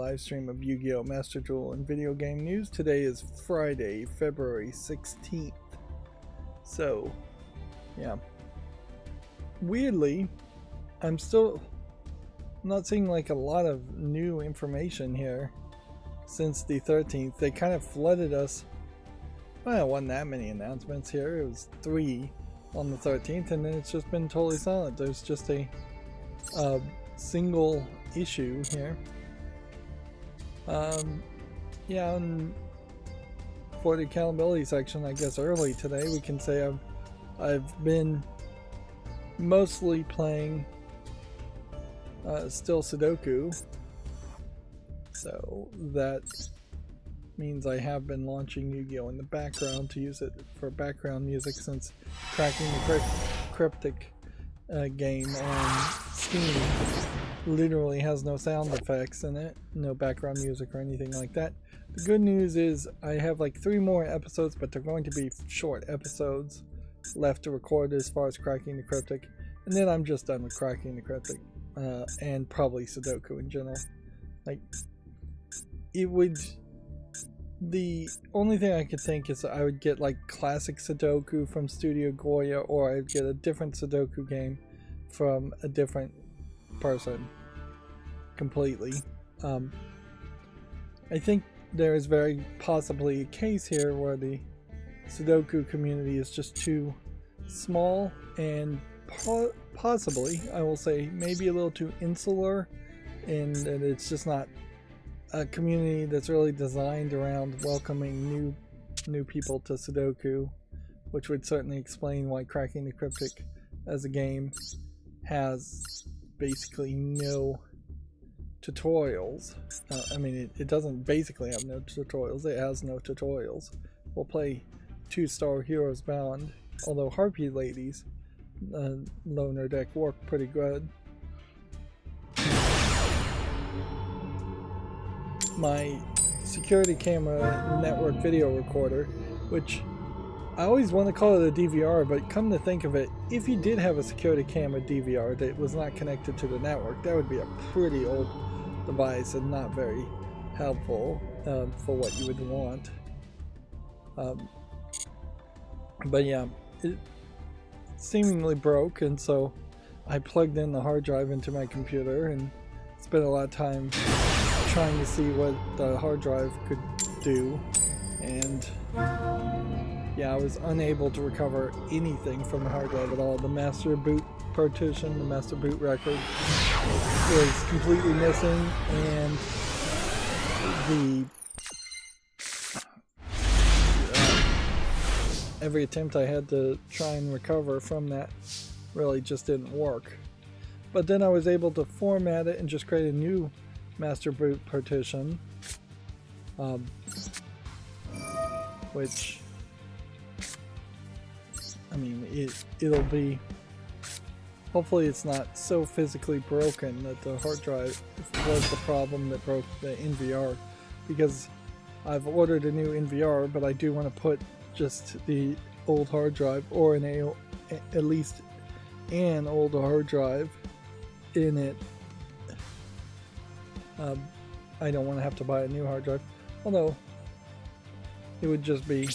live stream of Yu-Gi-Oh! Master Duel and video game news. Today is Friday, February 16th. So, yeah. Weirdly, I'm not seeing like a lot of new information here since the 13th. They kind of flooded us. Well, it wasn't that many announcements here. It was 3 on the 13th, and then it's just been totally silent. There's just a single issue here. Yeah, and for the accountability section, I guess early today, we can say I've been mostly playing still Sudoku, so that means I have been launching Yu-Gi-Oh! In the background to use it for background music, since Cracking the Cryptic game on Steam literally has no sound effects in it, no background music or anything like that. The good news is I have like 3 more episodes, but they're going to be short episodes left to record as far as Cracking the Cryptic, and then I'm just done with Cracking the Cryptic and probably Sudoku in general. Like, it would... The only thing I could think is I would get like classic Sudoku from Studio Goya, or I'd get a different Sudoku game from a different person completely. I think there is very possibly a case here where the Sudoku community is just too small and possibly, I will say, maybe a little too insular, and that it's just not a community that's really designed around welcoming new people to Sudoku, which would certainly explain why Cracking the Cryptic as a game has basically no tutorials. I mean, it doesn't basically have no tutorials, it has no tutorials. We'll play 2-star Heroes Bound, although Harpy Ladies loaner deck worked pretty good. My security camera network video recorder, which I always want to call it a DVR, but come to think of it, if you did have a security camera DVR that was not connected to the network, that would be a pretty old device and not very helpful for what you would want. But yeah, it seemingly broke, and so I plugged in the hard drive into my computer and spent a lot of time trying to see what the hard drive could do, and yeah, I was unable to recover anything from the hard drive at all. The master boot partition, the master boot record, was completely missing, and every attempt I had to try and recover from that really just didn't work. But then I was able to format it and just create a new master boot partition, which, I mean, it'll be, hopefully it's not so physically broken that the hard drive was the problem that broke the NVR, because I've ordered a new NVR, but I do want to put just the old hard drive, or at least an old hard drive in it. I don't want to have to buy a new hard drive, although it would just be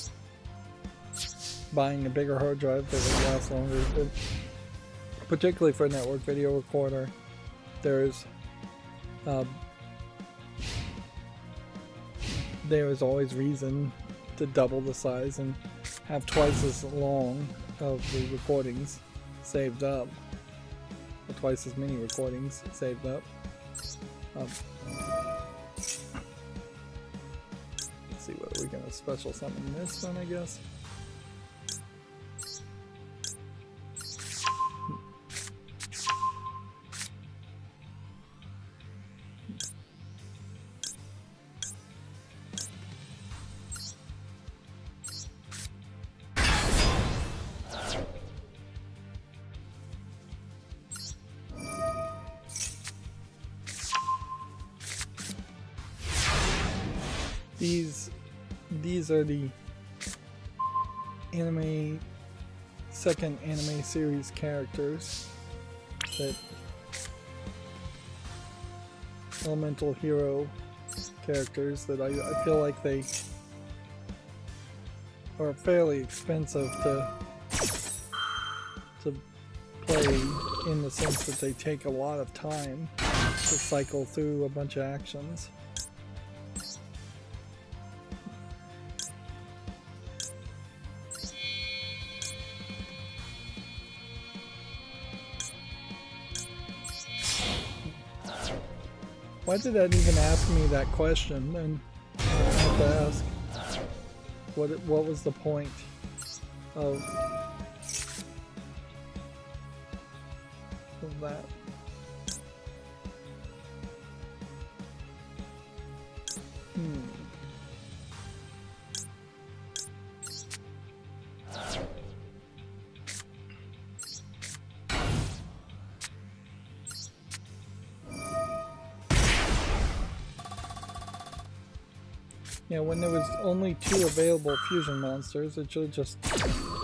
buying a bigger hard drive that would last longer. But particularly for a network video recorder, there is always reason to double the size and have twice as long of the recordings saved up, or twice as many recordings saved up. Let's see, what are we going to special summon this one, I guess? These are the second anime series characters that Elemental Hero characters that I feel like they are fairly expensive to play, in the sense that they take a lot of time to cycle through a bunch of actions. Why did that even ask me that question? And I have to ask, what was the point of that? Yeah, when there was only 2 available fusion monsters, it should just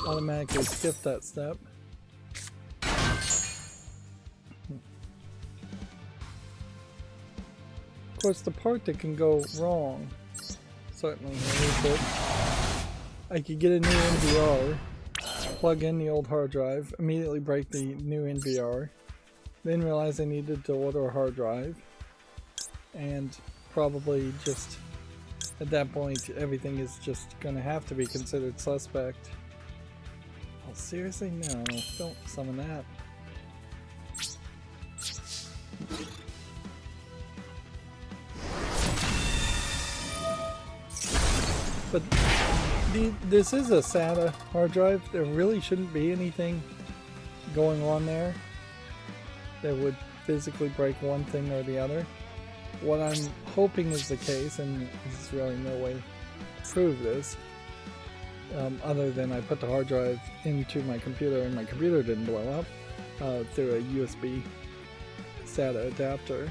automatically skip that step. Of course, the part that can go wrong, certainly, is that I could get a new NVR, plug in the old hard drive, immediately break the new NVR, then realize I needed to order a hard drive, and probably just, at that point, everything is just going to have to be considered suspect. Oh, seriously? No, don't summon that. But this is a SATA hard drive. There really shouldn't be anything going on there that would physically break one thing or the other. What I'm hoping is the case, and there's really no way to prove this, other than I put the hard drive into my computer and my computer didn't blow up through a USB SATA adapter.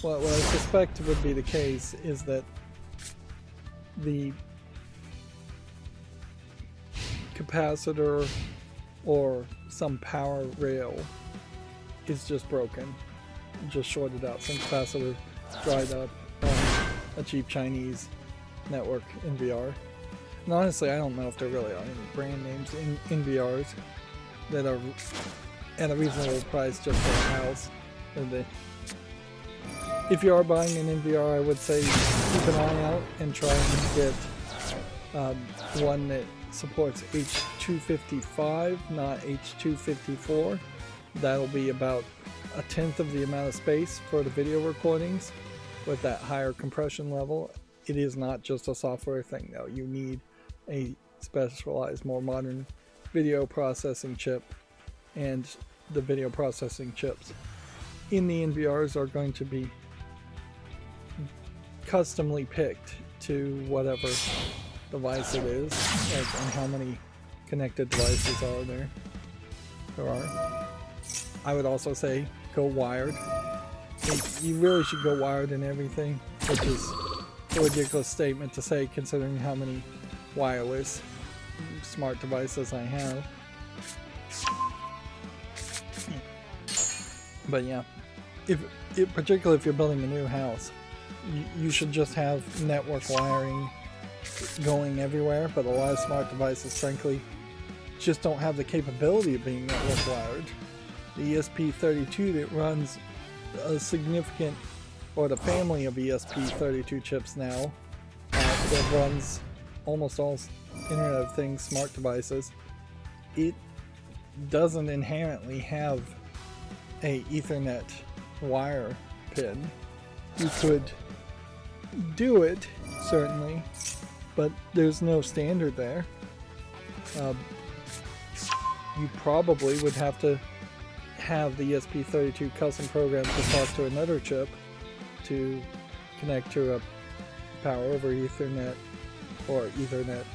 What I suspect would be the case is that the capacitor or some power rail is just broken, just shorted out. Some capacitor dried up on a cheap Chinese network NVR. And honestly, I don't know if there really are any brand names in NVRs that are at a reasonable price just for a house. If you are buying an NVR, I would say keep an eye out and try and get one that supports H.255, not H.254. That'll be about 1/10 of the amount of space for the video recordings with that higher compression level. It is not just a software thing though. You need a specialized, more modern video processing chip, and the video processing chips in the NVRs are going to be customly picked to whatever device it is, and how many connected devices are there are. I would also say go wired. You really should go wired in everything, which is a ridiculous statement to say considering how many wireless smart devices I have. But yeah, particularly if you're building a new house, you should just have network wiring going everywhere, but a lot of smart devices frankly just don't have the capability of being network wired. The ESP32 that runs a significant, or the family of ESP32 chips now, that runs almost all Internet of Things smart devices, it doesn't inherently have a Ethernet wire pin. You could do it, certainly, but there's no standard there. You probably would have to have the ESP32 custom programmed to talk to another chip to connect to a power over Ethernet or Ethernet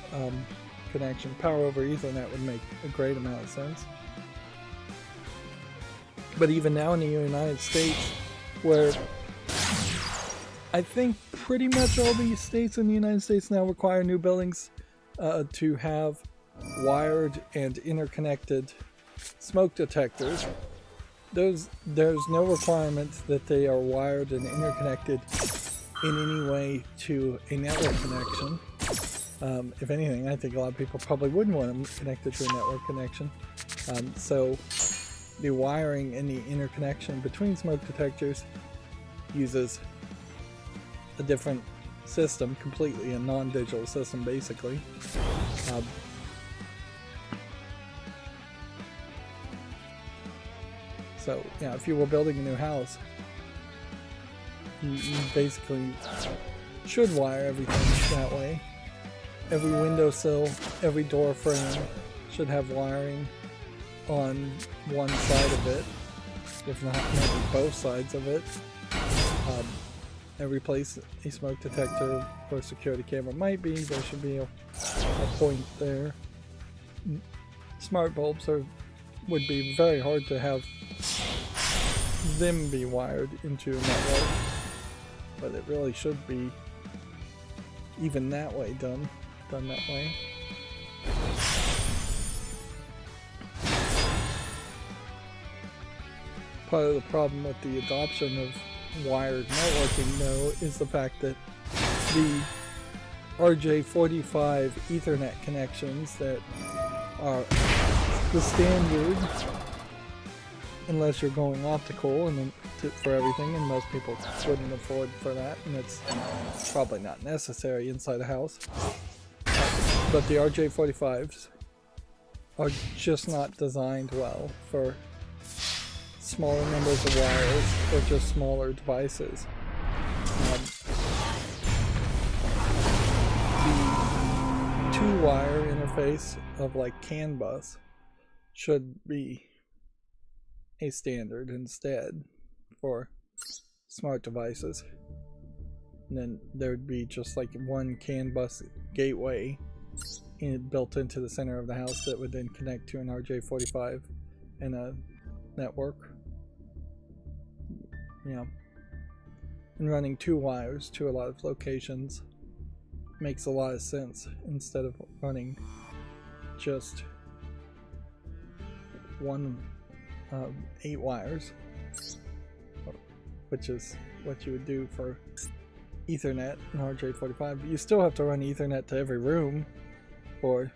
connection. Power over Ethernet would make a great amount of sense. But even now in the United States, where I think pretty much all the states in the United States now require new buildings to have wired and interconnected smoke detectors. there's no requirement that they are wired and interconnected in any way to a network connection. If anything, I think a lot of people probably wouldn't want them connected to a network connection. So the wiring and the interconnection between smoke detectors uses a different system completely, a non-digital system basically. So yeah, if you were building a new house, you basically should wire everything that way. Every windowsill, every door frame should have wiring on one side of it, if not maybe both sides of it. Every place a smoke detector or security camera might be, there should be a point there. Smart bulbs would be very hard to have them be wired into a network, but it really should be even that way done that way. Part of the problem with the adoption of wired networking, though, is the fact that the RJ45 Ethernet connections that are the standard, unless you're going optical and then for everything, and most people wouldn't afford for that, and it's probably not necessary inside a house. But the RJ45s are just not designed well for smaller numbers of wires or just smaller devices. The 2-wire interface of like CAN bus should be a standard instead for smart devices. And then there'd be just like one CAN bus gateway built into the center of the house that would then connect to an RJ45 and a network. Yeah. And running 2 wires to a lot of locations makes a lot of sense instead of running just 8 wires, which is what you would do for Ethernet and RJ45. But you still have to run Ethernet to every room for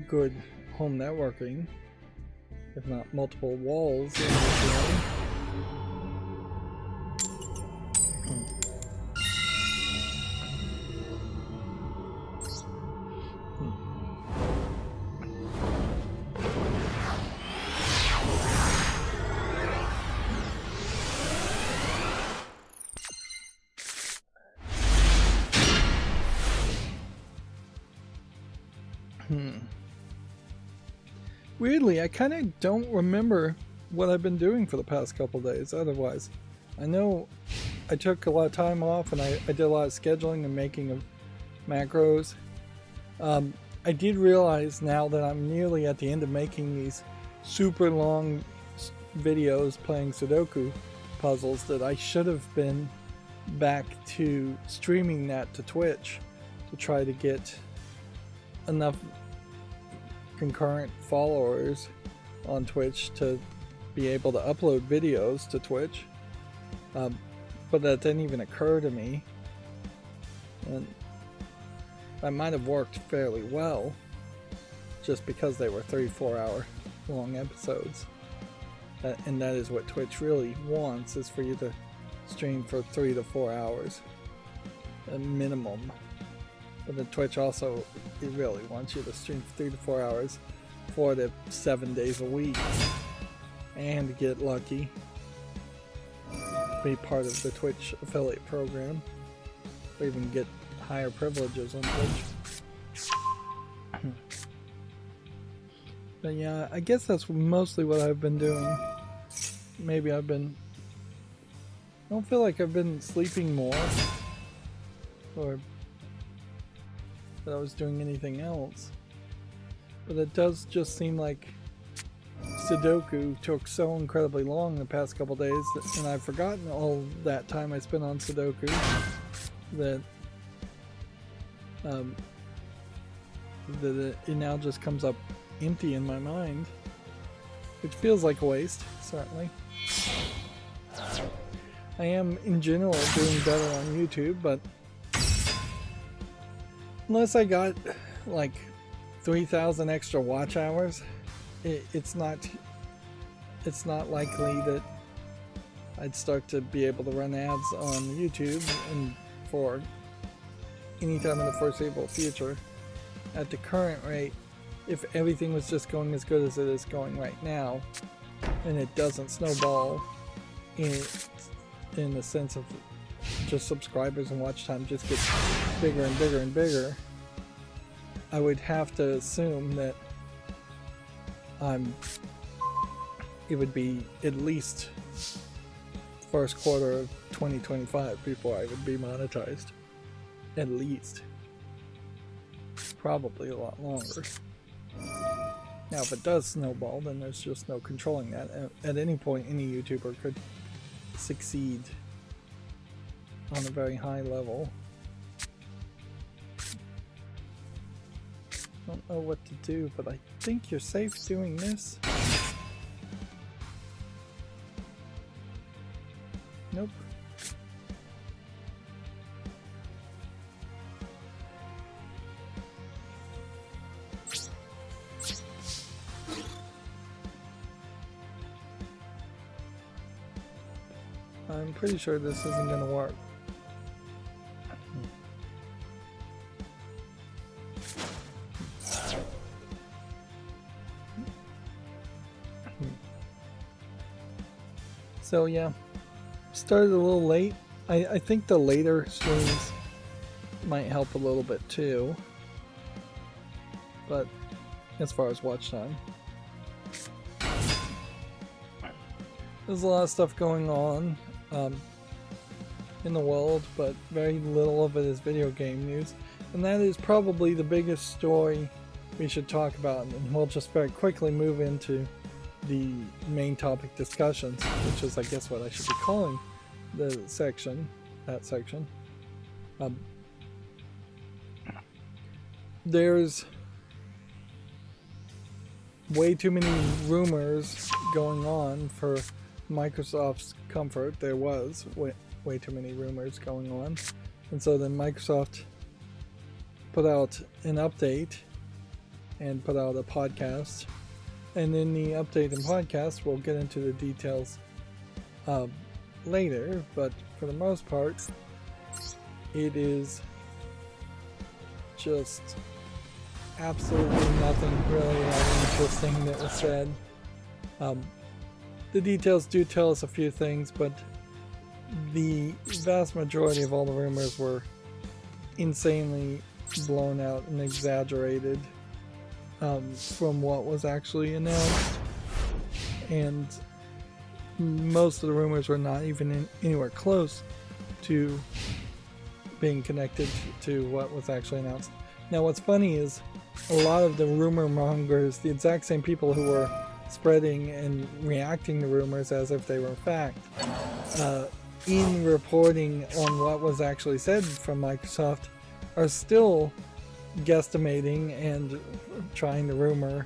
good home networking, if not multiple walls in the room. Weirdly, I kind of don't remember what I've been doing for the past couple days otherwise. I know I took a lot of time off and I did a lot of scheduling and making of macros. I did realize now that I'm nearly at the end of making these super long videos playing Sudoku puzzles that I should have been back to streaming that to Twitch to try to get enough concurrent followers on Twitch to be able to upload videos to Twitch, but that didn't even occur to me, and that might have worked fairly well just because they were 3-4 hour long episodes, and that is what Twitch really wants, is for you to stream for 3 to 4 hours at minimum. But then Twitch also, it really wants you to stream for 3 to 4 hours 4 to 7 days a week and get lucky, be part of the Twitch affiliate program, or even get higher privileges on Twitch. But yeah, I guess that's mostly what I've been doing. Maybe I don't feel like I've been sleeping more, or that I was doing anything else, but it does just seem like Sudoku took so incredibly long the past couple days, and I've forgotten all that time I spent on Sudoku, that it now just comes up empty in my mind. which feels like a waste, certainly. I am, in general, doing better on YouTube, but unless I got like 3,000 extra watch hours, it's not likely that I'd start to be able to run ads on YouTube and for any time in the foreseeable future. At the current rate, if everything was just going as good as it is going right now, and it doesn't snowball in the sense of just subscribers and watch time just gets bigger and bigger and bigger, I would have to assume that it would be at least first quarter of 2025 before I would be monetized. At least. Probably a lot longer. Now if it does snowball, then there's just no controlling that. At any point, any YouTuber could succeed on a very high level. I don't know what to do, but I think you're safe doing this. Nope. I'm pretty sure this isn't going to work. So yeah, started a little late. I think the later streams might help a little bit too, but as far as watch time, there's a lot of stuff going on in the world, but very little of it is video game news, and that is probably the biggest story we should talk about, and we'll just very quickly move into the main topic discussions, which is I guess what I should be calling the section, that section. There's way too many rumors going on for Microsoft's comfort. There was way too many rumors going on, and so then Microsoft put out an update and put out a podcast, and in the update and podcast we'll get into the details later, but for the most part it is just absolutely nothing really that interesting that was said. The details do tell us a few things, but the vast majority of all the rumors were insanely blown out and exaggerated from what was actually announced, and most of the rumors were not even anywhere close to being connected to what was actually announced. Now what's funny is a lot of the rumor mongers, the exact same people who were spreading and reacting to rumors as if they were fact, in reporting on what was actually said from Microsoft, are still guesstimating and trying to rumor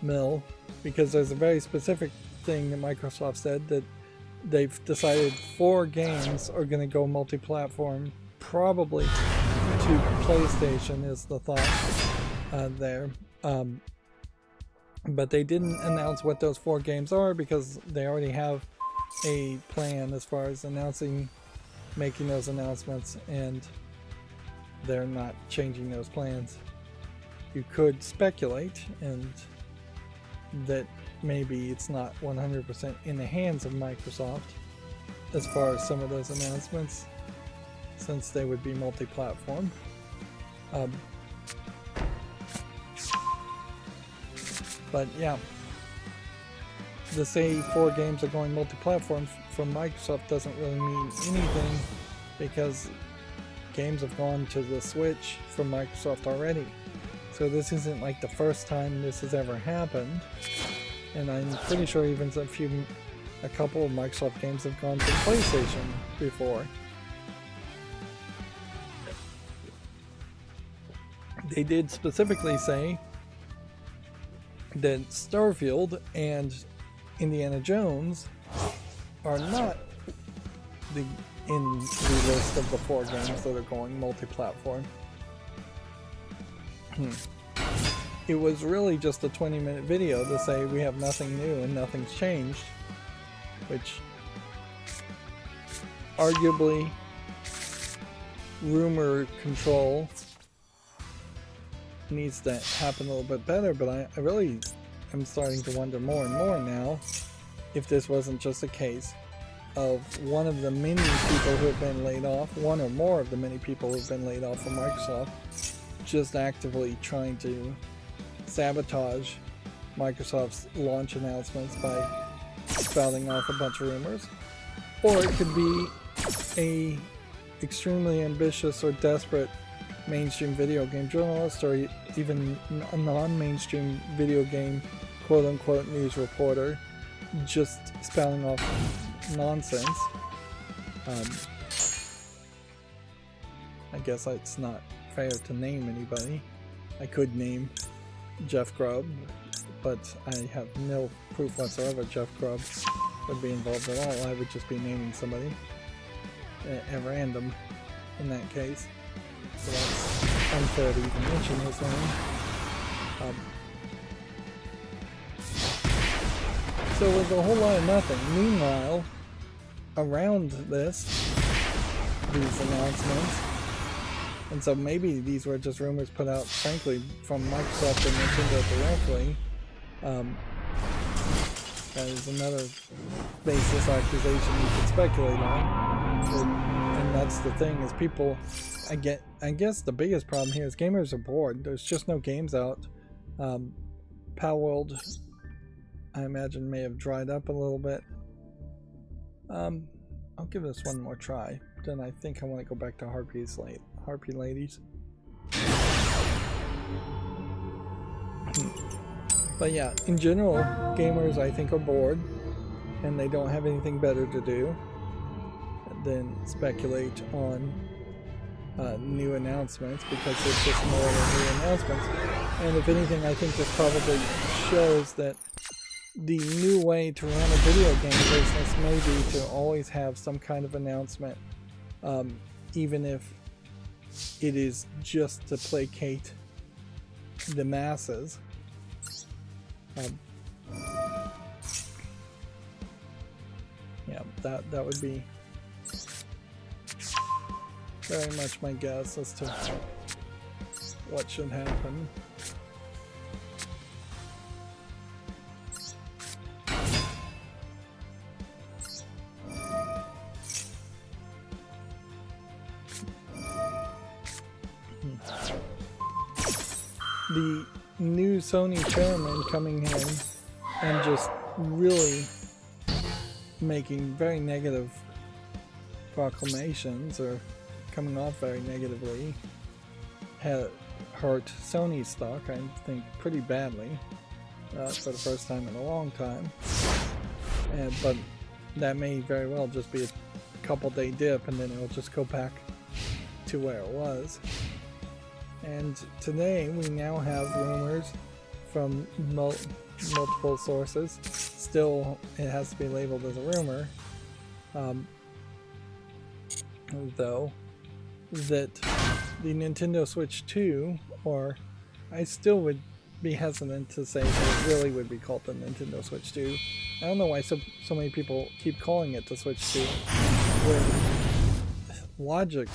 mill, because there's a very specific thing that Microsoft said, that they've decided 4 games are going to go multi-platform, probably to PlayStation is the thought there. But they didn't announce what those 4 games are, because they already have a plan as far as making those announcements, and they're not changing those plans. You could speculate and that maybe it's not 100% in the hands of Microsoft as far as some of those announcements, since they would be multi-platform. But yeah, to say 4 games are going multi-platform from Microsoft doesn't really mean anything, because games have gone to the Switch from Microsoft already. So this isn't like the first time this has ever happened, and I'm pretty sure even a couple of Microsoft games have gone to PlayStation before. They did specifically say that Starfield and Indiana Jones are not in the list of the 4 games that are going multi-platform. It was really just a 20-minute video to say we have nothing new and nothing's changed, which arguably rumor control needs to happen a little bit better, but I really am starting to wonder more and more now if this wasn't just a case of one of the many people who have been laid off, one or more of the many people who have been laid off from Microsoft, just actively trying to sabotage Microsoft's launch announcements by spouting off a bunch of rumors. Or it could be a extremely ambitious or desperate mainstream video game journalist, or even a non-mainstream video game quote-unquote news reporter just spouting off nonsense. I guess it's not fair to name anybody. I could name Jeff Grubb, but I have no proof whatsoever Jeff Grubb would be involved at all. I would just be naming somebody at random in that case. So that's unfair to even mention his name. So with a whole lot of nothing. Meanwhile, around these announcements, and so maybe these were just rumors put out, frankly, from Microsoft and Nintendo directly. That is another baseless accusation you could speculate on. And that's the thing, is people, I guess the biggest problem here is gamers are bored. There's just no games out. Palworld, I imagine, may have dried up a little bit. I'll give this one more try. Then I think I want to go back to Harpy Ladies. But yeah, in general, gamers I think are bored, and they don't have anything better to do than speculate on new announcements, because there's just more new announcements. And if anything, I think this probably shows that the new way to run a video game business may be to always have some kind of announcement, even if it is just to placate the masses. Yeah, that would be very much my guess as to what should happen. The new Sony chairman coming in and just really making very negative proclamations, or coming off very negatively, had hurt Sony's stock, I think, pretty badly for the first time in a long time. But that may very well just be a couple-day dip, and then it'll just go back to where it was. And today we now have rumors from multiple sources. Still, it has to be labeled as a rumor, though, that the Nintendo Switch 2, or I still would be hesitant to say that it really would be called the Nintendo Switch 2. I don't know why so many people keep calling it the Switch 2, when logic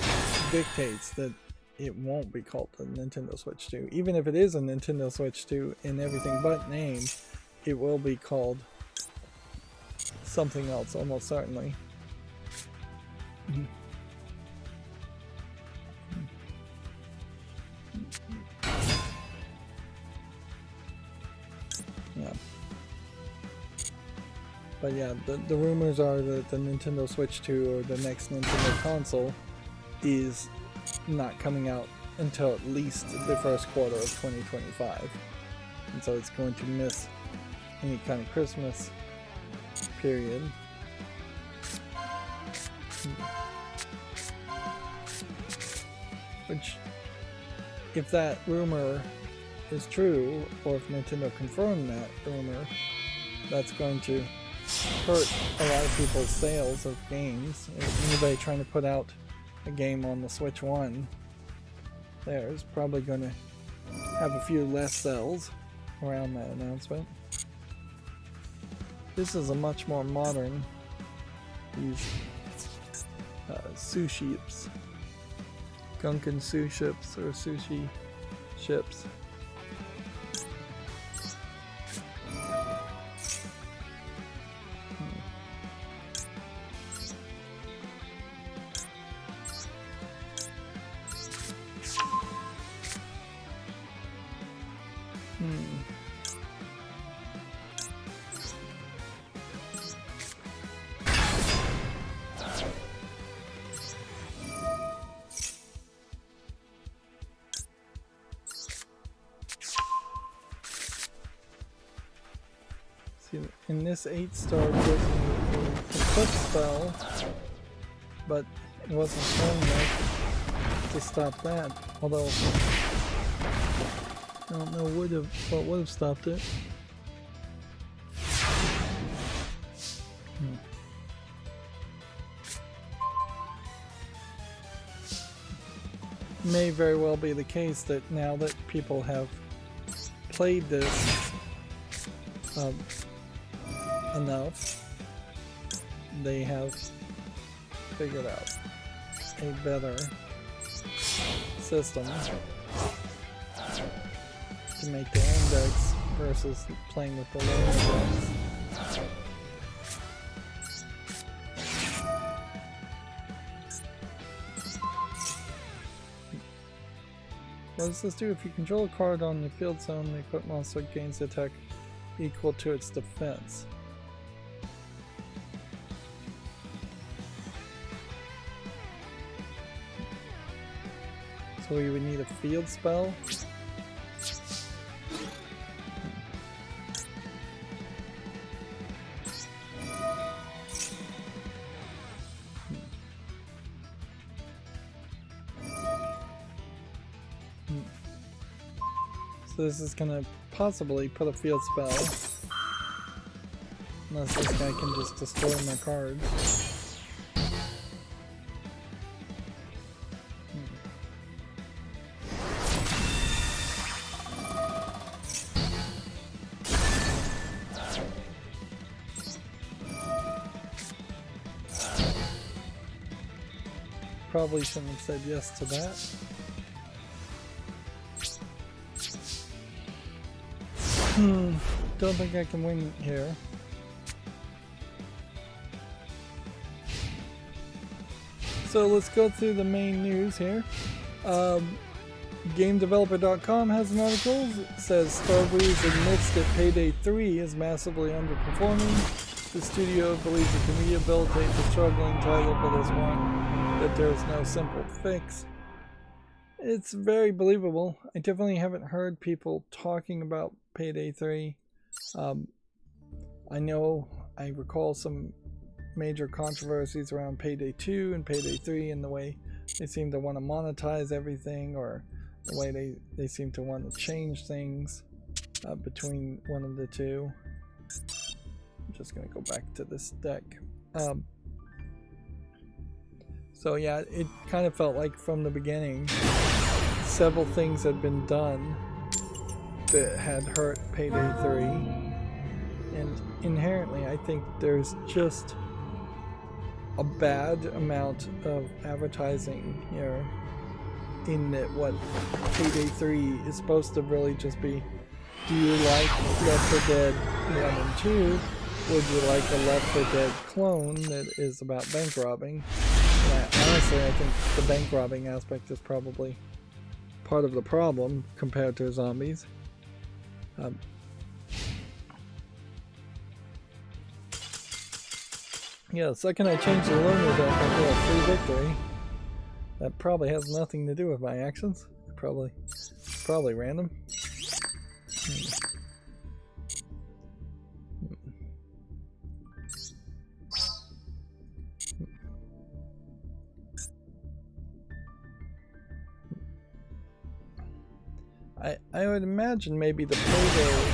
dictates that it won't be called the Nintendo Switch 2. Even if it is a Nintendo Switch 2 in everything but name, it will be called something else, almost certainly. Yeah. But yeah, the rumors are that the Nintendo Switch 2, or the next Nintendo console, is not coming out until at least the first quarter of 2025, and so it's going to miss any kind of Christmas period. Which, if that rumor is true, or if Nintendo confirmed that rumor, that's going to hurt a lot of people's sales of games. Anybody trying to put out a game on the Switch 1 there is probably going to have a few less sales around that announcement. This is a much more modern, these sushi-ships, Gunkan sushi-ships or sushi ships. In this 8-star gives me an Eclipse spell, but it wasn't strong enough to stop that. Although I don't know what would have stopped it. May very well be the case that now that people have played this enough, they have figured out a better system to make their index versus playing with the low index. What does this do? If you control a card on the field zone, the equipped monster gains the attack equal to its defense. So we would need a field spell. So this is gonna possibly put a field spell. Unless this guy can just destroy my cards. Probably shouldn't have said yes to that. Don't think I can win here. So let's go through the main news here. GameDeveloper.com has an article that says Starbreeze admits that Payday 3 is massively underperforming. The studio believes it can rehabilitate the struggling title, but is one that there is no simple fix. It's very believable. I definitely haven't heard people talking about Payday 3. I recall some major controversies around Payday 2 and Payday 3 and the way they seem to want to monetize everything, or the way they seem to want to change things between one of the two. I'm just going to go back to this deck. So yeah, it kind of felt like from the beginning several things had been done that had hurt Payday 3, and inherently I think there's just a bad amount of advertising here, in that what Payday 3 is supposed to really just be, do you like Left 4 Dead 1 and 2? Would you like a Left 4 Dead clone that is about bank robbing? And honestly, I think the bank robbing aspect is probably part of the problem compared to zombies. Yeah, the second I change the learner deck, I get a free victory. That probably has nothing to do with my actions. Probably random. I would imagine maybe the Payday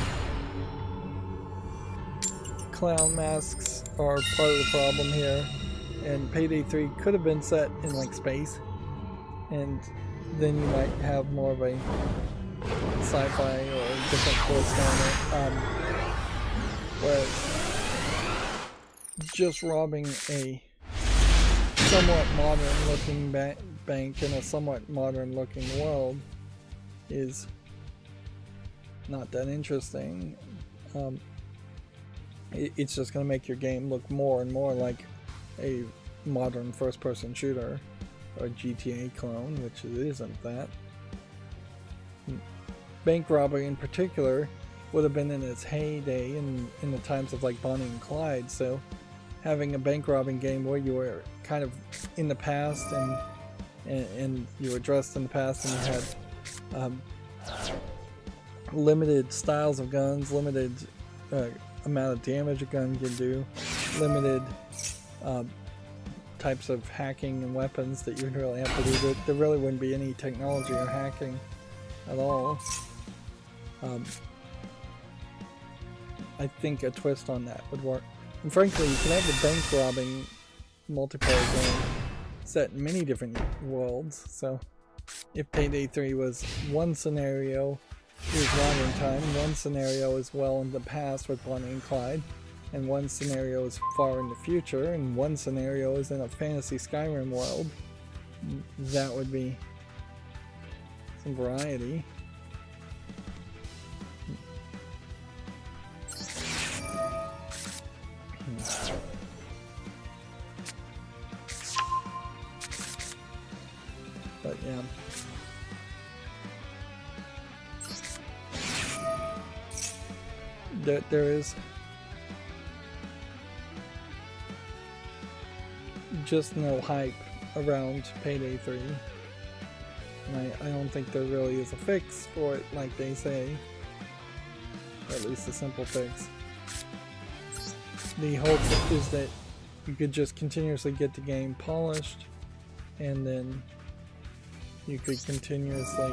clown masks are part of the problem here, and Payday 3 could have been set in like space, and then you might have more of a sci-fi or a different twist on it. Whereas just robbing a somewhat modern looking bank in a somewhat modern looking world is not that interesting. It's just going to make your game look more and more like a modern first-person shooter or a GTA clone, which it isn't that. Bank robbery in particular would have been in its heyday in the times of like Bonnie and Clyde, so having a bank robbing game where you were kind of in the past and you were dressed in the past and you had limited styles of guns, limited amount of damage a gun can do, limited types of hacking and weapons that you would really have to do. There really wouldn't be any technology or hacking at all. I think a twist on that would work. And frankly, you can have the bank robbing multiplayer game set in many different worlds. So if Payday 3 was one scenario is modern time, one scenario is well in the past with Bonnie and Clyde, and one scenario is far in the future, and one scenario is in a fantasy Skyrim world, that would be some variety. But yeah. There is just no hype around Payday 3. And I don't think there really is a fix for it like they say. Or at least a simple fix. The hope is that you could just continuously get the game polished, and then you could continuously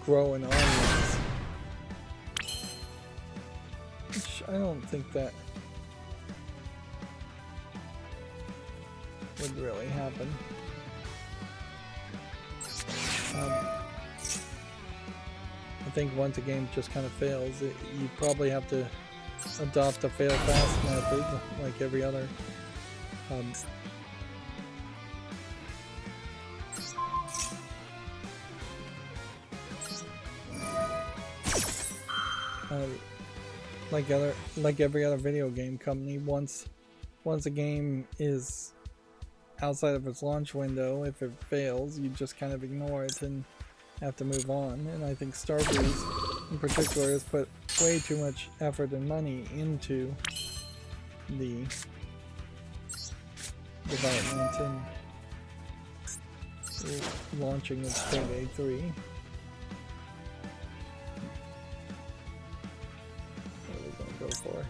grow an audience. Which I don't think that would really happen. I think once a game just kind of fails, you probably have to adopt a fail fast method like every other. Like every other video game company, once a game is outside of its launch window, if it fails, you just kind of ignore it and have to move on. And I think Starbreeze in particular has put way too much effort and money into the development and launching its Payday 3. What are we going to go for?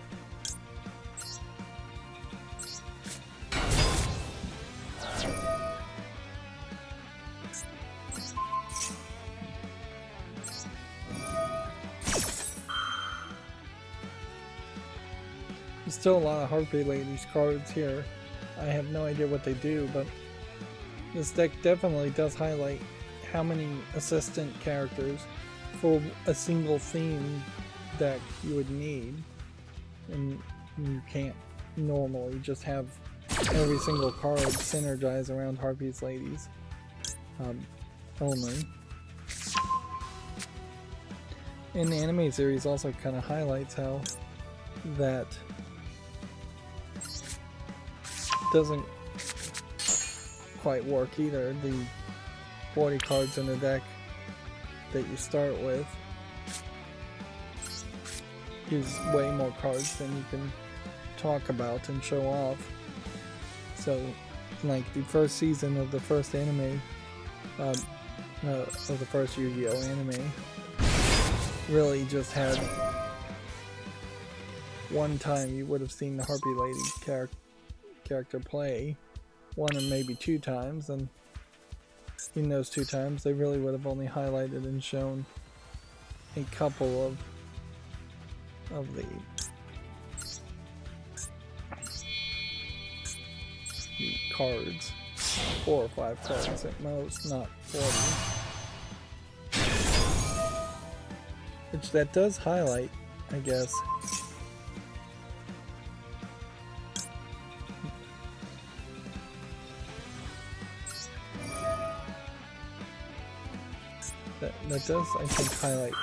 There's still a lot of Harpy Ladies cards here. I have no idea what they do, but this deck definitely does highlight how many assistant characters for a single theme deck you would need, and you can't normally just have every single card synergize around Harpy's Ladies only. And the anime series also kind of highlights how that doesn't quite work either. The 40 cards in the deck that you start with is way more cards than you can talk about and show off. So like the first season of the first anime of the first Yu-Gi-Oh anime really just had one time you would have seen the Harpy Lady character play, one or maybe two times, and in those two times they really would have only highlighted and shown a couple of the cards, 4 or 5 cards at most, not 40. Which that does highlight, I guess. That does, I think, highlight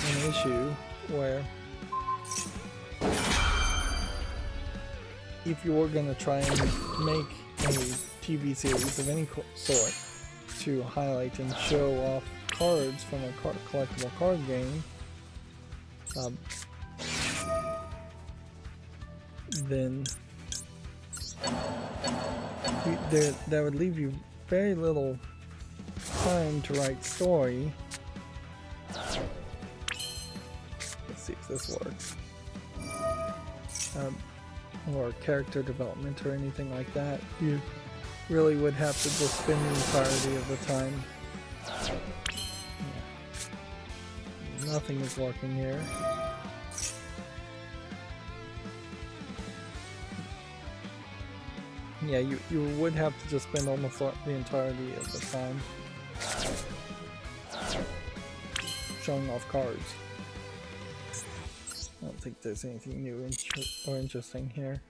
an issue where if you were going to try and make a TV series of any sort to highlight and show off cards from a collectible card game, then that would leave you very little time to write story. Let's see if this works. Or character development or anything like that. You really would have to just spend the entirety of the time. Yeah. Nothing is working here. Yeah, you would have to just spend almost the entirety of the time showing off cards. I don't think there's anything new or interesting here.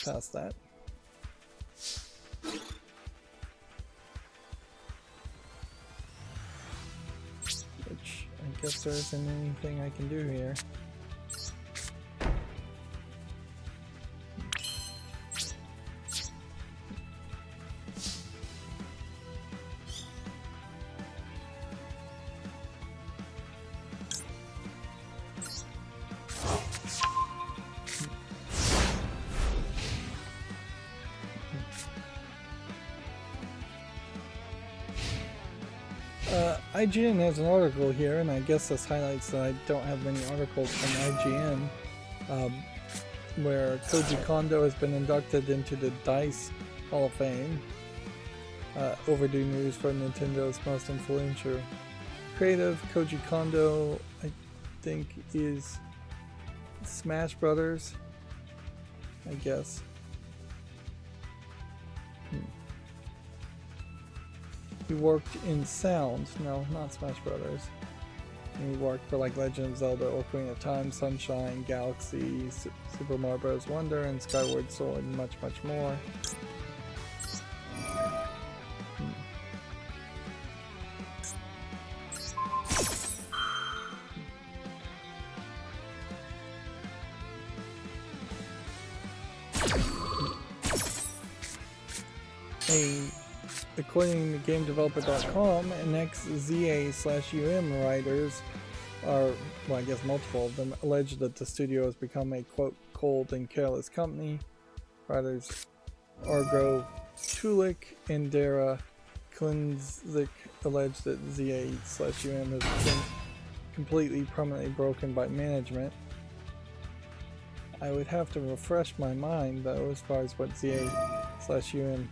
Past that. Which, I guess there isn't anything I can do here. IGN has an article here, and I guess this highlights that I don't have many articles from IGN, where Koji Kondo has been inducted into the DICE Hall of Fame. Overdue news for Nintendo's most influential creative. Koji Kondo, I think, is Smash Brothers, I guess. He worked in sound, no, not Smash Brothers. He worked for like Legend of Zelda, Ocarina of Time, Sunshine, Galaxy, Super Mario Bros. Wonder, and Skyward Sword, and much, much more. According to GameDeveloper.com, an ex-ZA/UM writers are, well, I guess multiple of them, alleged that the studio has become a, quote, cold and careless company. Writers Argo Tulik and Dara Klinzik allege that ZA/UM has been completely permanently broken by management. I would have to refresh my mind, though, as far as what ZA/UM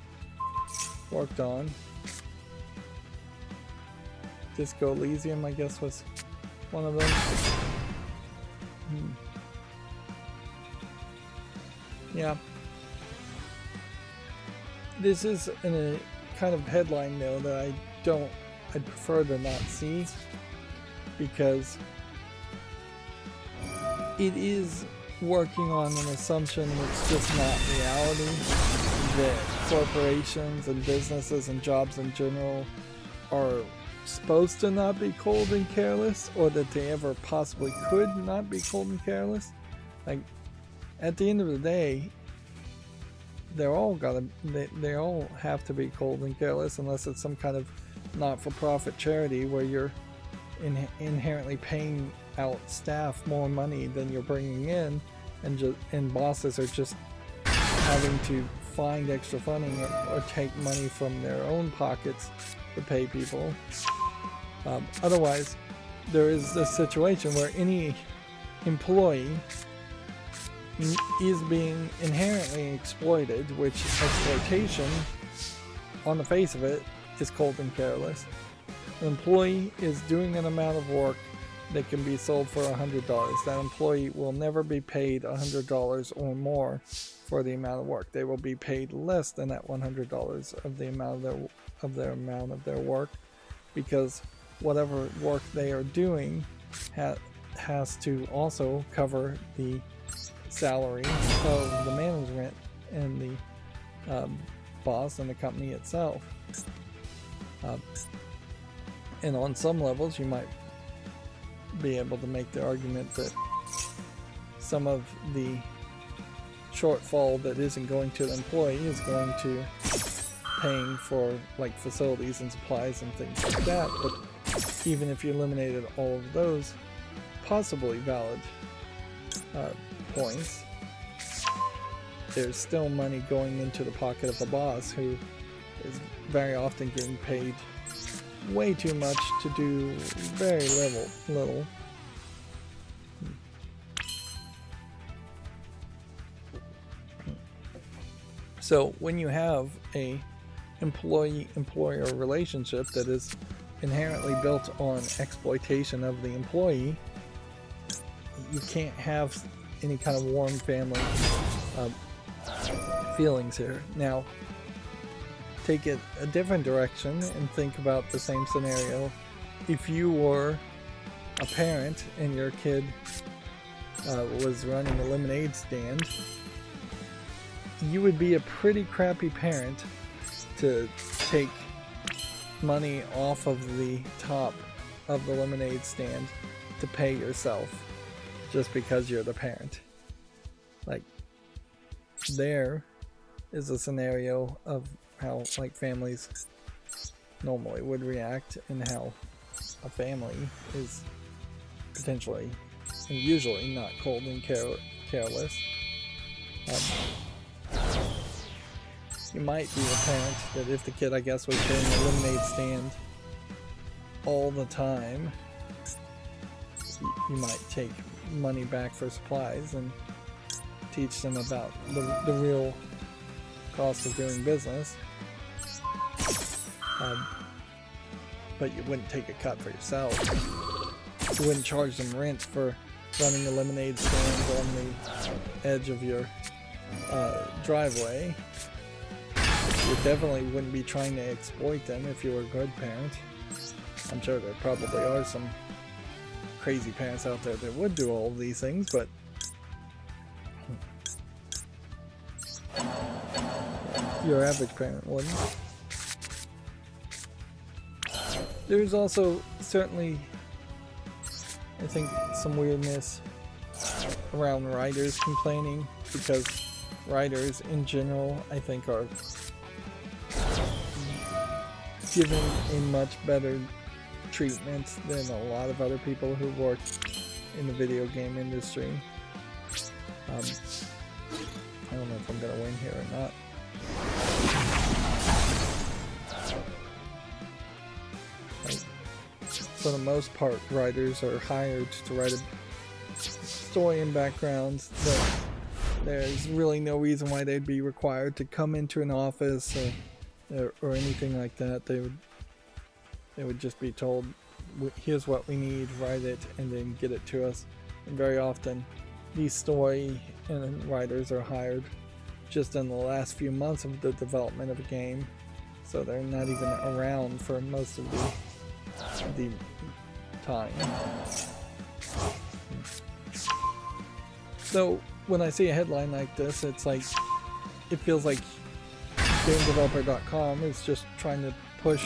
worked on. Disco Elysium, I guess, was one of them. Yeah. This is in a kind of headline, though, that I'd prefer to not see, because it is working on an assumption that's just not reality, that corporations and businesses and jobs in general are supposed to not be cold and careless, or that they ever possibly could not be cold and careless. Like, at the end of the day, they all have to be cold and careless, unless it's some kind of not-for-profit charity where you're inherently paying out staff more money than you're bringing in, and bosses are just having to find extra funding or take money from their own pockets to pay people. Otherwise, there is this situation where any employee is being inherently exploited, which exploitation, on the face of it, is cold and careless. An employee is doing an amount of work that can be sold for $100. That employee will never be paid $100 or more for the amount of work. They will be paid less than that $100 of the amount of their work, because whatever work they are doing has to also cover the salary of the management and the boss and the company itself. And on some levels, you might be able to make the argument that some of the shortfall that isn't going to the employee is going to paying for like facilities and supplies and things like that. But even if you eliminated all of those possibly valid points, there's still money going into the pocket of the boss, who is very often getting paid way too much to do very little. So when you have a employee-employer relationship that is inherently built on exploitation of the employee, you can't have any kind of warm family feelings here. Now, take it a different direction and think about the same scenario. If you were a parent and your kid was running a lemonade stand, you would be a pretty crappy parent to take money off of the top of the lemonade stand to pay yourself just because you're the parent. Like, there is a scenario of how like families normally would react, and how a family is potentially and usually not cold and careless. You might be the parent that if the kid, I guess, was doing a lemonade stand all the time, you might take money back for supplies and teach them about the real cost of doing business. But you wouldn't take a cut for yourself. You wouldn't charge them rent for running a lemonade stand on the edge of your driveway. You definitely wouldn't be trying to exploit them if you were a good parent. I'm sure there probably are some crazy parents out there that would do all of these things, but your average parent wouldn't. There's also certainly, I think, some weirdness around writers complaining, because writers in general, I think, are given a much better treatment than a lot of other people who work in the video game industry. I don't know if I'm gonna win here or not. For the most part, writers are hired to write a story and backgrounds. That there's really no reason why they'd be required to come into an office or anything like that. They would just be told, here's what we need, write it, and then get it to us. And very often, these story and writers are hired just in the last few months of the development of a game, so they're not even around for most of the time. So when I see a headline like this, it's like, it feels like GameDeveloper.com is just trying to push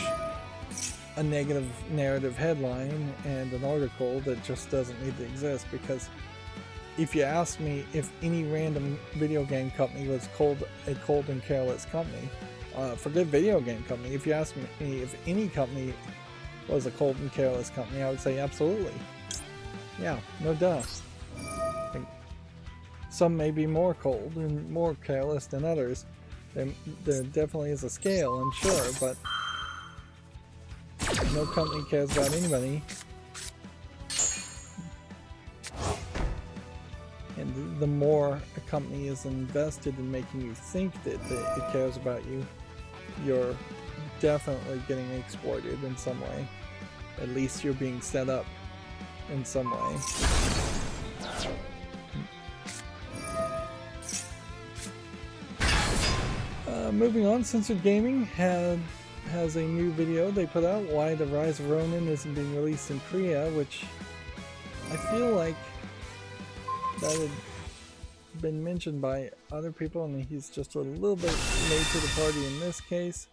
a negative narrative headline and an article that just doesn't need to exist. Because if you ask me if any random video game company was a cold and careless company, forget video game company, if you ask me if any company was a cold and careless company, I would say absolutely. Yeah, no doubt. Some may be more cold and more careless than others. There definitely is a scale, I'm sure, but no company cares about anybody. And the more a company is invested in making you think that it cares about you, you're definitely getting exploited in some way. at least you're being set up in some way. Moving on, Censored Gaming has a new video they put out, why the Rise of Ronin isn't being released in Korea, which I feel like that had been mentioned by other people and he's just a little bit late to the party in this case.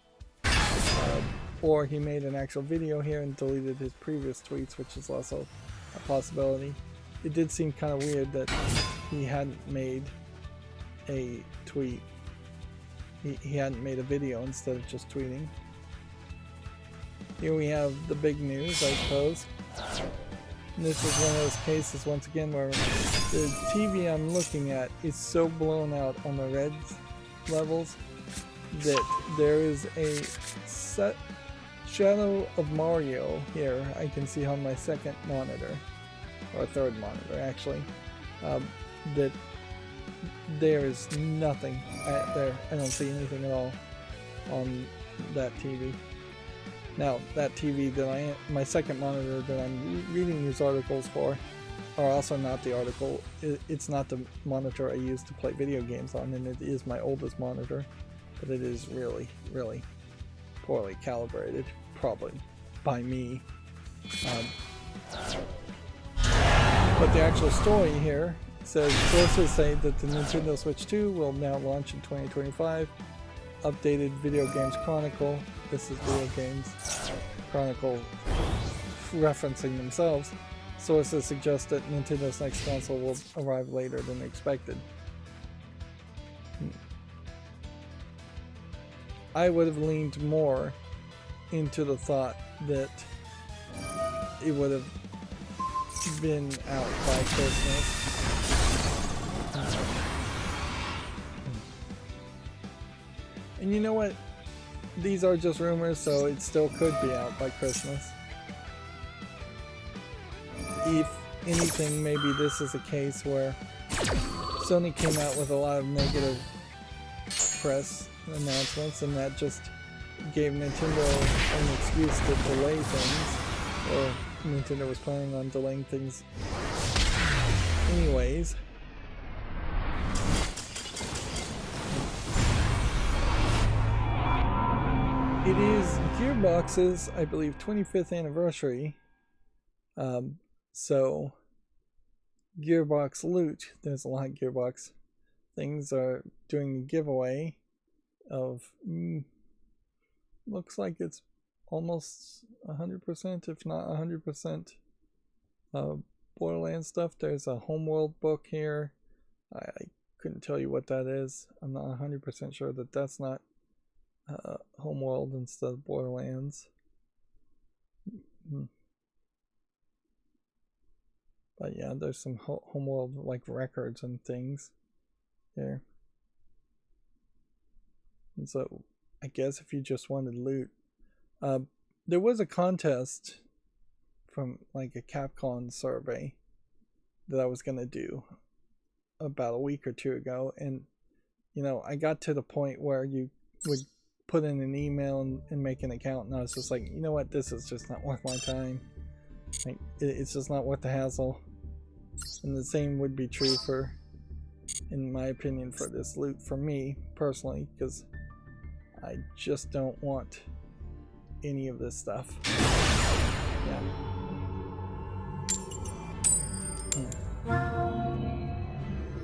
Or he made an actual video here and deleted his previous tweets, which is also a possibility. It did seem kind of weird that he hadn't made a tweet. He hadn't made a video instead of just tweeting. Here we have the big news, I suppose. And this is one of those cases, once again, where the TV I'm looking at is so blown out on the red levels that there is a set shadow of Mario here I can see on my second monitor, or third monitor actually, that there is nothing there. I don't see anything at all on that TV. Now, that TV that my second monitor that I'm reading these articles for are also not the article. It's not the monitor I use to play video games on, and it is my oldest monitor, but it is really, really poorly calibrated, probably by me. But the actual story here says, sources say that the Nintendo Switch 2 will now launch in 2025. Updated Video Games Chronicle, this is Video Games Chronicle referencing themselves. Sources suggest that Nintendo's next console will arrive later than expected. I would have leaned more into the thought that it would have been out by Christmas. And you know what? These are just rumors, so it still could be out by Christmas. If anything, maybe this is a case where Sony came out with a lot of negative press announcements, and that just gave Nintendo an excuse to delay things, or Nintendo was planning on delaying things anyways. It is Gearbox's, I believe, 25th anniversary. So Gearbox Loot, there's a lot of Gearbox things, are doing a giveaway of, looks like it's almost 100%, if not 100%, Borderlands stuff. There's a Homeworld book here. I couldn't tell you what that is. I'm not 100% sure that that's not Homeworld instead of Borderlands. But yeah, there's some Homeworld like records and things here. And so I guess if you just wanted loot, there was a contest from like a Capcom survey that I was gonna do about a week or two ago, and you know, I got to the point where you would put in an email and make an account, and I was just like, you know what, this is just not worth my time. Like, it's just not worth the hassle. And the same would be true for, in my opinion, for this loot for me personally, because I just don't want any of this stuff. Yeah.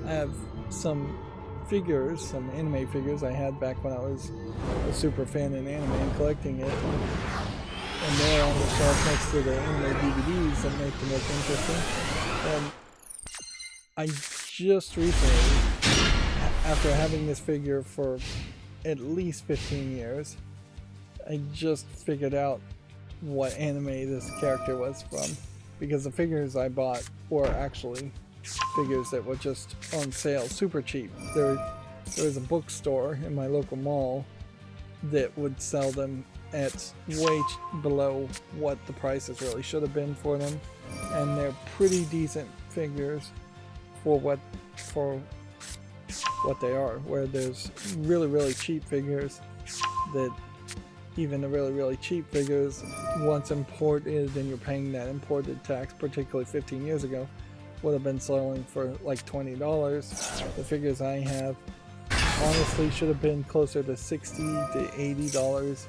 I have some figures, some anime figures I had back when I was a super fan in anime and collecting it. And they're on the shelf next to the anime DVDs that make them look interesting. And I just recently, after having this figure for at least 15 years, I just figured out what anime this character was from. Because the figures I bought were actually figures that were just on sale, super cheap. There was a bookstore in my local mall that would sell them at way below what the prices really should have been for them, and they're pretty decent figures for what they are. Where there's really cheap figures that even the really cheap figures, once imported and you're paying that imported tax, particularly 15 years ago, would have been selling for like $20. The figures I have honestly should have been closer to $60 to $80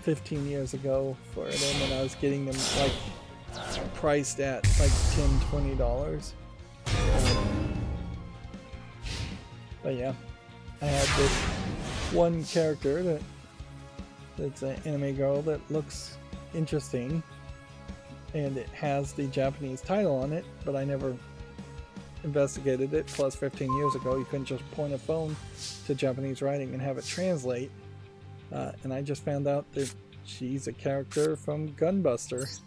15 years ago for them, and I was getting them like priced at like $10, $20. But yeah, I had this one character that's an anime girl that looks interesting, and it has the Japanese title on it, but I never investigated it. Plus 15 years ago you couldn't just point a phone to Japanese writing and have it translate, and I just found out that she's a character from Gunbuster,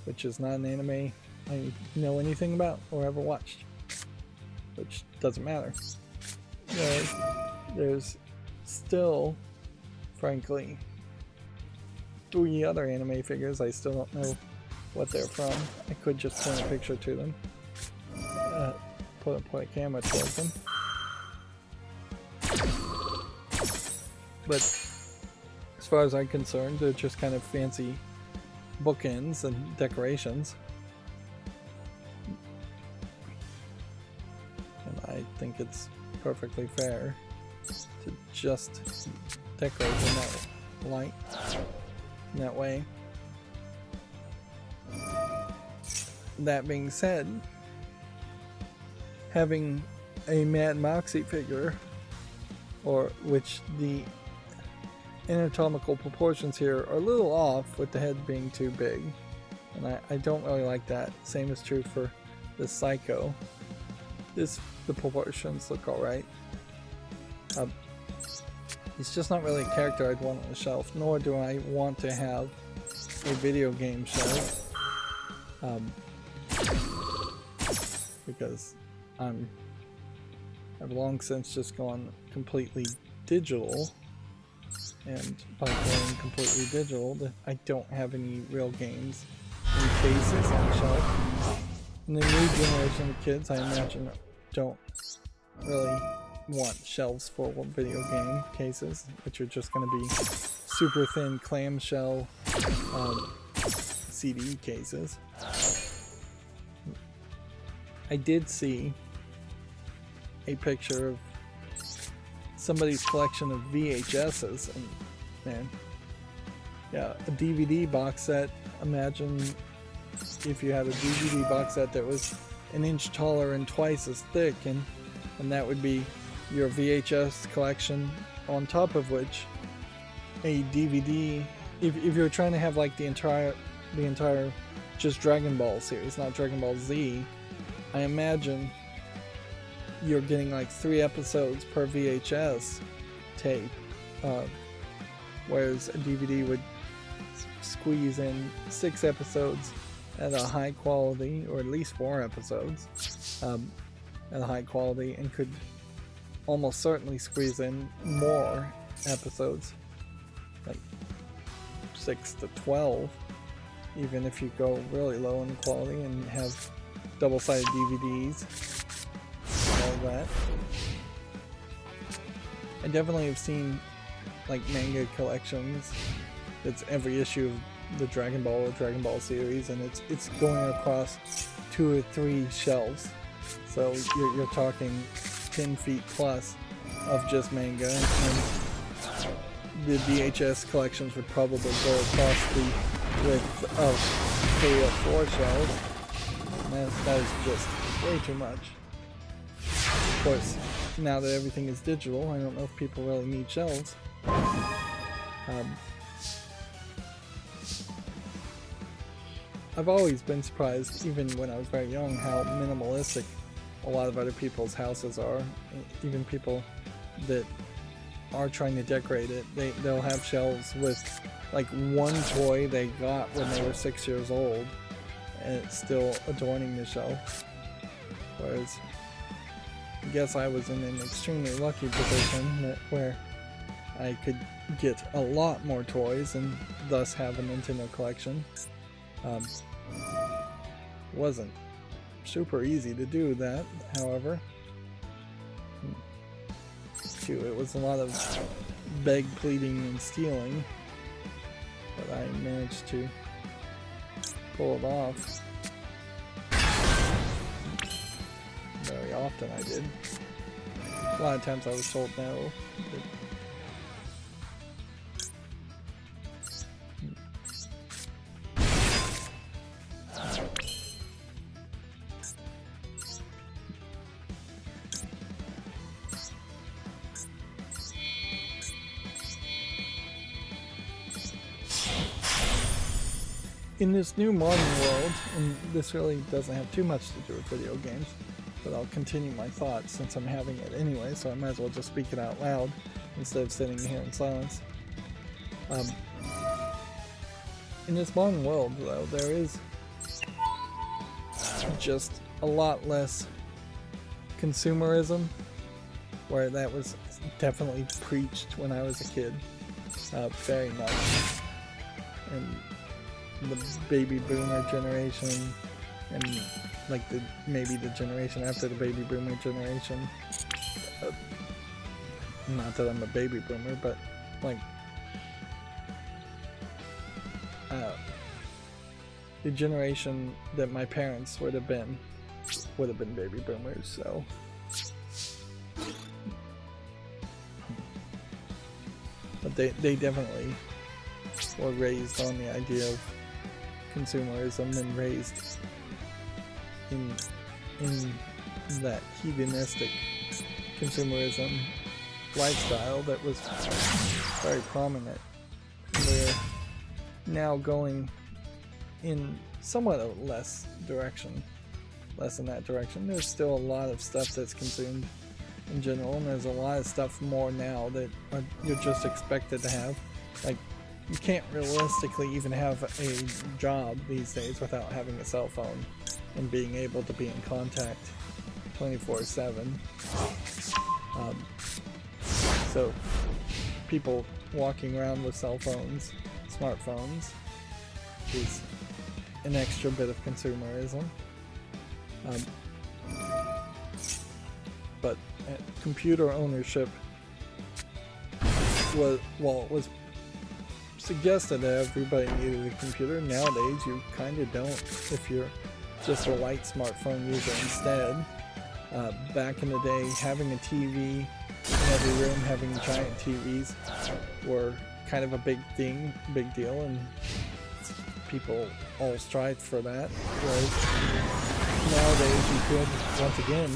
which is not an anime I know anything about or ever watched, which doesn't matter. There's still, frankly, 3 other anime figures I still don't know what they're from. I could just point a picture to them, put a camera towards them, but as far as I'm concerned, they're just kind of fancy bookends and decorations, and I think it's perfectly fair to just decorate in that light, in that way. That being said, having a Mad Moxie figure, or which the anatomical proportions here are a little off with the head being too big, and I don't really like that. Same is true for the Psycho. The proportions look alright. It's just not really a character I'd want on the shelf, nor do I want to have a video game shelf, because I've long since just gone completely digital, and by going completely digital, I don't have any real games in cases on the shelf. And the new generation of kids, I imagine, don't really want shelves full of video game cases, which are just going to be super thin clamshell CD cases. I did see a picture of somebody's collection of VHSs, and man, yeah, a DVD box set. Imagine if you had a DVD box set that was an inch taller and twice as thick, and that would be your VHS collection, on top of which a DVD, if you're trying to have like the entire just Dragon Ball series, not Dragon Ball Z, I imagine you're getting like 3 episodes per VHS tape, whereas a DVD would squeeze in 6 episodes at a high quality, or at least 4 episodes at a high quality, and could almost certainly squeeze in more episodes, like 6 to 12, even if you go really low in quality and have double-sided DVDs and all that. I definitely have seen like manga collections that's every issue of the Dragon Ball or Dragon Ball series, and it's going across 2 or 3 shelves, so you're talking 10 feet plus of just manga, and the VHS collections would probably go across the width of 3 or 4 shelves. And that is just way too much. Of course, now that everything is digital, I don't know if people really need shelves. I've always been surprised, even when I was very young, how minimalistic a lot of other people's houses are. Even people that are trying to decorate it, they'll have shelves with like 1 toy they got when they were 6 years old, and it's still adorning the shelf. Whereas I guess I was in an extremely lucky position where I could get a lot more toys and thus have a Nintendo collection. Wasn't super easy to do that, however. It was a lot of beg, pleading, and stealing, but I managed to pull it off. Very often I did. A lot of times I was told no. But in this new modern world, and this really doesn't have too much to do with video games, but I'll continue my thoughts since I'm having it anyway, so I might as well just speak it out loud instead of sitting here in silence. In this modern world, though, there is just a lot less consumerism, where that was definitely preached when I was a kid, very much. And the baby boomer generation, and like maybe the generation after the baby boomer generation. Not that I'm a baby boomer, but like the generation that my parents would have been baby boomers. So but they definitely were raised on the idea of consumerism and raised in that hedonistic consumerism lifestyle that was very prominent. We're now going in somewhat a less in that direction. There's still a lot of stuff that's consumed in general, and there's a lot of stuff more now that you're just expected to have. Like, you can't realistically even have a job these days without having a cell phone and being able to be in contact 24/7. So people walking around with cell phones, smartphones, is an extra bit of consumerism. But computer ownership was suggested that everybody needed a computer. Nowadays you kind of don't if you're just a light smartphone user instead. Back in the day, having a TV in every room, having giant TVs were kind of a big deal, and people all strived for that. Whereas nowadays you could, once again,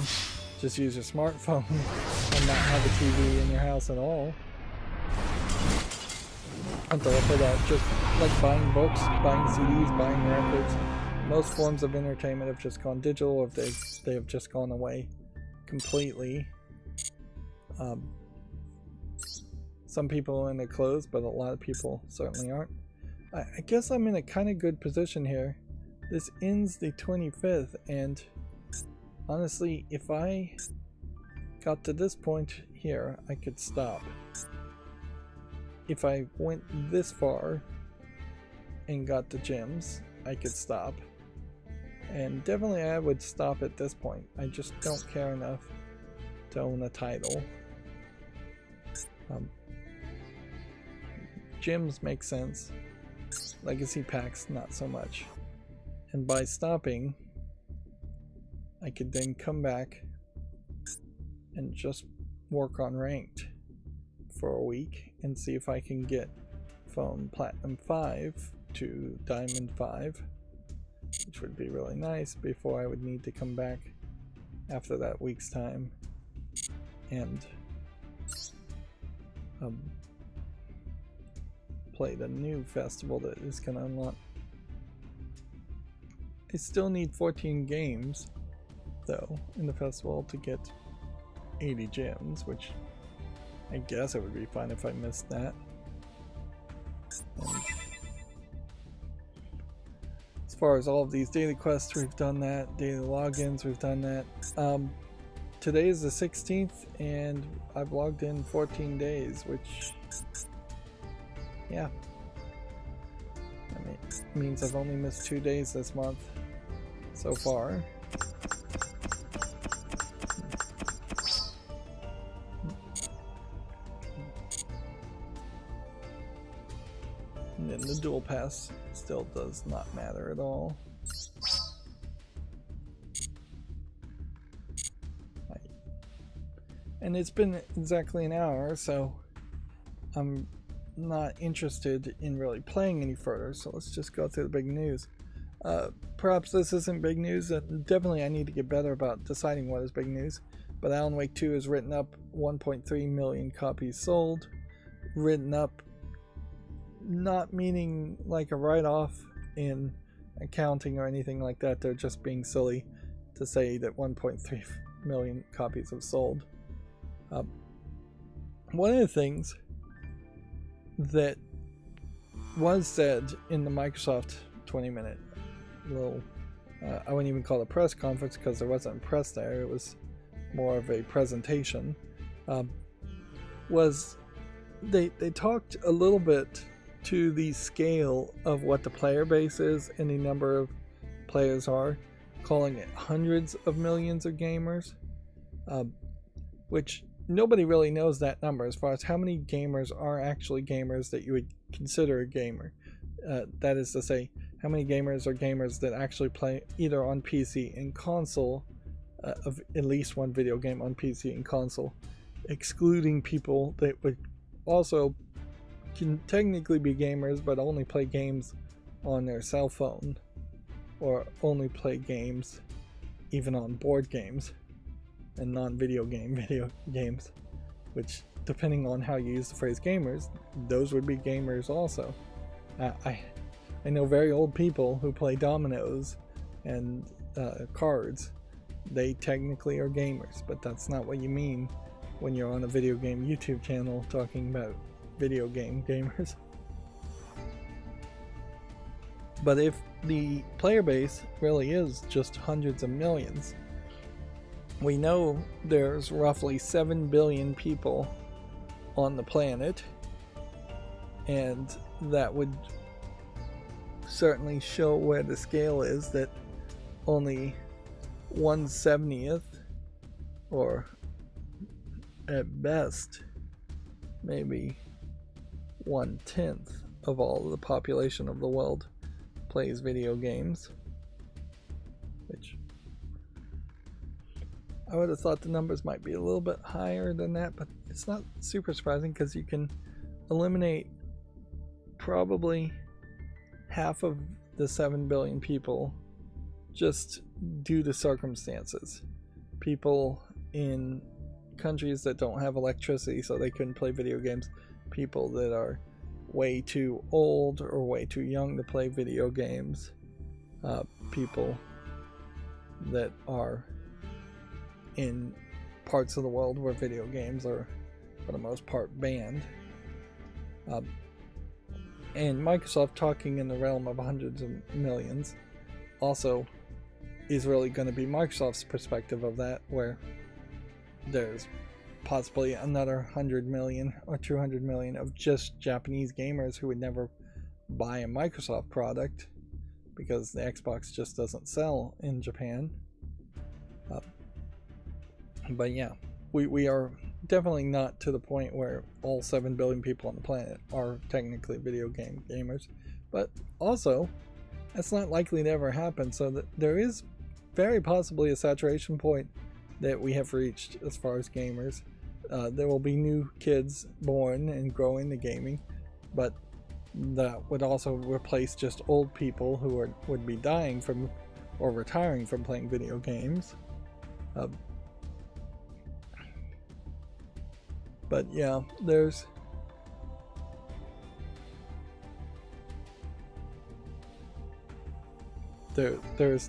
just use your smartphone and not have a TV in your house at all. On top of that, just like buying books, buying CDs, buying records, most forms of entertainment have just gone digital, or they have just gone away completely. Some people are in their clothes, but a lot of people certainly aren't. I guess I'm in a kind of good position here. This ends the 25th, and honestly, if I got to this point here, I could stop. If I went this far and got the gems, I could stop. And definitely I would stop at this point. I just don't care enough to own a title. Gems make sense. Legacy packs, not so much. And by stopping, I could then come back and just work on ranked for a week and see if I can get from Platinum 5 to Diamond 5, which would be really nice before I would need to come back after that week's time and play the new festival that is going to unlock. I still need 14 games though in the festival to get 80 gems, which I guess it would be fine if I missed that. And as far as all of these daily quests, we've done that. Daily logins, we've done that. Today is the 16th and I've logged in 14 days, which, yeah, that means I've only missed 2 days this month so far. Pass still does not matter at all. And it's been exactly an hour, so I'm not interested in really playing any further, so let's just go through the big news. Perhaps this isn't big news, definitely I need to get better about deciding what is big news, but Alan Wake 2 has written up 1.3 million copies sold. Written up not meaning like a write-off in accounting or anything like that, they're just being silly to say that 1.3 million copies have sold. One of the things that was said in the Microsoft 20-minute little, I wouldn't even call it a press conference because there wasn't a press there, it was more of a presentation, was they talked a little bit to the scale of what the player base is and the number of players are, calling it hundreds of millions of gamers, which nobody really knows that number as far as how many gamers are actually gamers that you would consider a gamer. That is to say, how many gamers are gamers that actually play either on PC and console, of at least one video game on PC and console, excluding people that would also can technically be gamers but only play games on their cell phone, or only play games even on board games and non-video games, which, depending on how you use the phrase gamers, those would be gamers also. I know very old people who play dominoes and cards. They technically are gamers, but that's not what you mean when you're on a video game YouTube channel talking about video game gamers. But if the player base really is just hundreds of millions, we know there's roughly 7 billion people on the planet, and that would certainly show where the scale is, that only 1/70th, or at best maybe 1/10 of all of the population of the world plays video games, which I would have thought the numbers might be a little bit higher than that, but it's not super surprising because you can eliminate probably half of the 7 billion people just due to circumstances. People in countries that don't have electricity so they couldn't play video games, people that are way too old or way too young to play video games, people that are in parts of the world where video games are for the most part banned. And Microsoft talking in the realm of hundreds of millions also is really going to be Microsoft's perspective of that, where there's possibly another 100 million or 200 million of just Japanese gamers who would never buy a Microsoft product because the Xbox just doesn't sell in Japan. But yeah, we are definitely not to the point where all 7 billion people on the planet are technically video game gamers, but also that's not likely to ever happen, so that there is very possibly a saturation point that we have reached as far as gamers. There will be new kids born and grow into gaming, but that would also replace just old people who would be dying from or retiring from playing video games. But yeah, there's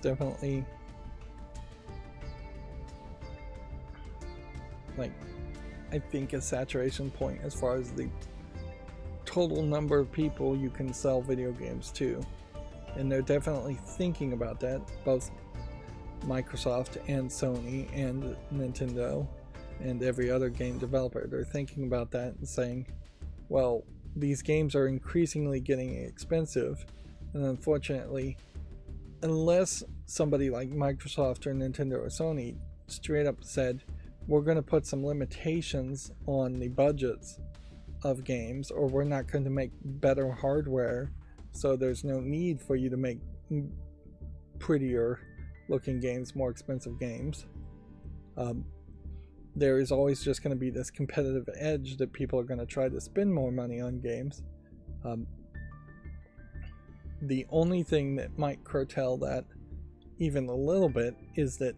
definitely, like, I think a saturation point as far as the total number of people you can sell video games to, and they're definitely thinking about that, both Microsoft and Sony and Nintendo and every other game developer. They're thinking about that and saying, well, these games are increasingly getting expensive, and unfortunately, unless somebody like Microsoft or Nintendo or Sony straight up said, we're going to put some limitations on the budgets of games, or we're not going to make better hardware so there's no need for you to make prettier looking games, more expensive games. There is always just going to be this competitive edge that people are going to try to spend more money on games. The only thing that might curtail that even a little bit is that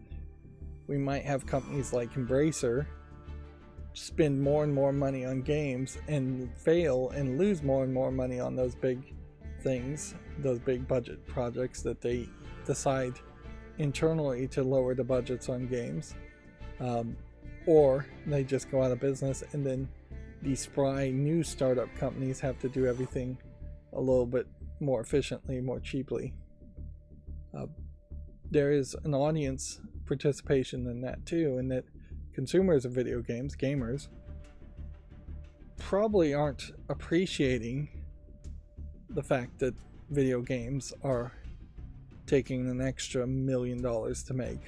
we might have companies like Embracer spend more and more money on games and fail and lose more and more money on those big things, those big budget projects that they decide internally to lower the budgets on games, or they just go out of business, and then these spry new startup companies have to do everything a little bit more efficiently, more cheaply. There is an audience participation in that too, in that consumers of video games, gamers, probably aren't appreciating the fact that video games are taking an extra $1 million to make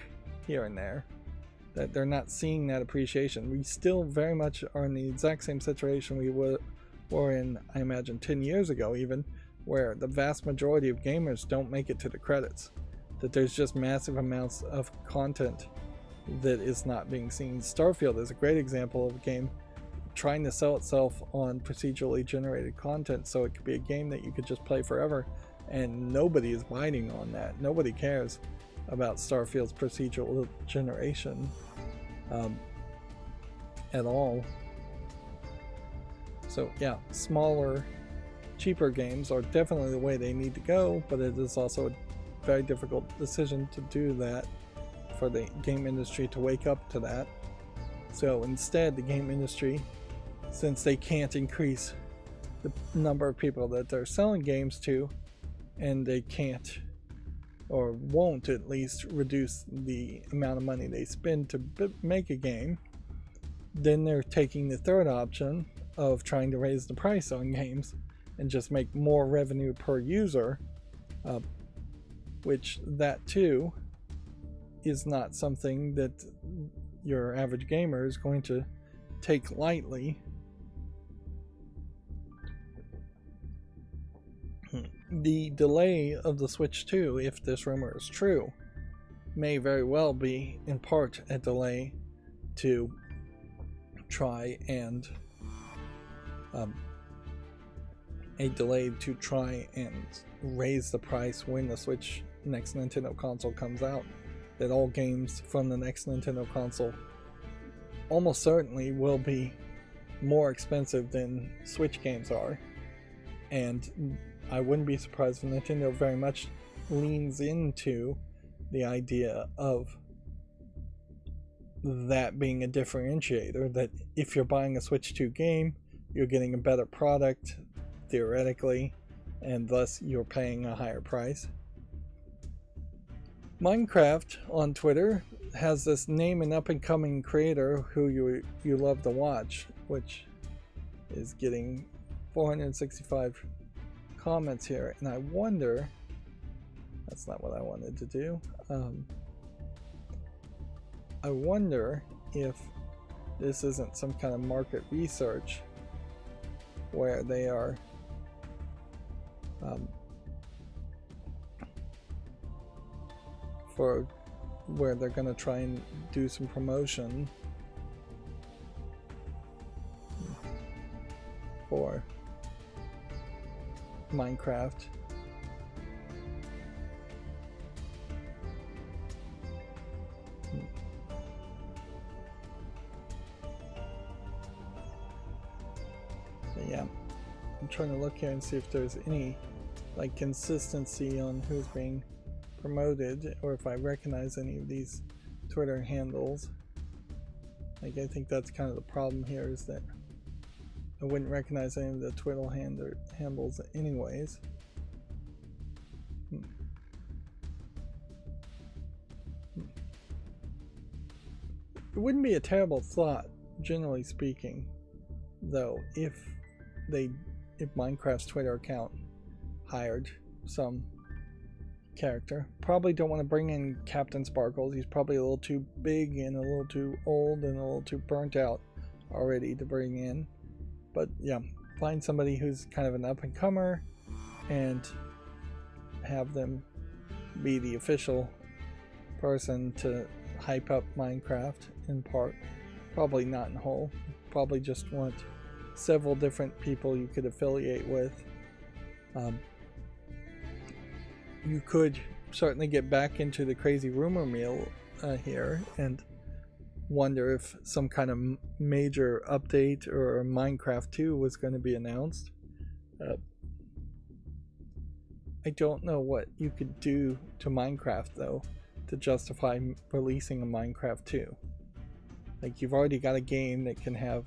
here and there. That they're not seeing that appreciation. We still very much are in the exact same situation we were in, I imagine, 10 years ago even, where the vast majority of gamers don't make it to the credits. That there's just massive amounts of content that is not being seen. Starfield is a great example of a game trying to sell itself on procedurally generated content, so it could be a game that you could just play forever, and nobody is biting on that. Nobody cares about Starfield's procedural generation at all. So yeah, smaller, cheaper games are definitely the way they need to go, but it is also a very difficult decision to do that, for the game industry to wake up to that. So instead, the game industry, since they can't increase the number of people that they're selling games to, and they can't, or won't at least, reduce the amount of money they spend to make a game, then they're taking the third option of trying to raise the price on games and just make more revenue per user, which that too is not something that your average gamer is going to take lightly. The delay of the Switch 2, if this rumor is true, may very well be in part a delay to try and raise the price when the Switch next Nintendo console comes out. That all games from the next Nintendo console almost certainly will be more expensive than Switch games are, and I wouldn't be surprised if Nintendo very much leans into the idea of that being a differentiator, that if you're buying a Switch 2 game, you're getting a better product, theoretically, and thus you're paying a higher price. Minecraft on Twitter has this name and up-and-coming creator who you love to watch, which is getting 465 comments here, and I wonder, that's not what I wanted to do, I wonder if this isn't some kind of market research where they are where they're going to try and do some promotion for Minecraft. But yeah, I'm trying to look here and see if there's any like consistency on who's being promoted, or if I recognize any of these Twitter handles. Like, I think that's kind of the problem here, is that I wouldn't recognize any of the Twitter handles anyways. It wouldn't be a terrible thought, generally speaking, though, if Minecraft's Twitter account hired some character. Probably don't want to bring in Captain Sparkles. He's probably a little too big and a little too old and a little too burnt out already to bring in. But yeah, find somebody who's kind of an up-and-comer and have them be the official person to hype up Minecraft in part. Probably not in whole. Probably just want several different people you could affiliate with. You could certainly get back into the crazy rumor mill here and wonder if some kind of major update or Minecraft 2 was going to be announced. I don't know what you could do to Minecraft though to justify releasing a Minecraft 2. Like, you've already got a game that can have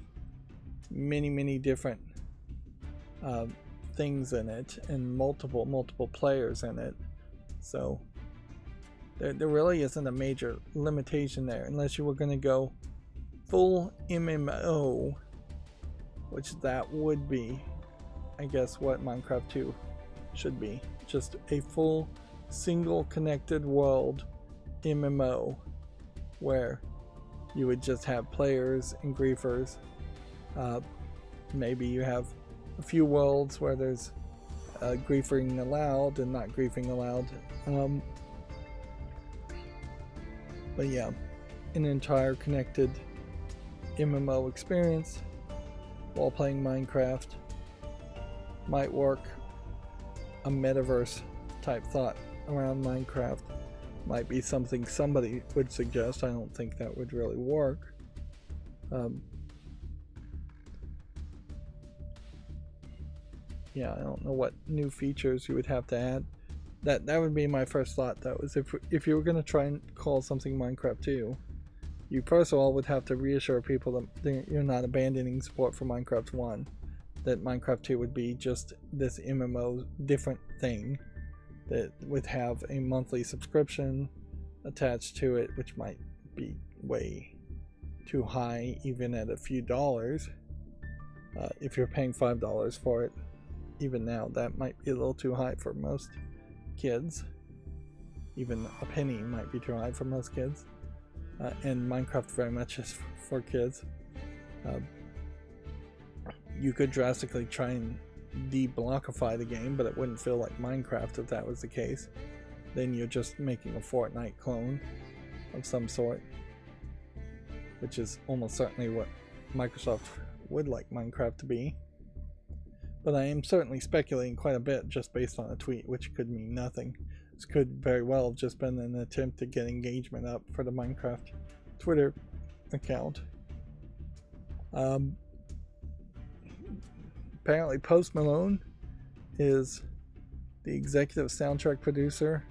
many different things in it and multiple players in it, so there really isn't a major limitation there unless you were going to go full MMO, which that would be, I guess, what Minecraft 2 should be. Just a full single connected world MMO where you would just have players and griefers. Maybe you have a few worlds where there's griefing allowed and not griefing allowed. But yeah, an entire connected MMO experience while playing Minecraft might work. A metaverse type thought around Minecraft might be something somebody would suggest. I don't think that would really work. Yeah, I don't know what new features you would have to add. That would be my first thought, though, is if you were going to try and call something Minecraft 2, you first of all would have to reassure people that you're not abandoning support for Minecraft 1, that Minecraft 2 would be just this MMO different thing that would have a monthly subscription attached to it, which might be way too high even at a few dollars. If you're paying $5 for it, even now, that might be a little too high for most kids. Even a penny might be too high for most kids. And Minecraft very much is for kids. You could drastically try and de-blockify the game, but it wouldn't feel like Minecraft if that was the case. Then you're just making a Fortnite clone of some sort, which is almost certainly what Microsoft would like Minecraft to be. But I am certainly speculating quite a bit just based on a tweet, which could mean nothing. This could very well have just been an attempt to get engagement up for the Minecraft Twitter account. Apparently Post Malone is the executive soundtrack producer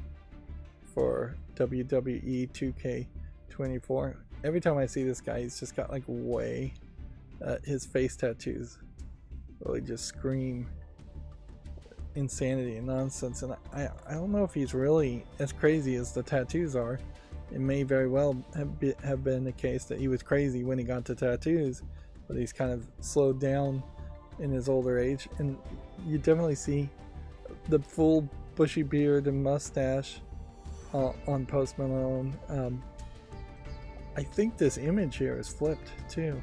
for WWE 2K24. Every time I see this guy, he's just got like way his face tattoos really just scream insanity and nonsense, and I don't know if he's really as crazy as the tattoos are. It may very well have been the case that he was crazy when he got to tattoos, but he's kind of slowed down in his older age, and you definitely see the full bushy beard and mustache on Post Malone. I think this image here is flipped too,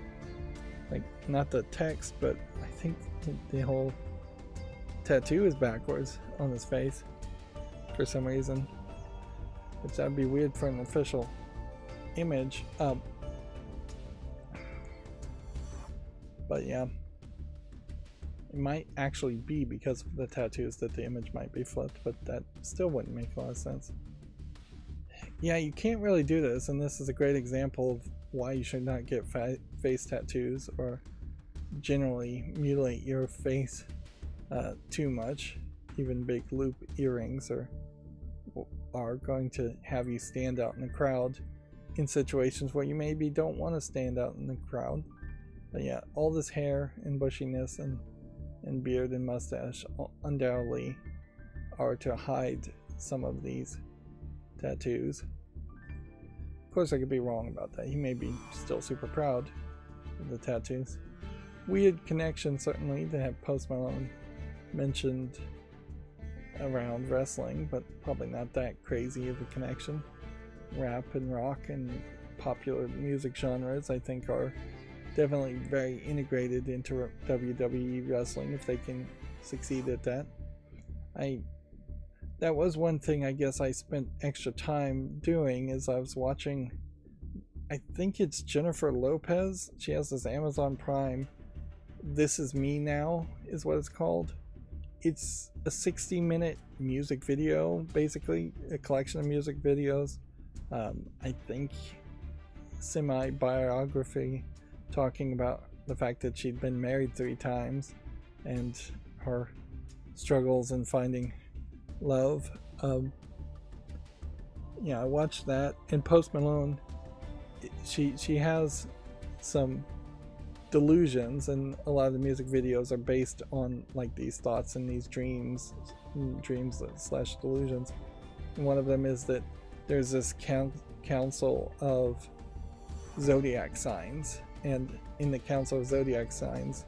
like not the text, but I think the whole tattoo is backwards on his face for some reason, which that'd be weird for an official image. But yeah, it might actually be because of the tattoos that the image might be flipped, but that still wouldn't make a lot of sense. Yeah, you can't really do this, and this is a great example of why you should not get face tattoos or generally mutilate your face too much. Even big loop earrings are going to have you stand out in the crowd in situations where you maybe don't want to stand out in the crowd. But yeah, all this hair and bushiness and beard and mustache undoubtedly are to hide some of these tattoos. Of course, I could be wrong about that. He may be still super proud of the tattoos. Weird connection, certainly, to have Post Malone mentioned around wrestling, but probably not that crazy of a connection. Rap and rock and popular music genres, I think, are definitely very integrated into WWE wrestling if they can succeed at that. I that was one thing I guess I spent extra time doing is I was watching, I think it's Jennifer Lopez. She has this Amazon Prime, This Is Me Now is what it's called. It's a 60-minute music video, basically a collection of music videos. I think semi-biography, talking about the fact that she'd been married 3 times and her struggles in finding love. Yeah, I watched that. And Post Malone, she has some delusions, and a lot of the music videos are based on like these thoughts and these dreams slash delusions. And one of them is that there's this council of zodiac signs, and in the council of zodiac signs,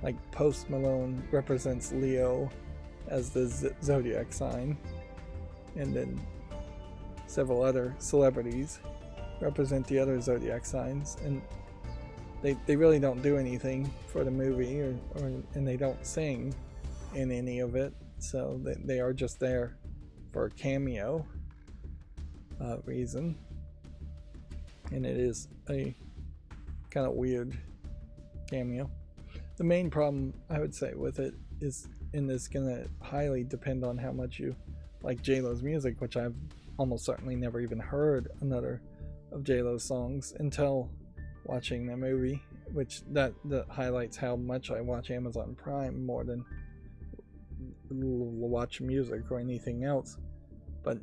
like Post Malone represents Leo as the zodiac sign, and then several other celebrities represent the other zodiac signs, and they really don't do anything for the movie, and they don't sing in any of it, so they are just there for a cameo reason. And it is a kind of weird cameo. The main problem I would say with it is, and it's gonna highly depend on how much you like J-Lo's music, which I've almost certainly never even heard another of J-Lo's songs until watching the movie, which that highlights how much I watch Amazon Prime more than watch music or anything else. But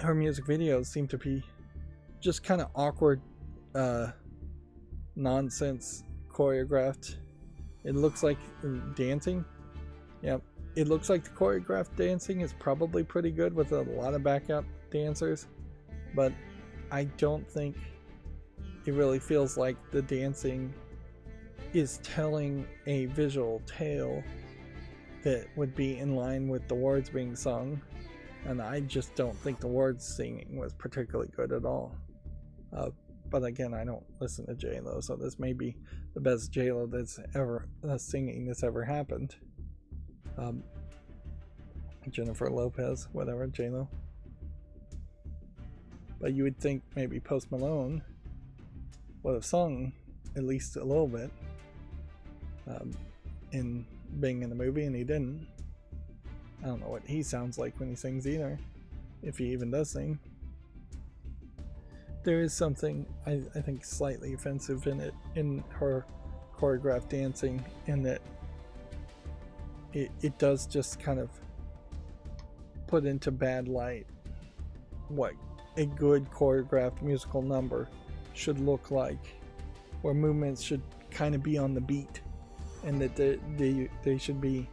her music videos seem to be just kind of awkward nonsense choreographed. It looks like dancing. Yeah, it looks like the choreographed dancing is probably pretty good with a lot of backup dancers, but I don't think it really feels like the dancing is telling a visual tale that would be in line with the words being sung, and I just don't think the words singing was particularly good at all. But again, I don't listen to J-Lo, so this may be the best J-Lo that's ever singing that's ever happened. Jennifer Lopez, whatever, J-Lo. But you would think maybe Post Malone would have sung at least a little bit in being in the movie, and he didn't. I don't know what he sounds like when he sings either, if he even does sing. There is something I think slightly offensive in it, in her choreographed dancing, in that it does just kind of put into bad light what a good choreographed musical number should look like, where movements should kind of be on the beat, and that they should be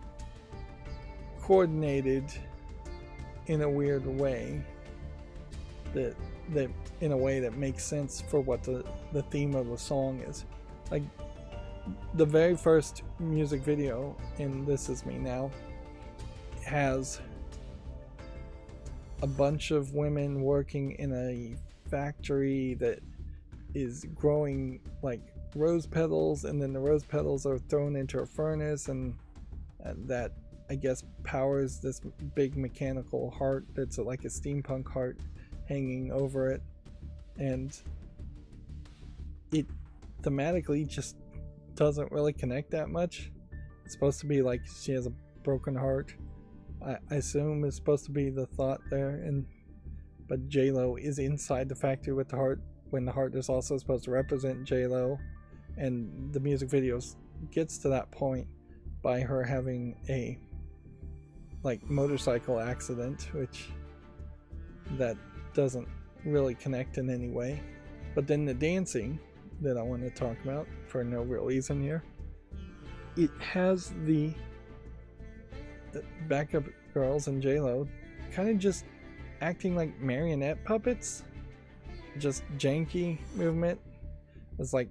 coordinated in a weird way, that in a way that makes sense for what the theme of the song is. Like the very first music video in This Is Me Now has a bunch of women working in a factory that is growing like rose petals, and then the rose petals are thrown into a furnace, and that I guess powers this big mechanical heart that's like a steampunk heart hanging over it. And it thematically just doesn't really connect that much. It's supposed to be like she has a broken heart, I assume is supposed to be the thought there, but J-Lo is inside the factory with the heart, when the heart is also supposed to represent J-Lo, and the music video gets to that point by her having a like motorcycle accident, which that doesn't really connect in any way. But then the dancing that I want to talk about for no real reason here, it has the backup girls and J-Lo kind of just acting like marionette puppets, just janky movement. It's like,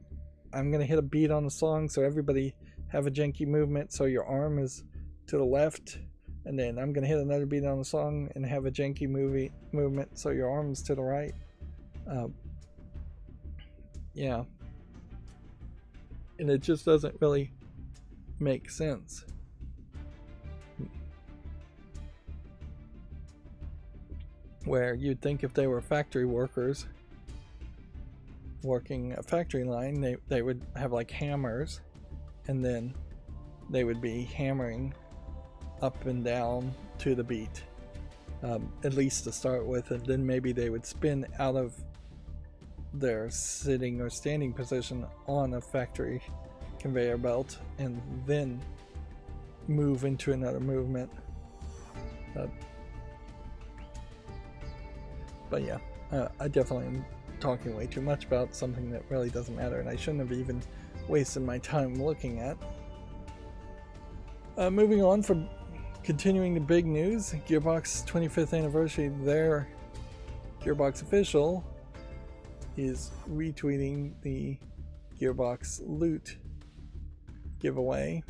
I'm gonna hit a beat on the song, so everybody have a janky movement, so your arm is to the left, and then I'm gonna hit another beat on the song and have a janky movement, so your arm is to the right. Yeah, and it just doesn't really make sense. where you'd think if they were factory workers working a factory line, they would have like hammers, and then they would be hammering up and down to the beat, at least to start with, and then maybe they would spin out of their sitting or standing position on a factory conveyor belt and then move into another movement. But yeah, I definitely am talking way too much about something that really doesn't matter, and I shouldn't have even wasted my time looking at. Moving on, from continuing the big news, Gearbox 25th anniversary, their Gearbox official is retweeting the Gearbox loot giveaway.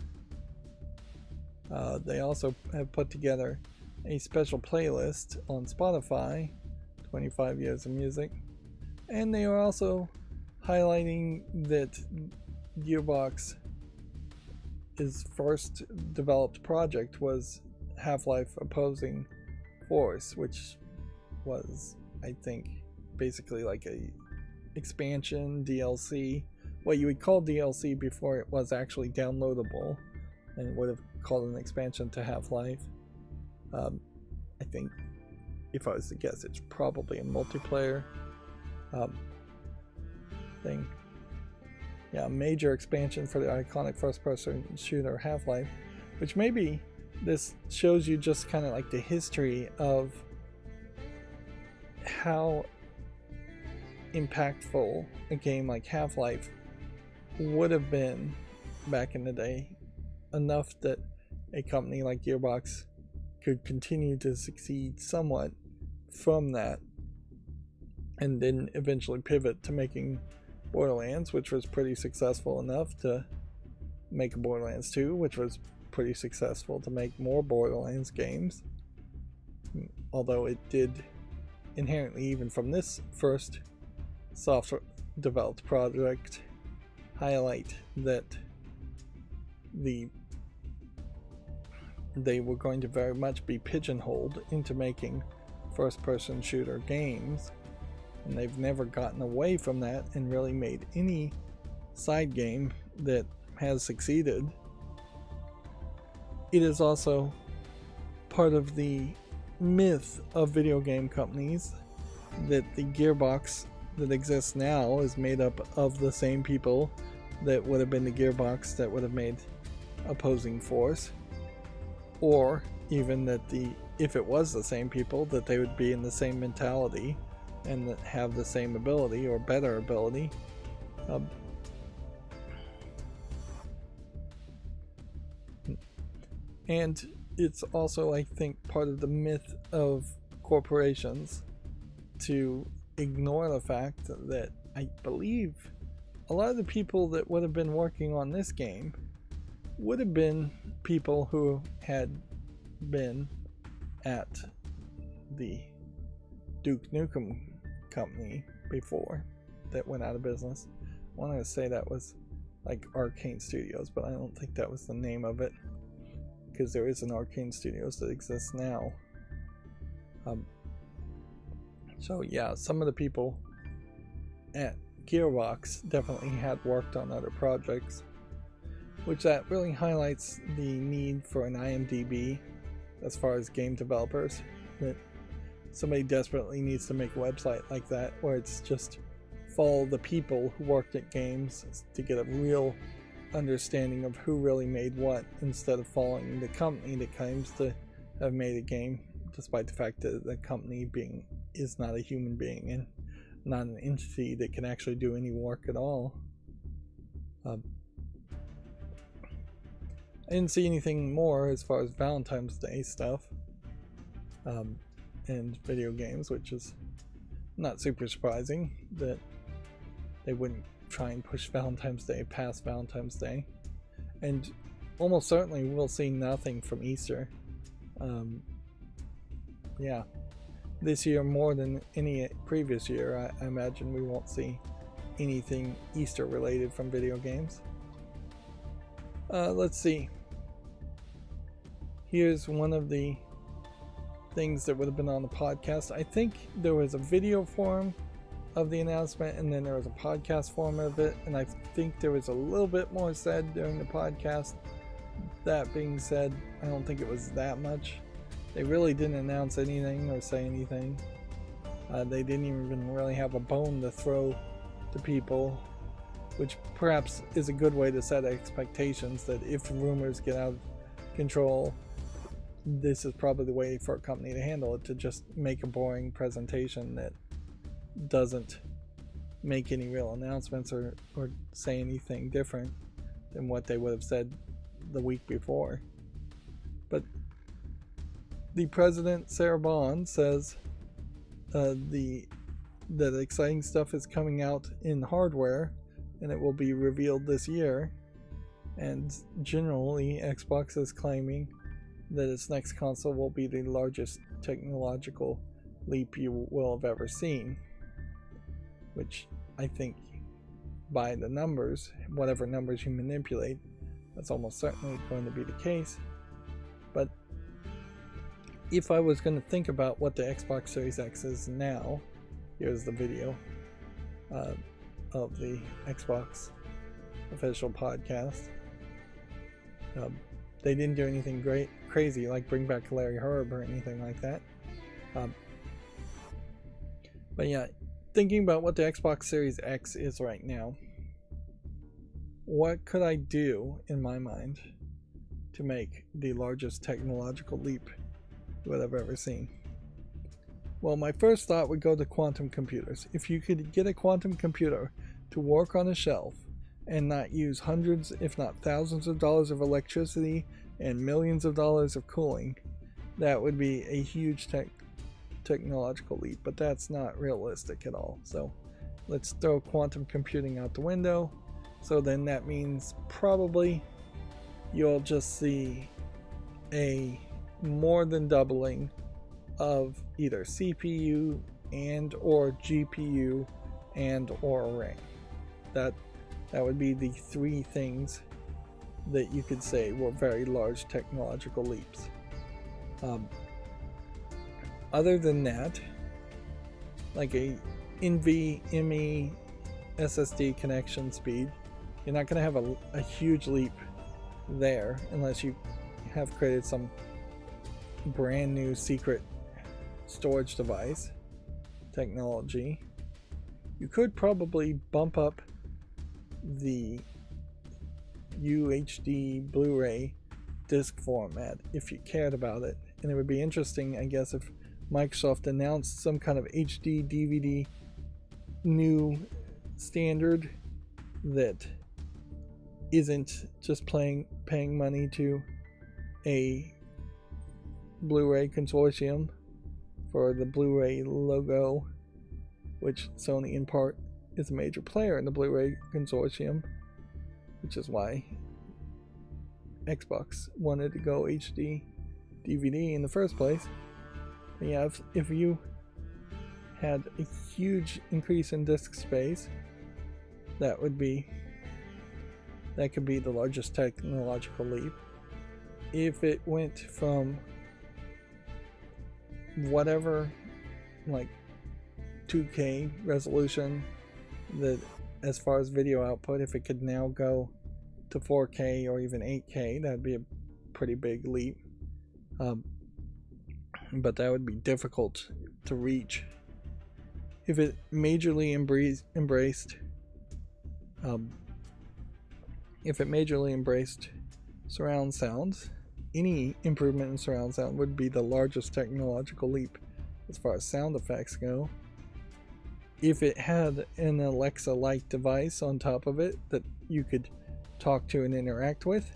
They also have put together a special playlist on Spotify, 25 years of music, and they are also highlighting that Gearbox's first developed project was Half-Life Opposing Force, which was, I think, basically like a expansion DLC, what you would call DLC before it was actually downloadable, and would have called an expansion to Half-Life. I think, if I was to guess, it's probably a multiplayer thing. Yeah, a major expansion for the iconic first-person shooter Half-Life, which maybe this shows you just kind of like the history of how impactful a game like Half-Life would have been back in the day, enough that a company like Gearbox could continue to succeed somewhat from that, and then eventually pivot to making Borderlands, which was pretty successful enough to make Borderlands 2, which was pretty successful to make more Borderlands games, although it did inherently, even from this first software developed project, highlight that they were going to very much be pigeonholed into making first-person shooter games, and they've never gotten away from that and really made any side game that has succeeded. It is also part of the myth of video game companies that the Gearbox that exists now is made up of the same people that would have been the Gearbox that would have made Opposing Force, or even that if it was the same people, that they would be in the same mentality and that have the same ability or better ability. And it's also, I think, part of the myth of corporations to ignore the fact that I believe a lot of the people that would have been working on this game would have been people who had been at the Duke Nukem company before that went out of business. I wanted to say that was like Arcane Studios, but I don't think that was the name of it, because there is an Arcane Studios that exists now. So yeah, some of the people at Gearbox definitely had worked on other projects, which that really highlights the need for an IMDb as far as game developers. That somebody desperately needs to make a website like that, where it's just follow the people who worked at games to get a real understanding of who really made what, instead of following the company that claims to have made a game, despite the fact that the company is not a human being and not an entity that can actually do any work at all. I didn't see anything more as far as Valentine's Day stuff and video games, which is not super surprising that they wouldn't try and push Valentine's Day past Valentine's Day. And almost certainly we'll see nothing from Easter. Yeah, this year more than any previous year, I imagine we won't see anything Easter related from video games. Let's see. Here's one of the things that would have been on the podcast. I think there was a video form of the announcement, and then there was a podcast form of it, and I think there was a little bit more said during the podcast. That being said, I don't think it was that much. They really didn't announce anything or say anything. They didn't even really have a bone to throw to people, which perhaps is a good way to set expectations that if rumors get out of control, this is probably the way for a company to handle it, to just make a boring presentation that doesn't make any real announcements or say anything different than what they would have said the week before. But the president, Sarah Bond, says that exciting stuff is coming out in hardware and it will be revealed this year. And generally, Xbox is claiming that its next console will be the largest technological leap you will have ever seen, which I think, by the numbers, whatever numbers you manipulate, that's almost certainly going to be the case. But if I was going to think about what the Xbox Series X is now, here's the video of the Xbox official podcast. They didn't do anything crazy like bring back Larry Herb or anything like that. But yeah, thinking about what the Xbox Series X is right now, what could I do in my mind to make the largest technological leap that I've ever seen? Well, my first thought would go to quantum computers. If you could get a quantum computer to work on a shelf and not use hundreds, if not thousands of dollars of electricity and millions of dollars of cooling, that would be a huge technological leap, but that's not realistic at all. So let's throw quantum computing out the window. So then that means probably you'll just see a more than doubling of either CPU and or GPU and or RAM. That would be the three things that you could say were very large technological leaps. Other than that, like a NVMe SSD connection speed, you're not going to have a huge leap there unless you have created some brand new secret storage device technology. You could probably bump up the UHD Blu-ray disc format if you cared about it, and it would be interesting, I guess, if Microsoft announced some kind of HD DVD new standard that isn't just paying money to a Blu-ray consortium for the Blu-ray logo, which Sony in part is a major player in the Blu-ray consortium, which is why Xbox wanted to go HD DVD in the first place. But yeah, if you had a huge increase in disk space, that could be the largest technological leap. If it went from whatever, like 2K resolution, that as far as video output, if it could now go to 4K or even 8K, that'd be a pretty big leap. But that would be difficult to reach. If it majorly embraced surround sounds, any improvement in surround sound would be the largest technological leap as far as sound effects go. If it had an Alexa-like device on top of it that you could talk to and interact with,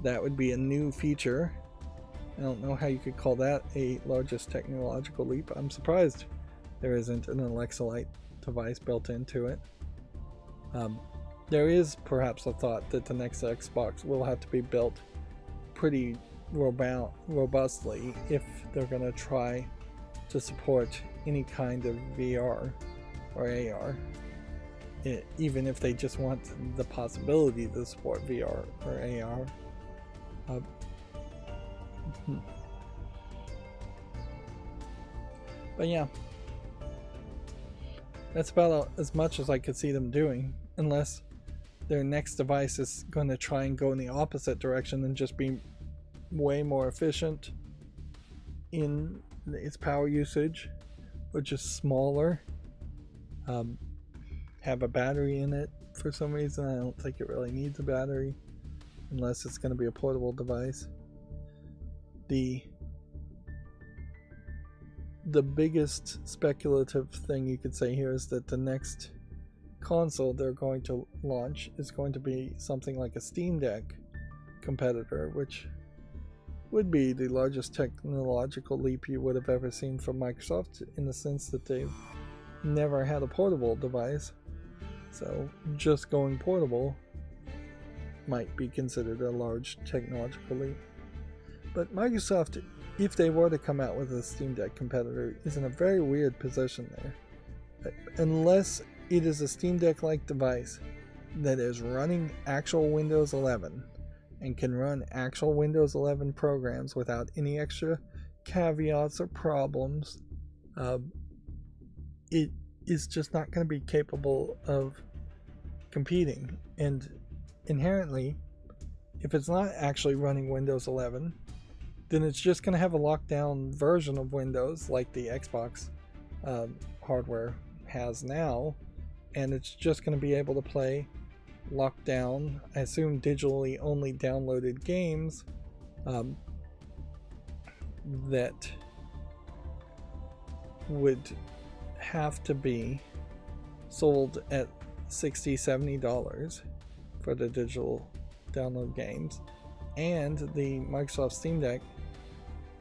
that would be a new feature. I don't know how you could call that a largest technological leap. I'm surprised there isn't an Alexa-like device built into it. There is perhaps a thought that the next Xbox will have to be built pretty robustly if they're going to try to support any kind of VR or AR, even if they just want the possibility to support VR or AR. But yeah, that's about as much as I could see them doing, unless their next device is going to try and go in the opposite direction and just be way more efficient in its power usage, or just smaller, have a battery in it for some reason. I don't think it really needs a battery unless it's going to be a portable device. The biggest speculative thing you could say here is that the next console they're going to launch is going to be something like a Steam Deck competitor, which would be the largest technological leap you would have ever seen from Microsoft, in the sense that they've never had a portable device. So just going portable might be considered a large technological leap. But Microsoft, if they were to come out with a Steam Deck competitor, is in a very weird position there. Unless it is a Steam Deck-like device that is running actual Windows 11 and can run actual Windows 11 programs without any extra caveats or problems, it is just not going to be capable of competing. And inherently, if it's not actually running Windows 11, then it's just going to have a lockdown version of Windows like the Xbox hardware has now, and it's just going to be able to play locked down, I assume digitally only downloaded games that would have to be sold at $60-$70 for the digital download games. And the Microsoft Steam Deck,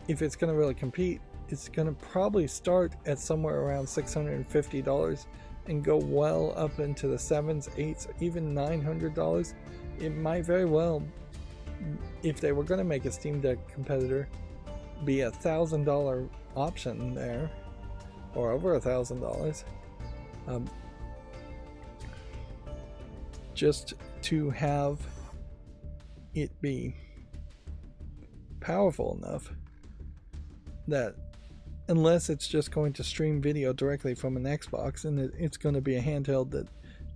if it's going to really compete, it's going to probably start at somewhere around $650 and go well up into the $700s, $800s, even $900. It might very well, if they were going to make a Steam Deck competitor, be a $1,000 option there, or over $1,000, just to have it be powerful enough that, unless it's just going to stream video directly from an Xbox, and it's going to be a handheld that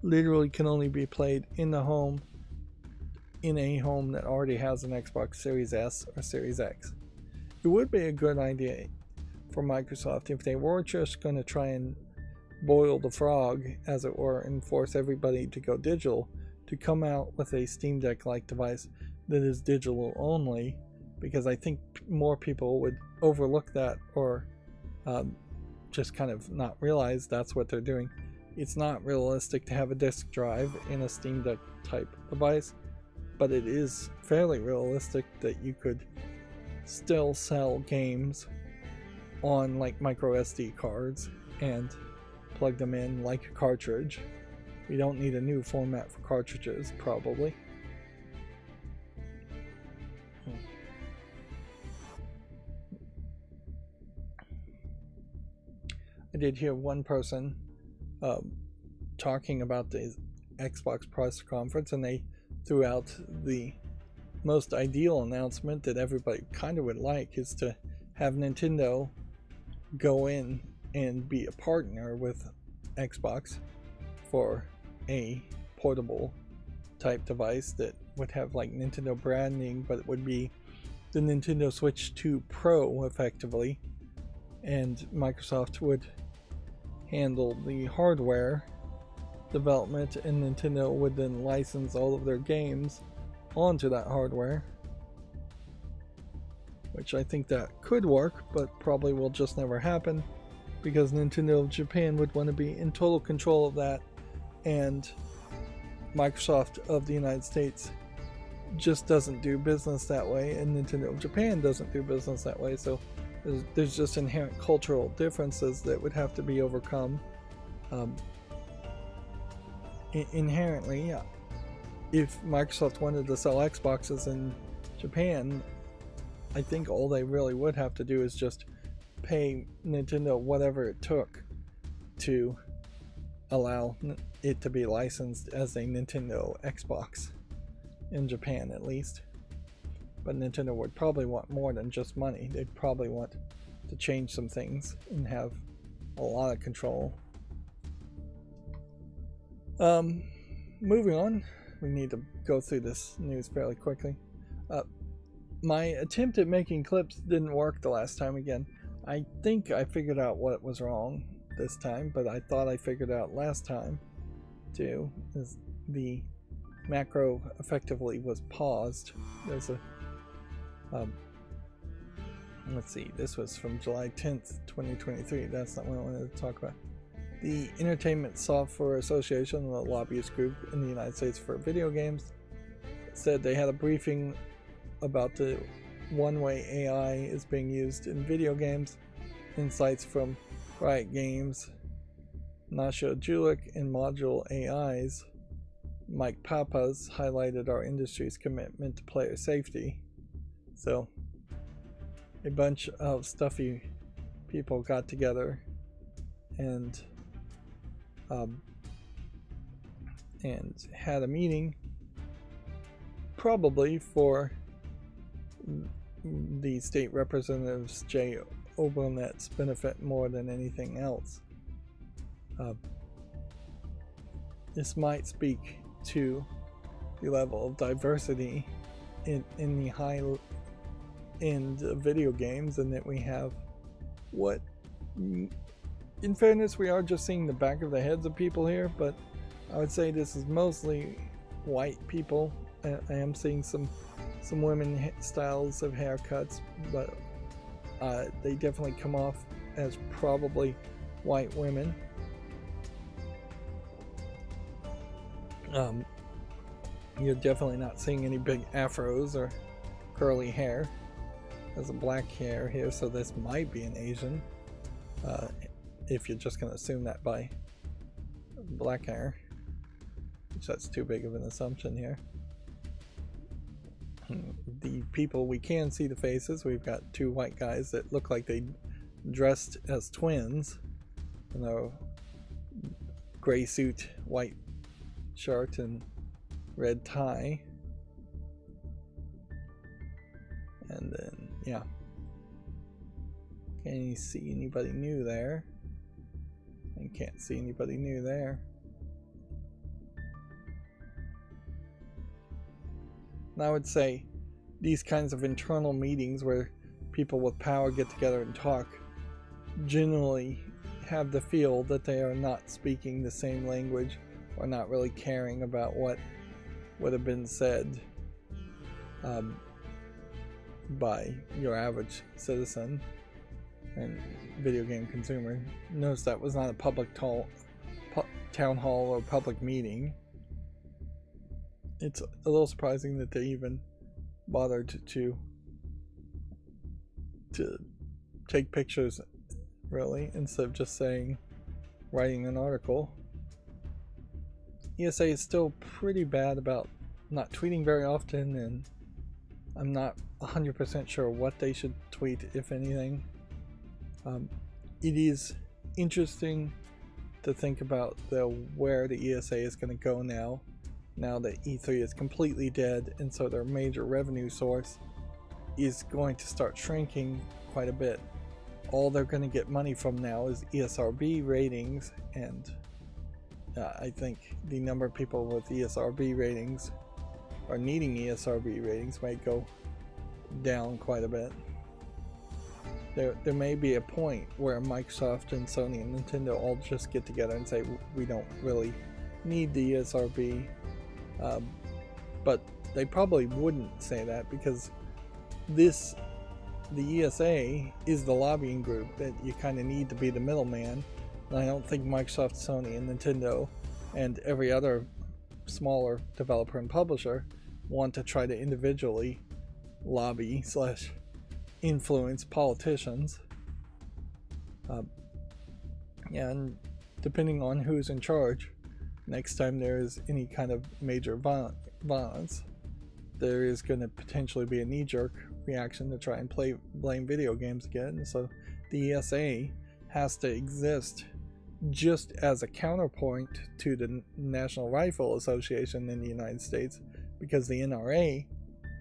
literally can only be played in the home, in a home that already has an Xbox Series S or Series X. It would be a good idea for Microsoft if they were just going to try and boil the frog, as it were, and force everybody to go digital, to come out with a Steam Deck like device that is digital only, because I think more people would overlook that, or just kind of not realize that's what they're doing. It's not realistic to have a disk drive in a Steam Deck type device, but it is fairly realistic that you could still sell games on like micro SD cards and plug them in like a cartridge. We don't need a new format for cartridges, probably. I did hear one person talking about the Xbox press conference, and they threw out the most ideal announcement that everybody kind of would like, is to have Nintendo go in and be a partner with Xbox for a portable type device that would have like Nintendo branding, but it would be the Nintendo Switch 2 Pro effectively, and Microsoft would handle the hardware development, and Nintendo would then license all of their games onto that hardware, which I think that could work, but probably will just never happen, because Nintendo of Japan would want to be in total control of that, and Microsoft of the United States just doesn't do business that way, and Nintendo of Japan doesn't do business that way. So there's just inherent cultural differences that would have to be overcome. Inherently, if Microsoft wanted to sell Xboxes in Japan, I think all they really would have to do is just pay Nintendo whatever it took to allow it to be licensed as a Nintendo Xbox in Japan, at least. But Nintendo would probably want more than just money. They'd probably want to change some things and have a lot of control. Moving on, we need to go through this news fairly quickly. My attempt at making clips didn't work the last time again. I think I figured out what was wrong this time, but I thought I figured out last time too, is the macro effectively was paused. There's a let's see, this was from July 10th, 2023. That's not what I wanted to talk about. The Entertainment Software Association, the lobbyist group in the United States for video games, said they had a briefing about the one-way AI is being used in video games. Insights from Riot Games, Nasha Julik, and Module AI's Mike Papas highlighted our industry's commitment to player safety. So, a bunch of stuffy people got together and had a meeting, probably for the state representatives Jay Obernet's benefit more than anything else. This might speak to the level of diversity in the high end of video games, and that we have what, in fairness, we are just seeing the back of the heads of people here, but I would say this is mostly white people. I am seeing some women styles of haircuts, but they definitely come off as probably white women. You're definitely not seeing any big afros or curly hair. There's a black hair here, so this might be an Asian, if you're just going to assume that by black hair, which that's too big of an assumption here. The people, we can see the faces. We've got two white guys that look like they dressed as twins in a gray suit, white shirt, and red tie. And then, yeah. Can you see anybody new there? And can't see anybody new there. And I would say these kinds of internal meetings where people with power get together and talk generally have the feel that they are not speaking the same language, or not really caring about what would have been said by your average citizen and video game consumer. Notice that was not a public town hall or public meeting. It's a little surprising that they even bothered to take pictures, really, instead of just writing an article. ESA is still pretty bad about not tweeting very often, and I'm not 100% sure what they should tweet, if anything. It is interesting to think about where the ESA is going to go now that E3 is completely dead, and so their major revenue source is going to start shrinking quite a bit. All they're going to get money from now is ESRB ratings, and I think the number of people with ESRB ratings or needing ESRB ratings might go down quite a bit. There may be a point where Microsoft and Sony and Nintendo all just get together and say we don't really need the ESRB, but they probably wouldn't say that, because the ESA is the lobbying group that you kind of need to be the middleman. And I don't think Microsoft, Sony, and Nintendo, and every other smaller developer and publisher want to try to individually lobby / influence politicians. Yeah, and depending on who's in charge, next time there is any kind of major violence, there is going to potentially be a knee-jerk reaction to try and blame video games again. So the ESA has to exist just as a counterpoint to the National Rifle Association in the United States, because the NRA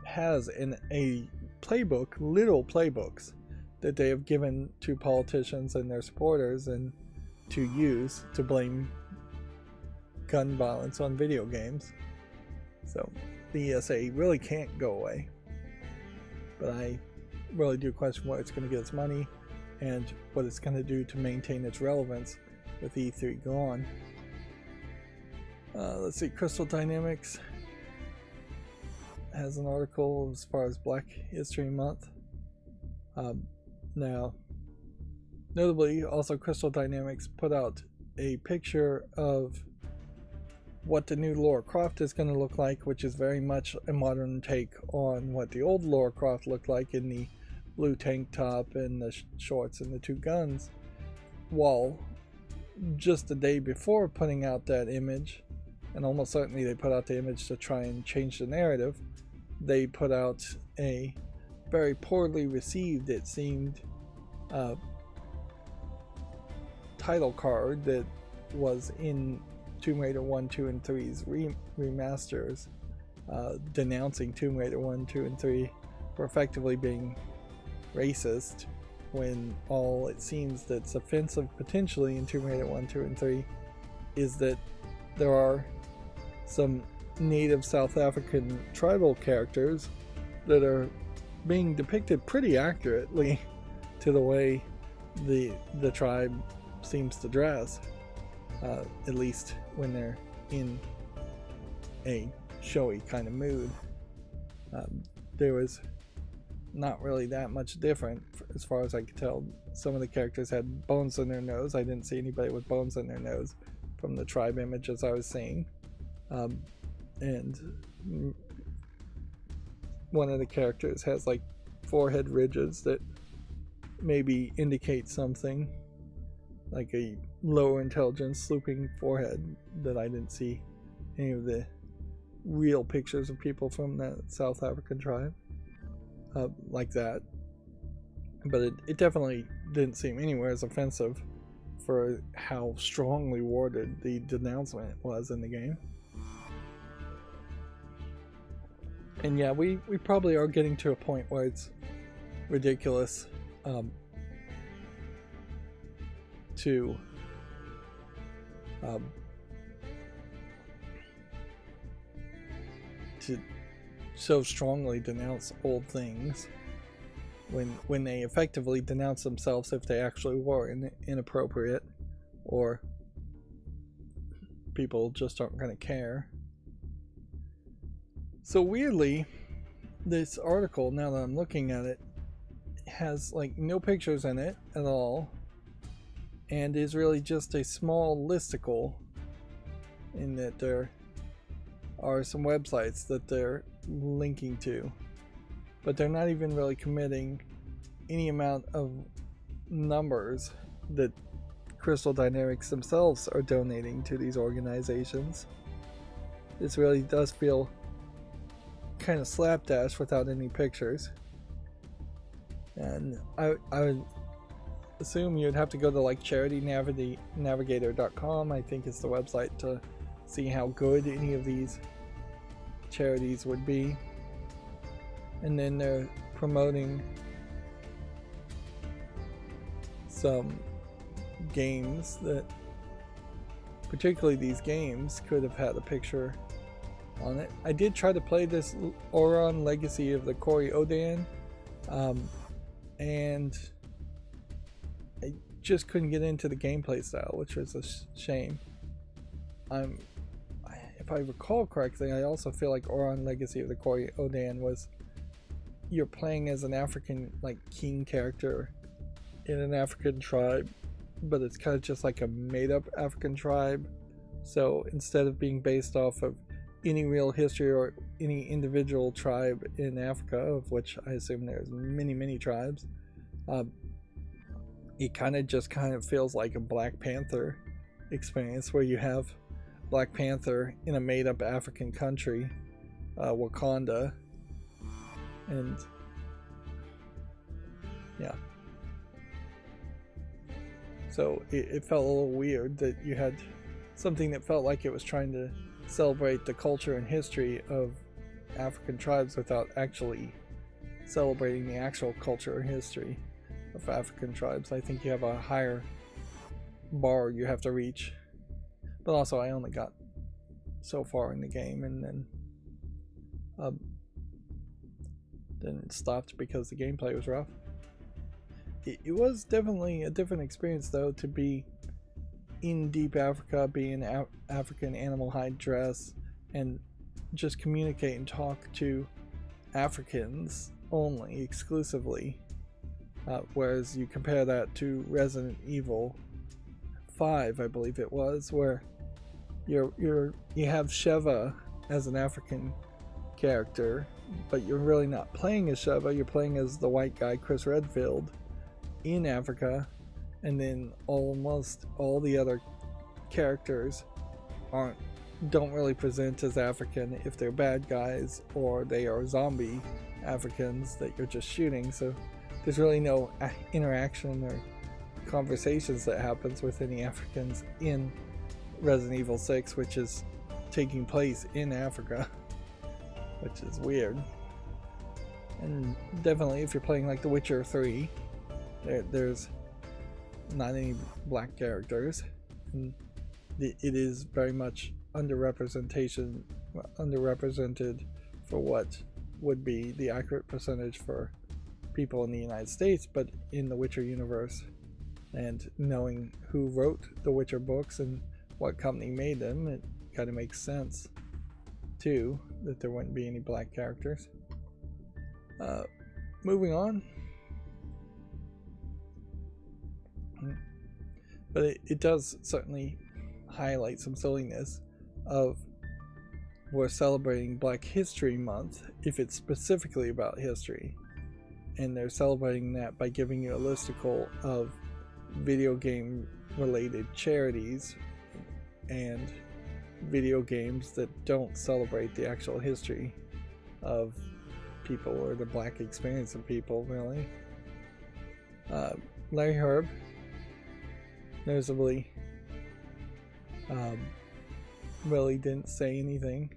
has a playbook, little playbooks, that they have given to politicians and their supporters, and to use to blame gun violence on video games. So the ESA really can't go away. But I really do question where it's going to get its money and what it's going to do to maintain its relevance with E3 gone. Let's see, Crystal Dynamics has an article as far as Black History Month. Now, notably, also Crystal Dynamics put out a picture of what the new Lara Croft is going to look like, which is very much a modern take on what the old Lara Croft looked like in the blue tank top and the shorts and the two guns. While just the day before putting out that image, and almost certainly they put out the image to try and change the narrative, they put out a very poorly received, it seemed, title card that was in Tomb Raider 1, 2, and 3's remasters, denouncing Tomb Raider 1, 2, and 3 for effectively being racist, when all it seems that's offensive potentially in Tomb Raider 1, 2, and 3 is that there are some native South African tribal characters that are being depicted pretty accurately to the way the tribe seems to dress, at least when they're in a showy kind of mood. There was not really that much different as far as I could tell. Some of the characters had bones in their nose. I didn't see anybody with bones in their nose from the tribe images I was seeing. And one of the characters has like forehead ridges that maybe indicate something, like a lower intelligence slooping forehead, that I didn't see any of the real pictures of people from that South African tribe like that. But it definitely didn't seem anywhere as offensive for how strongly worded the denouncement was in the game. And yeah, we probably are getting to a point where it's ridiculous to so strongly denounce old things when they effectively denounce themselves if they actually were inappropriate, or people just aren't going to care. So weirdly, this article, now that I'm looking at it, has like no pictures in it at all, and is really just a small listicle, in that there are some websites that they're linking to, but they're not even really committing any amount of numbers that Crystal Dynamics themselves are donating to these organizations. This really does feel kind of slapdash without any pictures. And I would assume you'd have to go to like charitynavigator.com, I think is the website, to see how good any of these charities would be. And then they're promoting some games that, particularly these games, could have had a picture on it. I did try to play this Oron Legacy of the Cory Odan, and I just couldn't get into the gameplay style, which was a shame. If I recall correctly, I also feel like Oron Legacy of the Cory Odan was, you're playing as an African like king character in an African tribe, but it's kind of just like a made-up African tribe. So instead of being based off of any real history or any individual tribe in Africa, of which I assume there's many tribes, it kind of feels like a Black Panther experience, where you have Black Panther in a made-up African country, Wakanda, and yeah. So it felt a little weird that you had something that felt like it was trying to celebrate the culture and history of African tribes without actually celebrating the actual culture or history of African tribes. I think you have a higher bar you have to reach. But also, I only got so far in the game, and then it stopped because the gameplay was rough. It was definitely a different experience, though, to be in deep Africa, be in African animal hide dress, and just communicate and talk to Africans only, exclusively. Whereas you compare that to Resident Evil 5, I believe it was, where you have Sheva as an African character, but you're really not playing as Sheva, you're playing as the white guy Chris Redfield in Africa, and then almost all the other characters don't really present as African if they're bad guys, or they are zombie Africans that you're just shooting. So there's really no interaction or conversations that happens with any Africans in Resident Evil 6, which is taking place in Africa, which is weird. And definitely if you're playing like The Witcher 3, there's not any black characters, and it is very much underrepresented for what would be the accurate percentage for people in the United States, but in the Witcher universe, and knowing who wrote the Witcher books and what company made them, it kind of makes sense too that there wouldn't be any black characters. Moving on. But it does certainly highlight some silliness of we're celebrating Black History Month if it's specifically about history, and they're celebrating that by giving you a listicle of video game related charities and video games that don't celebrate the actual history of people or the black experience of people, really. Larry Herb noticeably really didn't say anything,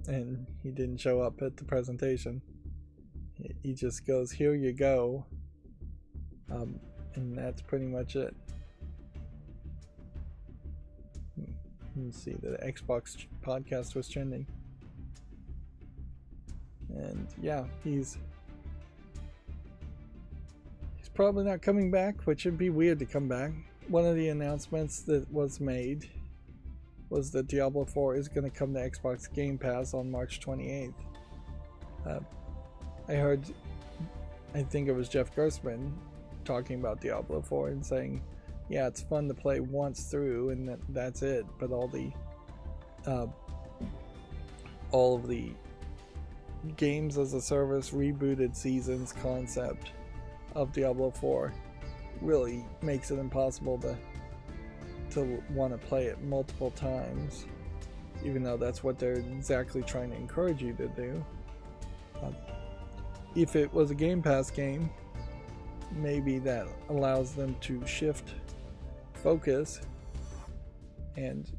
and he didn't show up at the presentation. He just goes, "Here you go," and that's pretty much it. Let's see, the Xbox podcast was trending, and yeah, he's probably not coming back, which would be weird to come back. One of the announcements that was made was that Diablo 4 is going to come to Xbox Game Pass on March 28th. I heard, I think it was Jeff Gerstmann talking about Diablo 4 and saying, yeah, it's fun to play once through and that's it, but all of the games as a service rebooted seasons concept of Diablo 4 really makes it impossible to want to play it multiple times, even though that's what they're exactly trying to encourage you to do. If it was a Game Pass game, maybe that allows them to shift focus and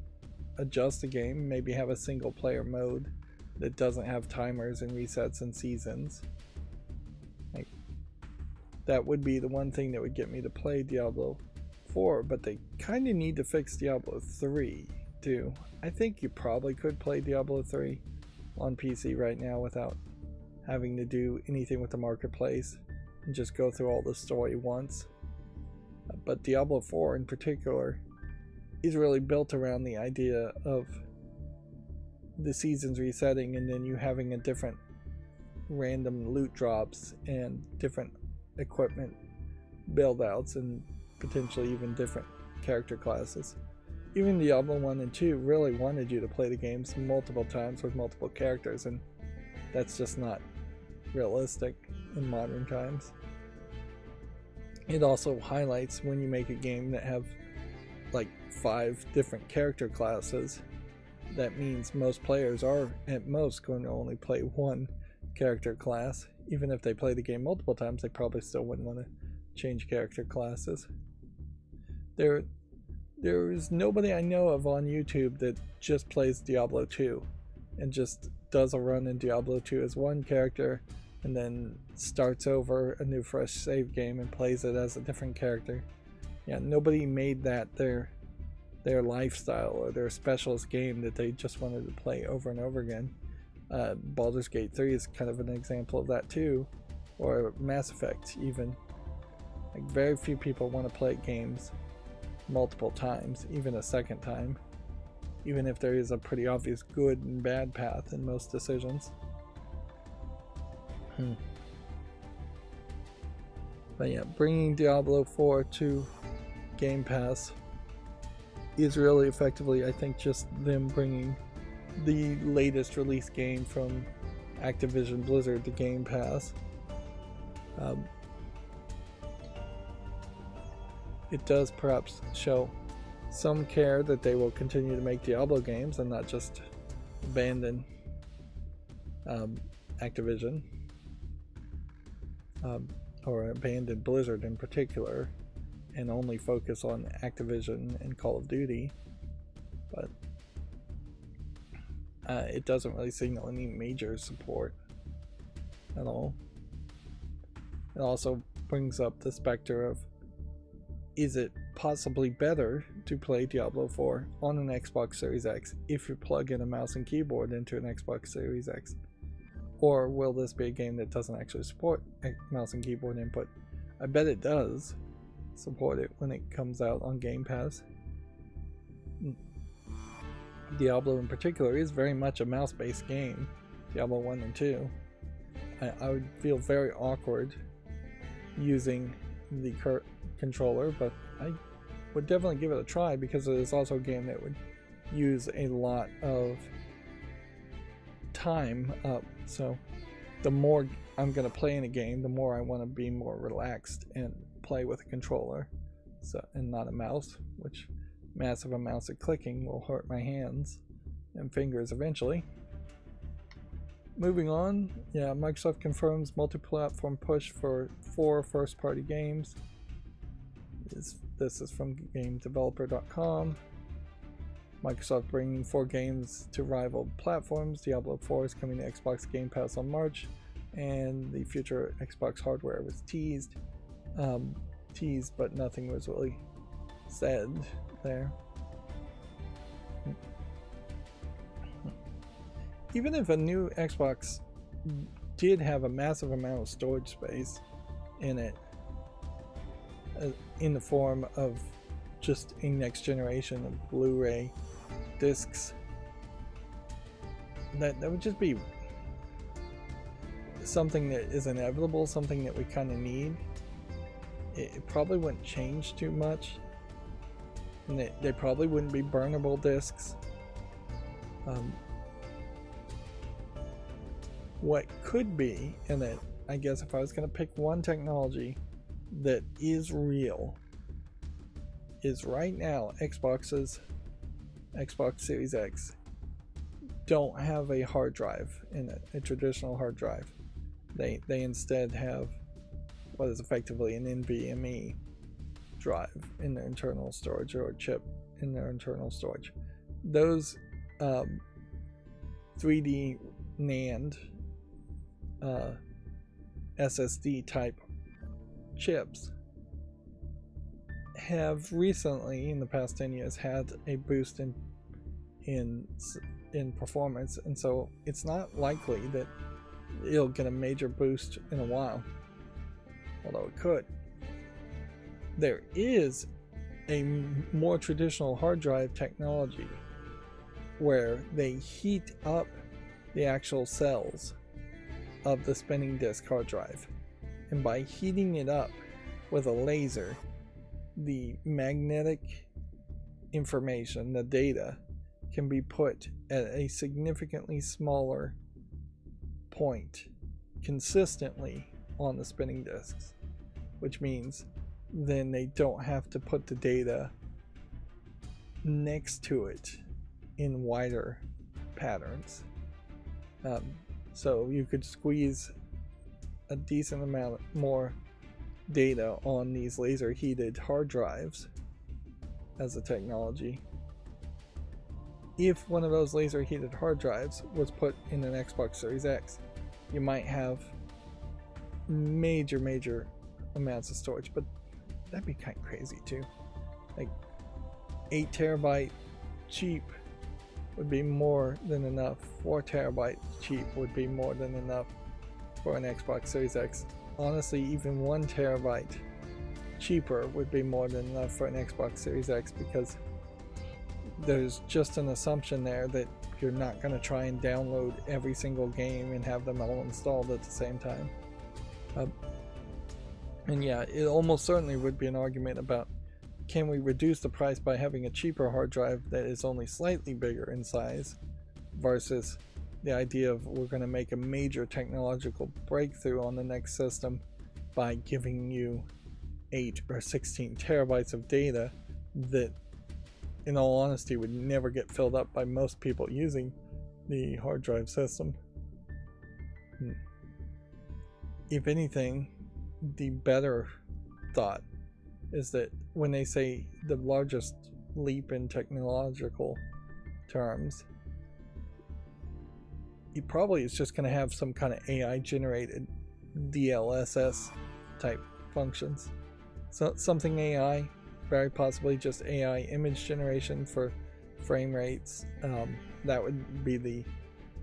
adjust the game, maybe have a single player mode that doesn't have timers and resets and seasons. That would be the one thing that would get me to play Diablo 4, but they kind of need to fix Diablo 3 too. I think you probably could play Diablo 3 on PC right now without having to do anything with the marketplace and just go through all the story once. But Diablo 4 in particular is really built around the idea of the seasons resetting and then you having a different random loot drops and different equipment build outs and potentially even different character classes. Even Diablo 1 and 2 really wanted you to play the games multiple times with multiple characters, and that's just not realistic in modern times. It also highlights when you make a game that have like 5 different character classes, that means most players are at most going to only play one character class. Even if they play the game multiple times, they probably still wouldn't want to change character classes. There is nobody I know of on YouTube that just plays Diablo 2 and just does a run in Diablo 2 as one character and then starts over a new fresh save game and plays it as a different character. Yeah, nobody made that their lifestyle or their specialist game that they just wanted to play over and over again. Baldur's Gate 3 is kind of an example of that too, or Mass Effect even. Like, very few people want to play games multiple times, even a second time, even if there is a pretty obvious good and bad path in most decisions. But yeah, bringing Diablo 4 to Game Pass is really effectively, I think, just them bringing the latest release game from Activision Blizzard to Game Pass. It does perhaps show some care that they will continue to make Diablo games and not just abandon Activision, or abandon Blizzard in particular, and only focus on Activision and Call of Duty. But it doesn't really signal any major support at all. It also brings up the specter of, is it possibly better to play Diablo 4 on an Xbox Series X if you plug in a mouse and keyboard into an Xbox Series X? Or will this be a game that doesn't actually support mouse and keyboard input? I bet it does support it when it comes out on Game Pass. Diablo in particular is very much a mouse-based game, Diablo 1 and 2. I would feel very awkward using the controller, but I would definitely give it a try because it is also a game that would use a lot of time up. So the more I'm going to play in a game, the more I want to be more relaxed and play with a controller, and not a mouse, which massive amounts of clicking will hurt my hands and fingers eventually. Moving on, yeah, Microsoft confirms multi-platform push for 4 first-party games. This is from GameDeveloper.com. Microsoft bringing 4 games to rival platforms. Diablo 4 is coming to Xbox Game Pass on March, and the future Xbox hardware was teased, but nothing was really said there. Even if a new Xbox did have a massive amount of storage space in it, in the form of just a next generation of Blu-ray discs, that would just be something that is inevitable, something that we kind of need. It probably wouldn't change too much, and they probably wouldn't be burnable discs. What could be, and that I guess if I was going to pick one technology that is real, is right now Xbox Series X don't have a hard drive in it, a traditional hard drive. They instead have what is effectively an NVMe drive in their internal storage, or a chip in their internal storage. Those 3D NAND SSD type chips have recently, in the past 10 years, had a boost in performance, and so it's not likely that it'll get a major boost in a while, although it could. There is a more traditional hard drive technology where they heat up the actual cells of the spinning disk hard drive, and by heating it up with a laser, the magnetic information, the data, can be put at a significantly smaller point consistently on the spinning disks, which means then they don't have to put the data next to it in wider patterns. So you could squeeze a decent amount more data on these laser heated hard drives as a technology. If one of those laser heated hard drives was put in an Xbox Series X, you might have major amounts of storage, but that'd be kind of crazy too. Like 8 terabyte cheap would be more than enough. 4 terabyte cheap would be more than enough for an Xbox Series X. Honestly, even 1 terabyte cheaper would be more than enough for an Xbox Series X, because there's just an assumption there that you're not going to try and download every single game and have them all installed at the same time. And yeah, it almost certainly would be an argument about, can we reduce the price by having a cheaper hard drive that is only slightly bigger in size, versus the idea of we're going to make a major technological breakthrough on the next system by giving you 8 or 16 terabytes of data that, in all honesty, would never get filled up by most people using the hard drive system. If anything, the better thought is that when they say the largest leap in technological terms, it probably is just going to have some kind of AI generated DLSS type functions. So something AI, very possibly just AI image generation for frame rates. That would be the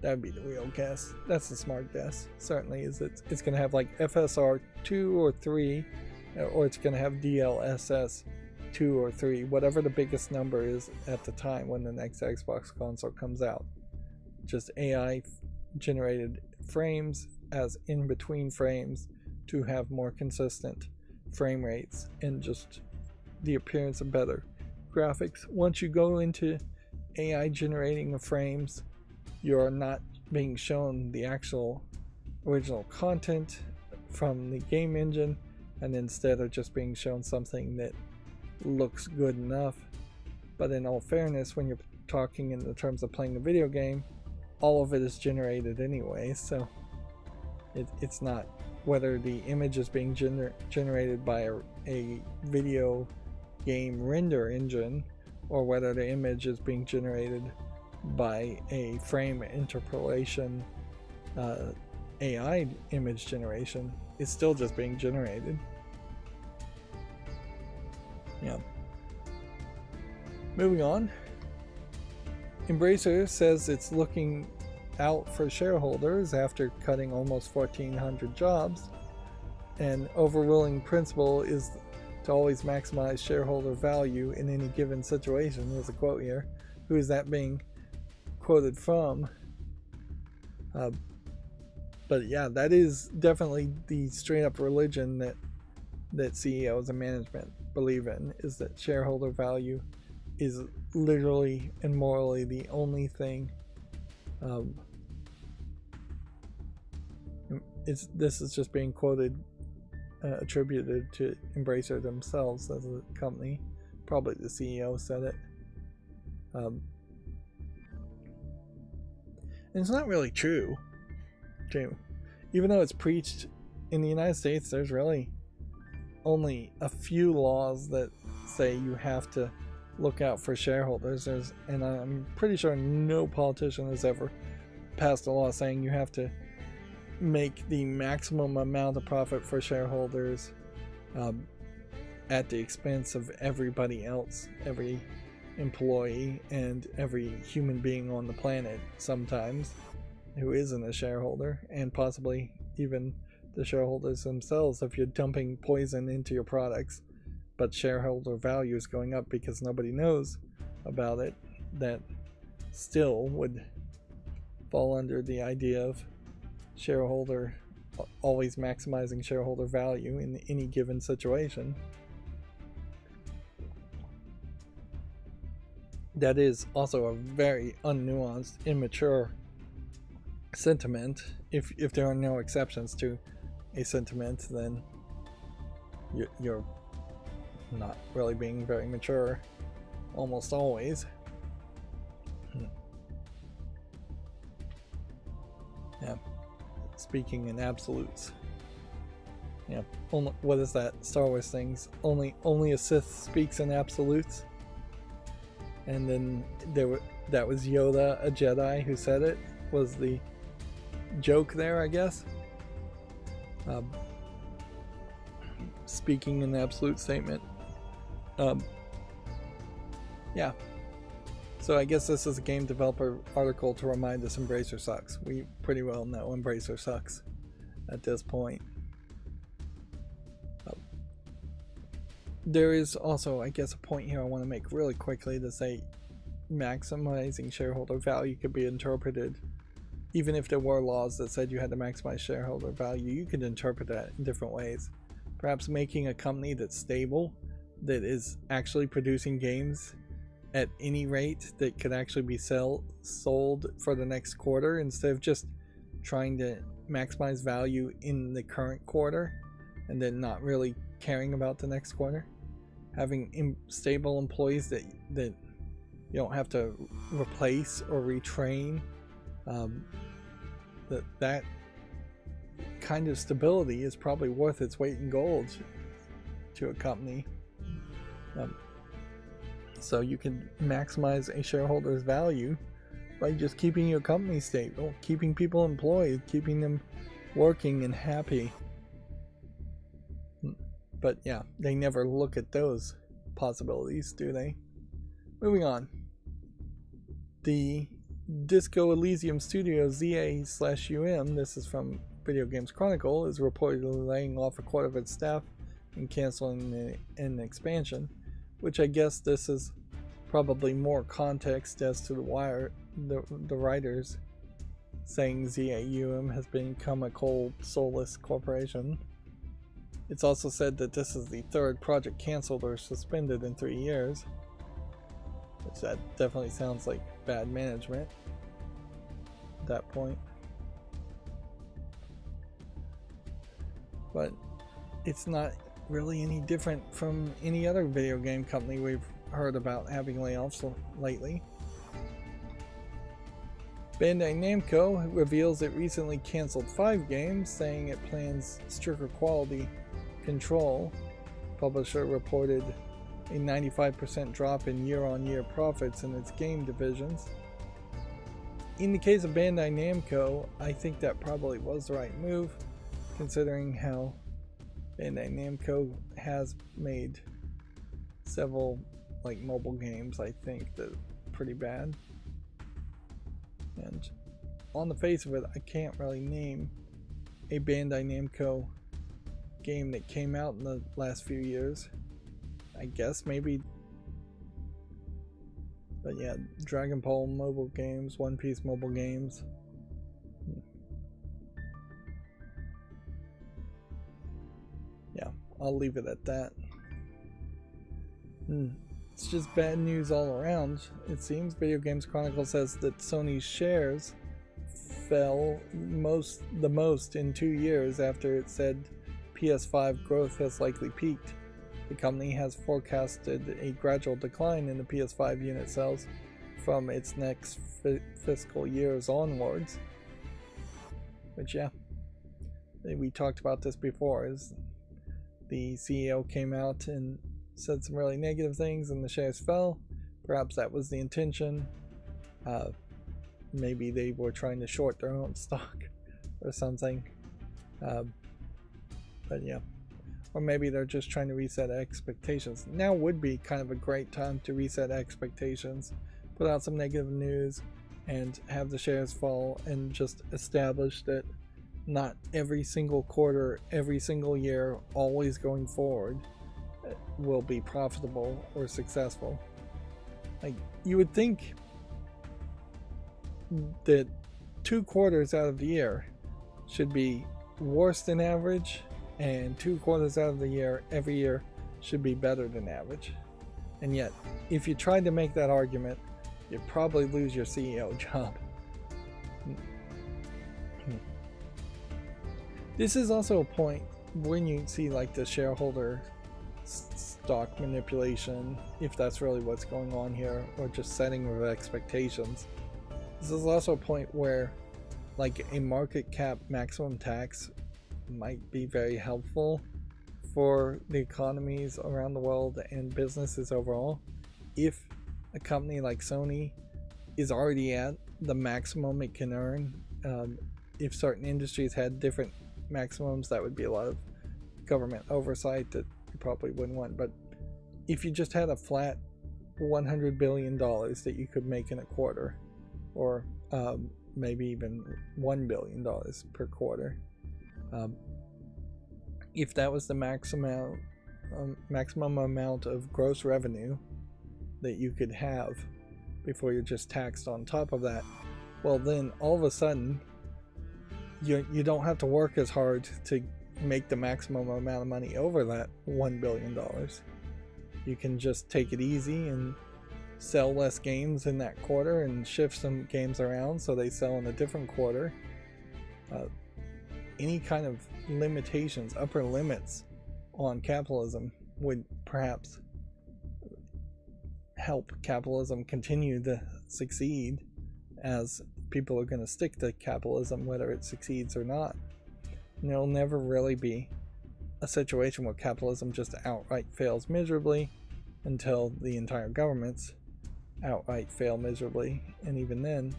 real guess. That's the smart guess. Certainly is it's going to have like FSR 2 or 3, or it's going to have DLSS 2 or 3, whatever the biggest number is at the time when the next Xbox console comes out. Just AI generated frames as in between frames to have more consistent frame rates and just the appearance of better graphics. Once you go into AI generating of frames, you're not being shown the actual original content from the game engine, and instead of just being shown something that looks good enough. But in all fairness, when you're talking in the terms of playing a video game, all of it is generated anyway, so it's not whether the image is being generated by a video game render engine or whether the image is being generated by a frame interpolation AI image generation. It's still just being generated. Yeah. Moving on. Embracer says it's looking out for shareholders after cutting almost 1,400 jobs. An overruling principle is to always maximize shareholder value in any given situation. There's a quote here. Who is that being quoted from? But yeah, that is definitely the straight up religion that CEOs and management believe in, is that shareholder value is literally and morally the only thing. This is just being quoted, attributed to Embracer themselves as a company. Probably the CEO said it. And it's not really true, too. Even though it's preached in the United States, there's really only a few laws that say you have to look out for shareholders. And I'm pretty sure no politician has ever passed a law saying you have to make the maximum amount of profit for shareholders at the expense of everybody else, every employee and every human being on the planet sometimes who isn't a shareholder, and possibly even the shareholders themselves if you're dumping poison into your products, but shareholder value is going up because nobody knows about it. That still would fall under the idea of shareholder, always maximizing shareholder value in any given situation. That is also a very unnuanced, immature sentiment. If there are no exceptions to a sentiment, then you're not really being very mature almost always. Yeah, speaking in absolutes. Yeah, what is that Star Wars things? Only a Sith speaks in absolutes. And then that was Yoda, a Jedi, who said it, was the joke there, I guess. speaking an absolute statement. Yeah. So I guess this is a game developer article to remind us Embracer sucks. We pretty well know Embracer sucks at this point. There is also, I guess, a point here I want to make really quickly to say maximizing shareholder value could be interpreted, even if there were laws that said you had to maximize shareholder value, you could interpret that in different ways. Perhaps making a company that's stable, that is actually producing games at any rate that could actually be sold for the next quarter, instead of just trying to maximize value in the current quarter and then not really caring about the next quarter. Having stable employees that you don't have to replace or retrain, that kind of stability is probably worth its weight in gold to a company. So you can maximize a shareholder's value by just keeping your company stable, keeping people employed, keeping them working and happy. But yeah, they never look at those possibilities, do they? Moving on. The Disco Elysium Studio ZA/UM, this is from Video Games Chronicle, is reportedly laying off a quarter of its staff and canceling an expansion, which I guess this is probably more context as to the writers saying ZA/UM has become a cold, soulless corporation. It's also said that this is the third project cancelled or suspended in 3 years, which that definitely sounds like bad management at that point. But it's not really any different from any other video game company we've heard about having layoffs lately. Bandai Namco reveals it recently canceled 5 games, saying it plans stricter quality control. Publisher reported a 95% drop in year-on-year profits in its game divisions. In the case of Bandai Namco, I think that probably was the right move, considering how Bandai Namco has made several mobile games, I think, that are pretty bad. And on the face of it, I can't really name a Bandai Namco game that came out in the last few years. I guess maybe, but yeah, Dragon Ball mobile games, One Piece mobile games. Yeah, I'll leave it at that. It's just bad news all around. It seems Video Games Chronicle says that Sony's shares fell the most in 2 years after it said PS5 growth has likely peaked. The company has forecasted a gradual decline in the PS5 unit sales from its next fiscal years onwards. Which, yeah, we talked about this before, is the CEO came out and said some really negative things and the shares fell. Perhaps that was the intention. Maybe they were trying to short their own stock or something. But yeah, or maybe they're just trying to reset expectations. Now would be kind of a great time to reset expectations, put out some negative news, and have the shares fall, and just establish that not every single quarter, every single year, always going forward will be profitable or successful. You would think that 2 quarters out of the year should be worse than average, and 2 quarters out of the year every year should be better than average. And yet, if you tried to make that argument, you'd probably lose your CEO job. This is also a point when you see the shareholder stock manipulation, if that's really what's going on here, or just setting of expectations. This is also a point where a market cap maximum tax might be very helpful for the economies around the world and businesses overall. If a company like Sony is already at the maximum it can earn, if certain industries had different maximums, that would be a lot of government oversight that you probably wouldn't want. But if you just had a flat $100 billion that you could make in a quarter, or maybe even $1 billion per quarter, if that was the maximum amount of gross revenue that you could have before you're just taxed on top of that, well, then all of a sudden you don't have to work as hard to make the maximum amount of money over that $1 billion. You can just take it easy and sell less games in that quarter and shift some games around so they sell in a different quarter. Any kind of limitations, upper limits on capitalism would perhaps help capitalism continue to succeed, as people are going to stick to capitalism whether it succeeds or not. And there'll never really be a situation where capitalism just outright fails miserably until the entire governments outright fail miserably, and even then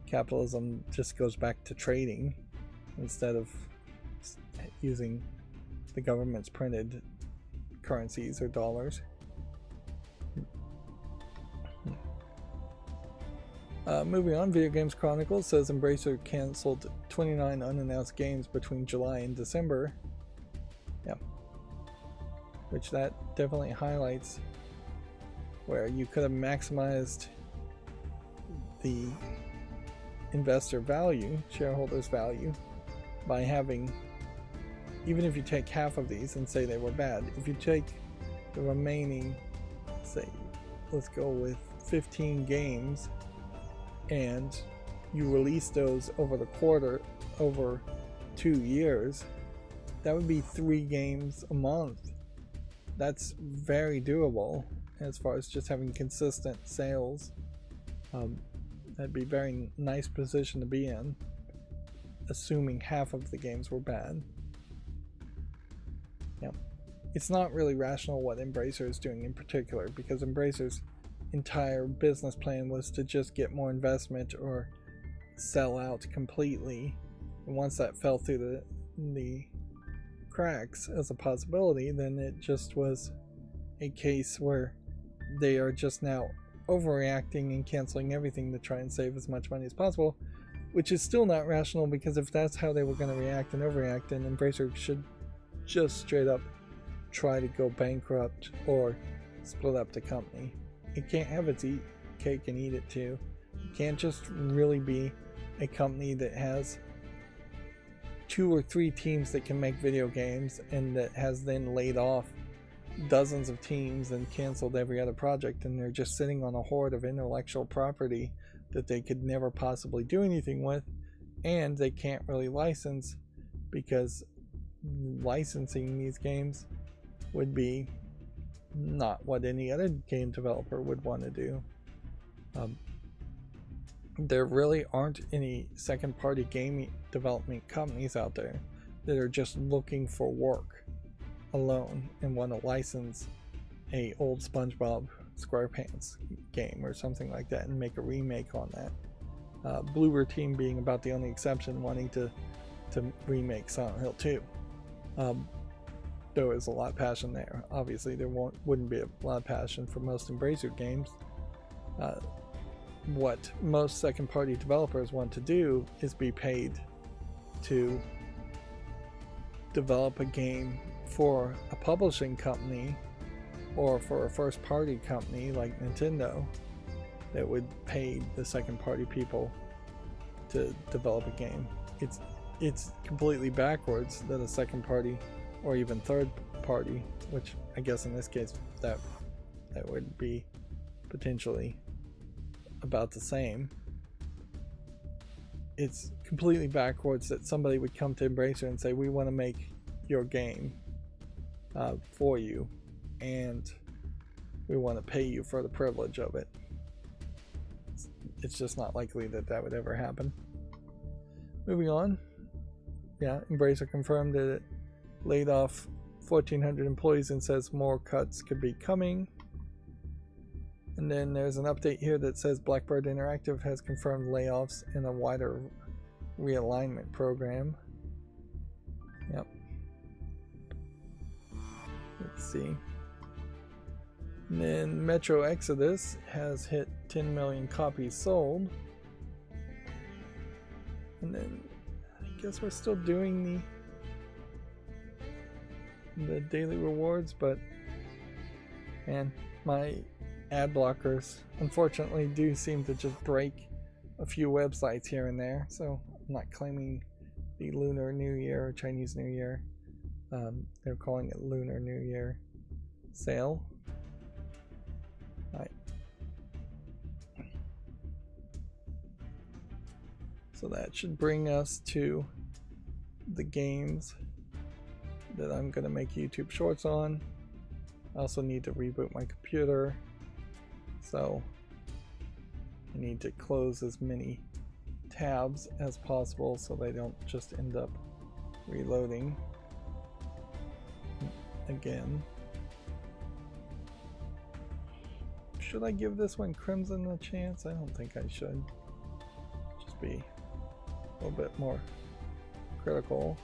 capitalism just goes back to trading instead of using the government's printed currencies or dollars. Moving on, Video Games Chronicles says Embracer canceled 29 unannounced games between July and December. Yeah. Which that definitely highlights where you could have maximized the investor value, shareholders' value, by having, even if you take half of these and say they were bad, if you take the remaining, say, let's go with 15 games, and you release those over the quarter, over 2 years, that would be 3 games a month. That's very doable as far as just having consistent sales. That'd be a very nice position to be in, assuming half of the games were bad. Yeah, it's not really rational what Embracer is doing in particular, because Embracer's entire business plan was to just get more investment or sell out completely. And once that fell through the cracks as a possibility, then it just was a case where they are just now overreacting and canceling everything to try and save as much money as possible, which is still not rational, because if that's how they were going to react and overreact, then Embracer should just straight up try to go bankrupt or split up the company. It can't have its cake and eat it too. It can't just really be a company that has 2 or 3 teams that can make video games and that has then laid off dozens of teams and canceled every other project, and they're just sitting on a hoard of intellectual property that they could never possibly do anything with, and they can't really license, because licensing these games would be not what any other game developer would want to do. There really aren't any second-party game development companies out there that are just looking for work alone and want to license a old SpongeBob SquarePants game or something like that and make a remake on that. Bloober Team being about the only exception, wanting to remake Silent Hill 2. There is a lot of passion there. Obviously there wouldn't be a lot of passion for most Embracer games. What most second-party developers want to do is be paid to develop a game for a publishing company or for a first-party company like Nintendo that would pay the second-party people to develop a game. It's completely backwards that a second-party or even third-party, which I guess in this case that would be potentially about the same. It's completely backwards that somebody would come to Embracer and say, we want to make your game for you, and we want to pay you for the privilege of it. It's just not likely that that would ever happen. Moving on. Yeah, Embracer confirmed that it laid off 1,400 employees and says more cuts could be coming. And then there's an update here that says Blackbird Interactive has confirmed layoffs in a wider realignment program. Yep. Let's see. And then Metro Exodus has hit 10 million copies sold. And then I guess we're still doing the daily rewards, but man, my ad blockers unfortunately do seem to just break a few websites here and there, so I'm not claiming the Lunar New Year or Chinese New Year. They're calling it Lunar New Year sale. Right. So that should bring us to the games that I'm going to make YouTube shorts on. I also need to reboot my computer, so I need to close as many tabs as possible so they don't just end up reloading again. Should I give this one Crimson a chance? I don't think I should. Just be a little bit more critical.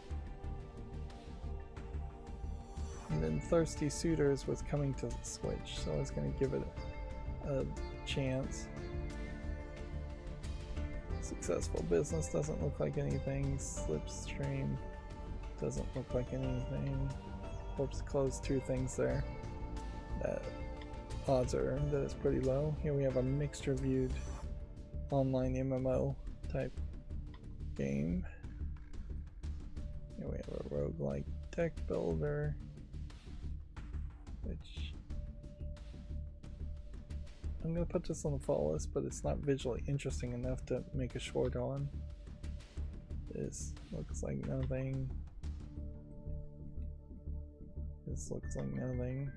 And then Thirsty Suitors was coming to the Switch, so I was going to give it a chance. Successful Business doesn't look like anything. Slipstream doesn't look like anything. Oops, closed two things there. That odds are that it's pretty low. Here we have a mixed reviewed online MMO type game. Here we have a roguelike deck builder, which I'm going to put this on the fall list, but it's not visually interesting enough to make a short on. This looks like nothing. This looks like nothing.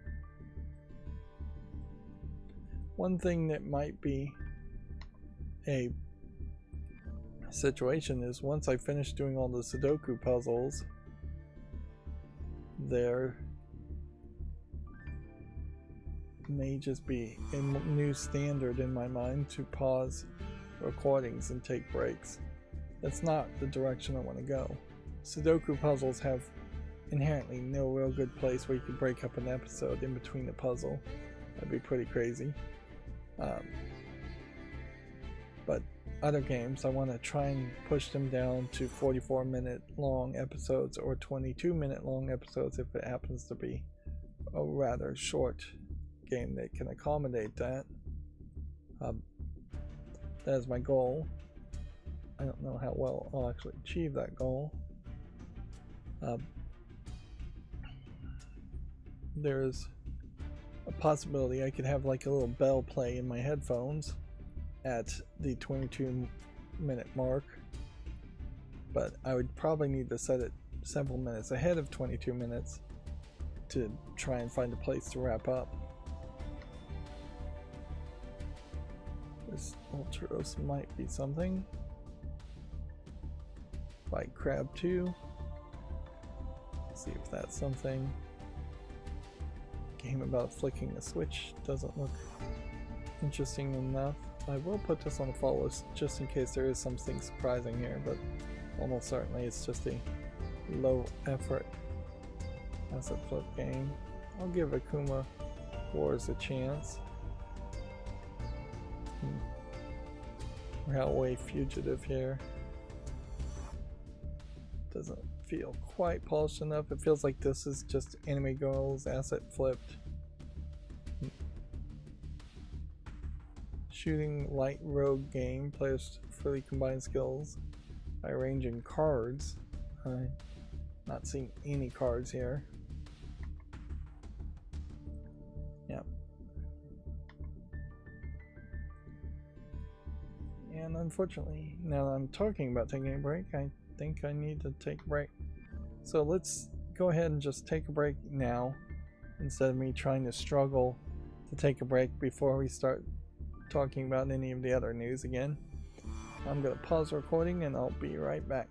One thing that might be a situation is once I finish doing all the Sudoku puzzles, there may just be a new standard in my mind to pause recordings and take breaks. That's not the direction I want to go. Sudoku puzzles have inherently no real good place where you can break up an episode in between the puzzle. That'd be pretty crazy. But other games, I want to try and push them down to 44-minute long episodes or 22-minute long episodes if it happens to be a rather short game that can accommodate that. That is my goal. I don't know how well I'll actually achieve that goal. There's a possibility I could have like a little bell play in my headphones at the 22-minute mark, but I would probably need to set it several minutes ahead of 22 minutes to try and find a place to wrap up. This Ultros might be something. Like Crab 2. See if that's something. Game about flicking the switch doesn't look interesting enough. I will put this on the fall list just in case there is something surprising here, but almost certainly it's just a low effort asset flip game. I'll give Akuma Wars a chance. Railway Fugitive here. Doesn't feel quite polished enough. It feels like this is just Anime Girls asset flipped. Shooting light rogue game. Players freely combine skills by arranging cards. I'm not seeing any cards here. Yep. And unfortunately, now that I'm talking about taking a break, I think I need to take a break. So let's go ahead and just take a break now instead of me trying to struggle to take a break before we start talking about any of the other news again. I'm going to pause the recording and I'll be right back.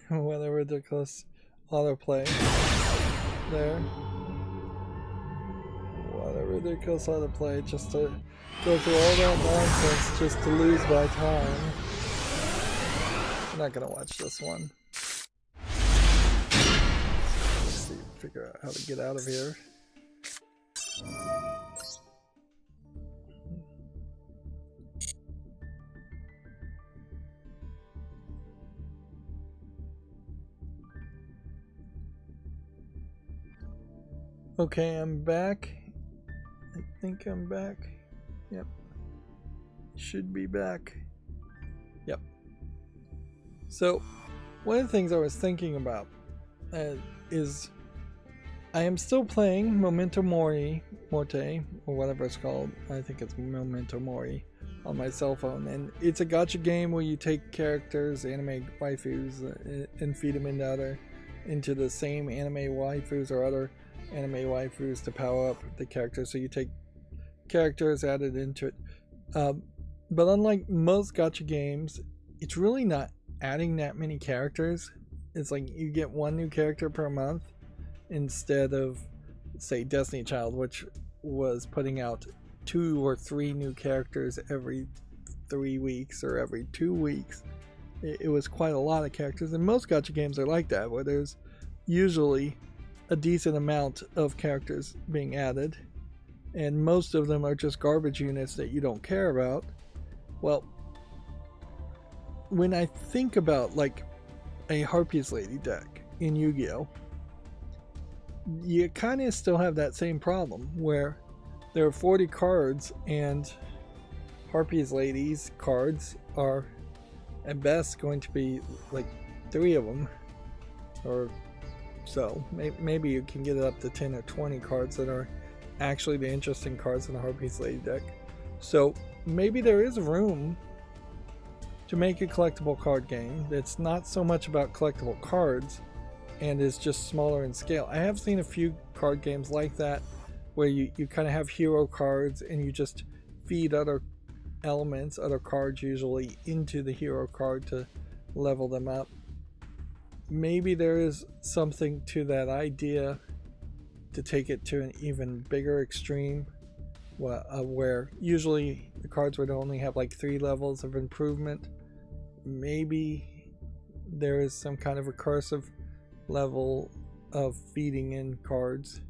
What a ridiculous autoplay there. What a ridiculous autoplay just to go through all that nonsense just to lose my time. I'm not gonna watch this one. Let's see, figure out how to get out of here. Okay, I'm back. I think I'm back. Yep. Should be back. Yep. So, one of the things I was thinking about is I am still playing Memento Mori, Morte, or whatever it's called. I think it's Memento Mori on my cell phone. And it's a gacha game where you take characters, anime waifus, and feed them into the same anime waifus or other anime waifus to power up the characters. So you take characters added into it. But unlike most gacha games, it's really not adding that many characters. It's like you get one new character per month instead of, say, Destiny Child, which was putting out 2 or 3 new characters every 3 weeks or every 2 weeks. It was quite a lot of characters, and most gacha games are like that, where there's usually a decent amount of characters being added, and most of them are just garbage units that you don't care about. Well, when I think about like a Harpies Lady deck in Yu-Gi-Oh!, you kind of still have that same problem where there are 40 cards and Harpies Ladies cards are at best going to be like 3 of them, or so. Maybe you can get it up to 10 or 20 cards that are actually the interesting cards in the Harpies Lady deck. So maybe there is room to make a collectible card game that's not so much about collectible cards and is just smaller in scale. I have seen a few card games like that where you kind of have hero cards and you just feed other elements, other cards usually, into the hero card to level them up. Maybe there is something to that idea to take it to an even bigger extreme, where usually the cards would only have like 3 levels of improvement. Maybe there is some kind of recursive level of feeding in cards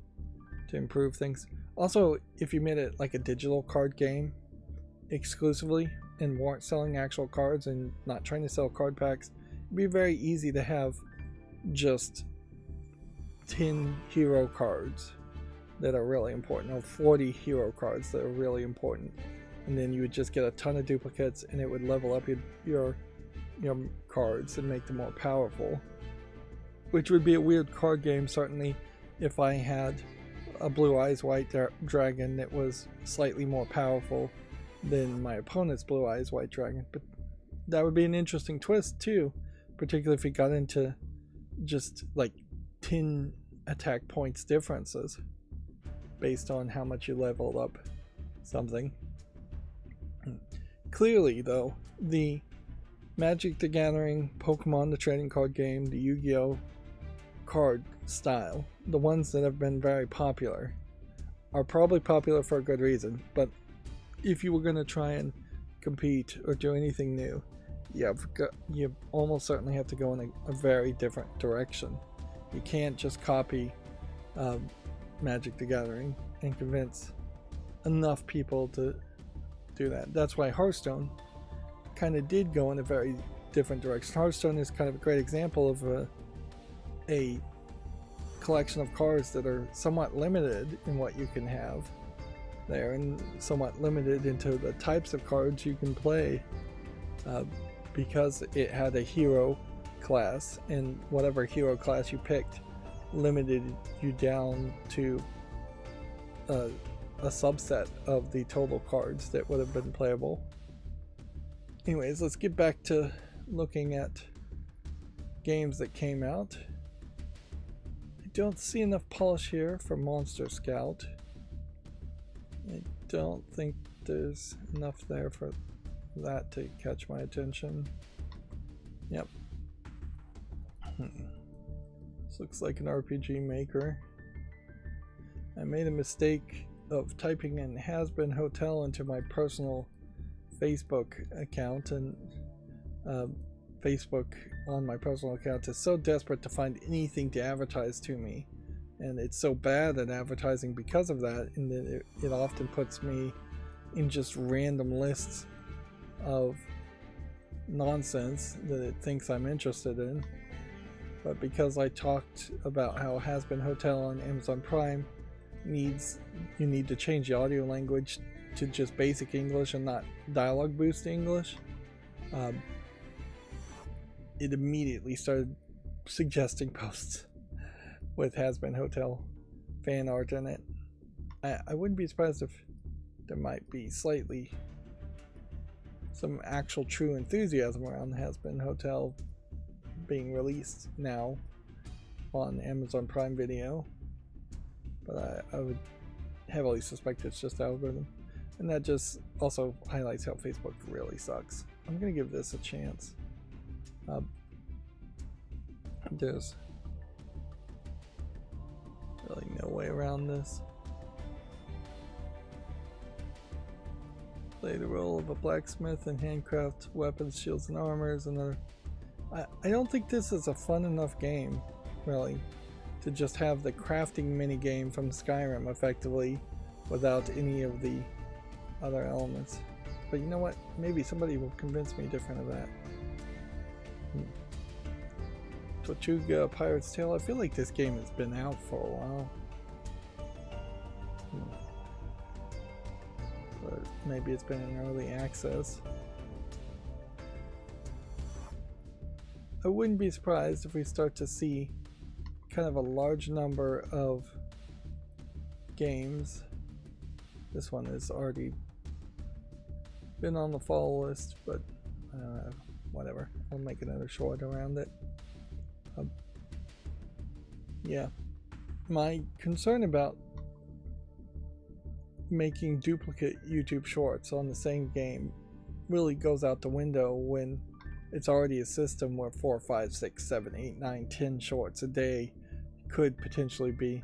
to improve things. Also, if you made it like a digital card game exclusively and weren't selling actual cards and not trying to sell card packs, it'd be very easy to have just 10 hero cards that are really important, or 40 hero cards that are really important, and then you would just get a ton of duplicates and it would level up your cards and make them more powerful, which would be a weird card game certainly if I had a Blue Eyes White Dragon that was slightly more powerful than my opponent's Blue Eyes White Dragon. But that would be an interesting twist too, particularly if we got into just like 10 attack points differences based on how much you leveled up something. Clearly though, the Magic the Gathering, Pokemon the trading card game, the Yu-Gi-Oh! Card style, the ones that have been very popular, are probably popular for a good reason. But if you were going to try and compete or do anything new, you almost certainly have to go in a very different direction. You can't just copy Magic the Gathering and convince enough people to do that. That's why Hearthstone kind of did go in a very different direction. Hearthstone is kind of a great example of a collection of cards that are somewhat limited in what you can have there, and somewhat limited into the types of cards you can play, because it had a hero class, and whatever hero class you picked limited you down to a subset of the total cards that would have been playable. Anyways, let's get back to looking at games that came out. I don't see enough polish here for Monster Scout. I don't think there's enough there for that to catch my attention. Yep. This looks like an RPG maker. I made a mistake of typing in Has Been Hotel into my personal Facebook account, and Facebook on my personal account is so desperate to find anything to advertise to me, and it's so bad at advertising because of that, and that it often puts me in just random lists of nonsense that it thinks I'm interested in. But because I talked about how Has Been Hotel on Amazon Prime you need to change the audio language to just basic English and not dialogue boost English, it immediately started suggesting posts with Has Been Hotel fan art in it. I wouldn't be surprised if there might be slightly some actual true enthusiasm around Has Been Hotel being released now on Amazon Prime Video, but I would heavily suspect it's just algorithm, and that just also highlights how Facebook really sucks. I'm gonna give this a chance. There's really no way around this. Play the role of a blacksmith and handcraft weapons, shields, and armors. I don't think this is a fun enough game, really, to just have the crafting mini game from Skyrim effectively without any of the other elements. But you know what? Maybe somebody will convince me different of that. Tortuga Pirate's Tale. I feel like this game has been out for a while. But maybe it's been in early access. I wouldn't be surprised if we start to see kind of a large number of games. This one has already been on the fall list, but whatever. I'll make another short around it. Yeah, my concern about making duplicate YouTube shorts on the same game really goes out the window when it's already a system where 4, 5, 6, 7, 8, 9, 10 shorts a day could potentially be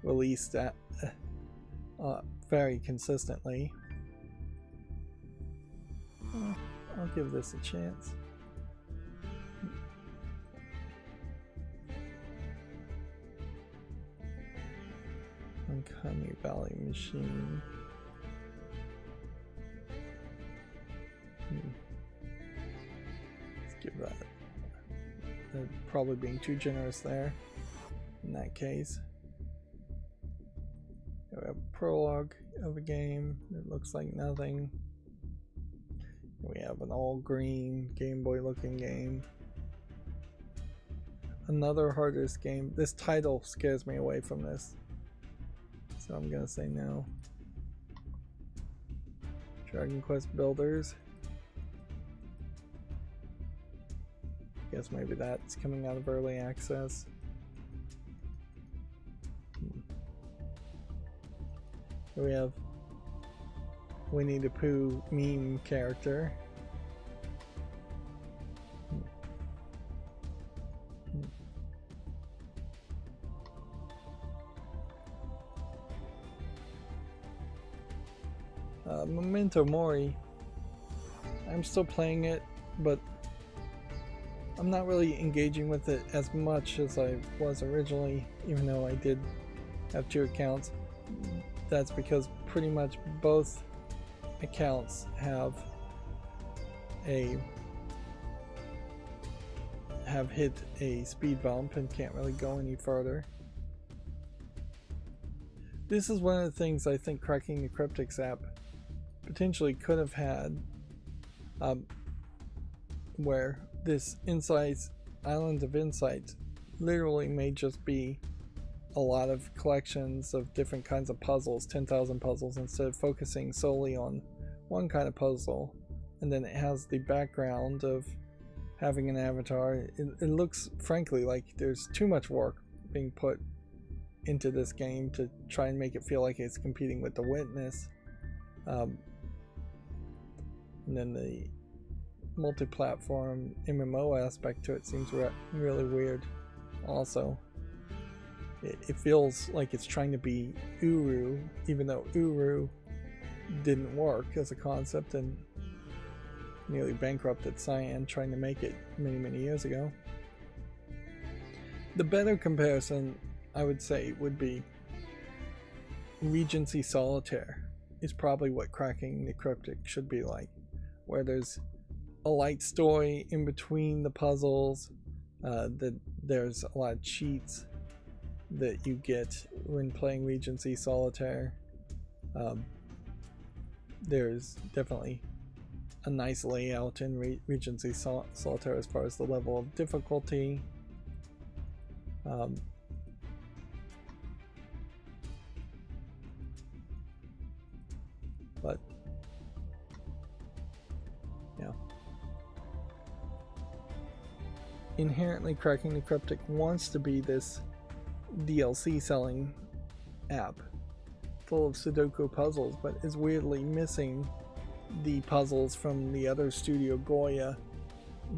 released at very consistently. I'll give this a chance. Uncanny Valley Machine. Let's give that. They're probably being too generous there in that case. We have a prologue of a game that looks like nothing. We have an all green Game Boy looking game. Another hardest game. This title scares me away from this, so I'm gonna say no. Dragon Quest Builders. Guess maybe that's coming out of early access. Here we have Winnie the Pooh meme character. Memento Mori. I'm still playing it, but I'm not really engaging with it as much as I was originally, even though I did have 2 accounts. That's because pretty much both accounts have hit a speed bump and can't really go any further. This is one of the things I think Cracking the Cryptics app potentially could have had, where this Insights, Island of Insights, literally may just be a lot of collections of different kinds of puzzles, 10,000 puzzles, instead of focusing solely on one kind of puzzle. And then it has the background of having an avatar. It looks, frankly, like there's too much work being put into this game to try and make it feel like it's competing with The Witness. And then the multi-platform MMO aspect to it seems really weird also. It feels like it's trying to be Uru, even though Uru didn't work as a concept and nearly bankrupted Cyan trying to make it many years ago. The better comparison, I would say, would be Regency Solitaire is probably what Cracking the Cryptic should be like, where there's a light story in between the puzzles, there's a lot of cheats that you get when playing Regency Solitaire. There's definitely a nice layout in Regency Solitaire as far as the level of difficulty. But yeah, inherently Cracking the Cryptic wants to be this DLC selling app full of Sudoku puzzles, but is weirdly missing the puzzles from the other Studio Goya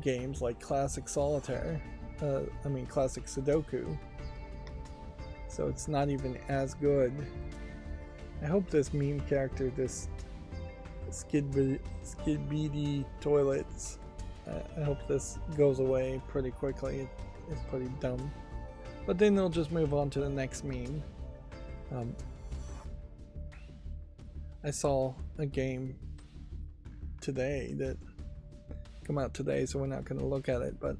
games like Classic Solitaire, Classic Sudoku. So it's not even as good. I hope this meme character, this Skidbeady Toilets, I hope this goes away pretty quickly. It's pretty dumb. But then they'll just move on to the next meme. I saw a game today that come out today, so we're not going to look at it, but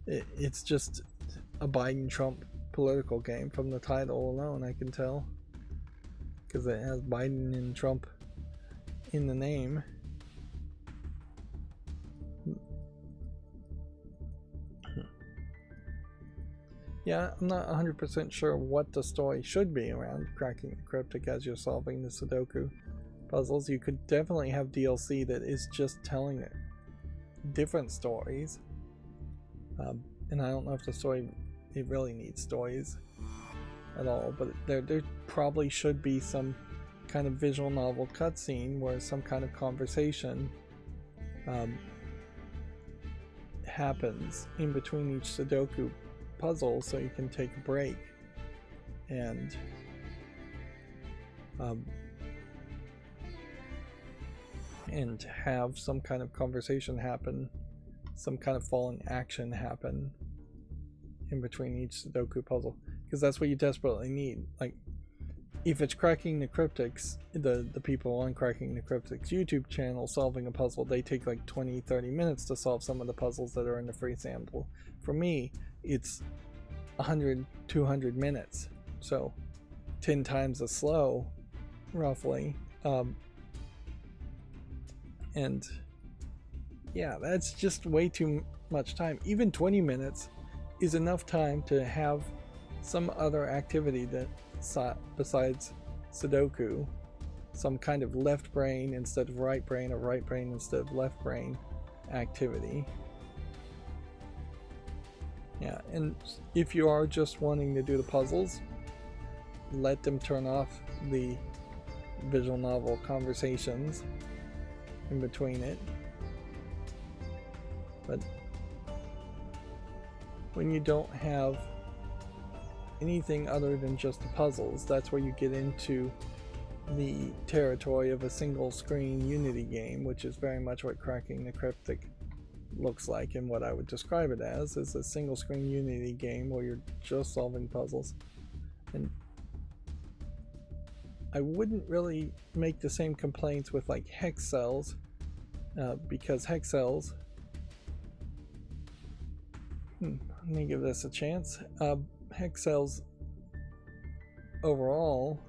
it's just a Biden-Trump political game from the title alone, I can tell, because it has Biden and Trump in the name. Yeah, I'm not 100% sure what the story should be around Cracking the Cryptic as you're solving the Sudoku puzzles. You could definitely have DLC that is just telling different stories. And I don't know if the story, it really needs stories at all, but there probably should be some kind of visual novel cutscene where some kind of conversation happens in between each Sudoku puzzle, so you can take a break and have some kind of conversation happen, some kind of falling action happen in between each Sudoku puzzle, because that's what you desperately need. Like, if it's Cracking the Cryptics, the people on Cracking the Cryptics YouTube channel solving a puzzle, they take like 20-30 minutes to solve some of the puzzles that are in the free sample. For me, it's 100-200 minutes, so 10 times as slow, roughly. And yeah, that's just way too much time. Even 20 minutes is enough time to have some other activity that besides Sudoku, some kind of left brain instead of right brain, or right brain instead of left brain activity. Yeah, and if you are just wanting to do the puzzles, let them turn off the visual novel conversations in between it. But when you don't have anything other than just the puzzles, that's where you get into the territory of a single screen Unity game, which is very much what Cracking the Cryptic looks like, and what I would describe it as is a single screen Unity game where you're just solving puzzles. And I wouldn't really make the same complaints with like Hex Cells, because Hex Cells, let me give this a chance. Hex Cells overall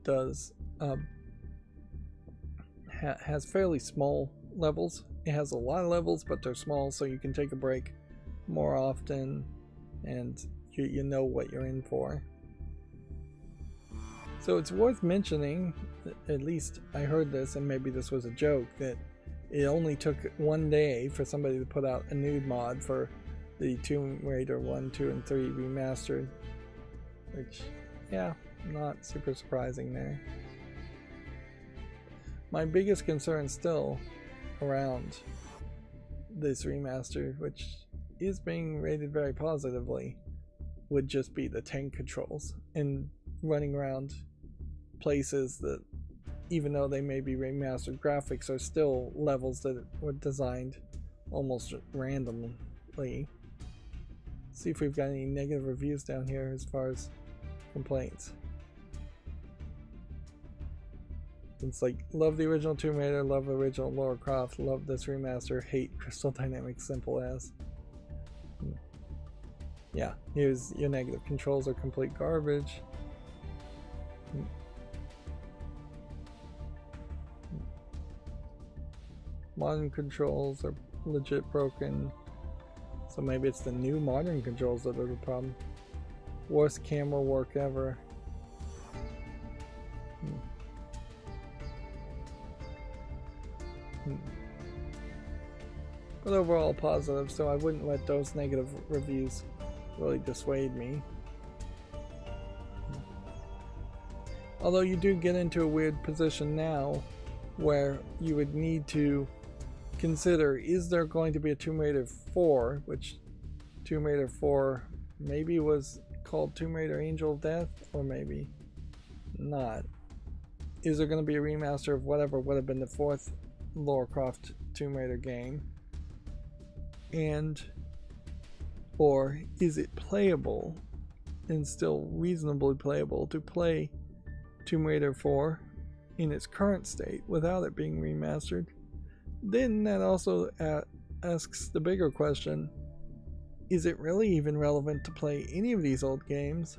does has fairly small levels. It has a lot of levels, but they're small, so you can take a break more often, and you know what you're in for. So it's worth mentioning, at least I heard this, and maybe this was a joke, that it only took one day for somebody to put out a nude mod for the Tomb Raider 1, 2, and 3 remastered, which, yeah, not super surprising there. My biggest concern still around this remaster, which is being rated very positively would just be the tank controls and running around places that, even though they may be remastered graphics, are still levels that were designed almost randomly. See if we've got any negative reviews down here as far as complaints. It's like, love the original Tomb Raider, love the original Lara Croft, love this remaster, hate Crystal Dynamics simple as. Yeah, here's your negative. Controls are complete garbage. Modern controls are legit broken. So maybe it's the new modern controls that are the problem. Worst camera work ever. But overall positive, so I wouldn't let those negative reviews really dissuade me. Although you do get into a weird position now where you would need to consider, is there going to be a Tomb Raider 4, which Tomb Raider 4 maybe was called Tomb Raider Angel of Death, or maybe not. Is there going to be a remaster of whatever would have been the fourth Lara Croft Tomb Raider game? And or is it playable and still reasonably playable to play Tomb Raider 4 in its current state without it being remastered? Then that also asks the bigger question, is it really even relevant to play any of these old games?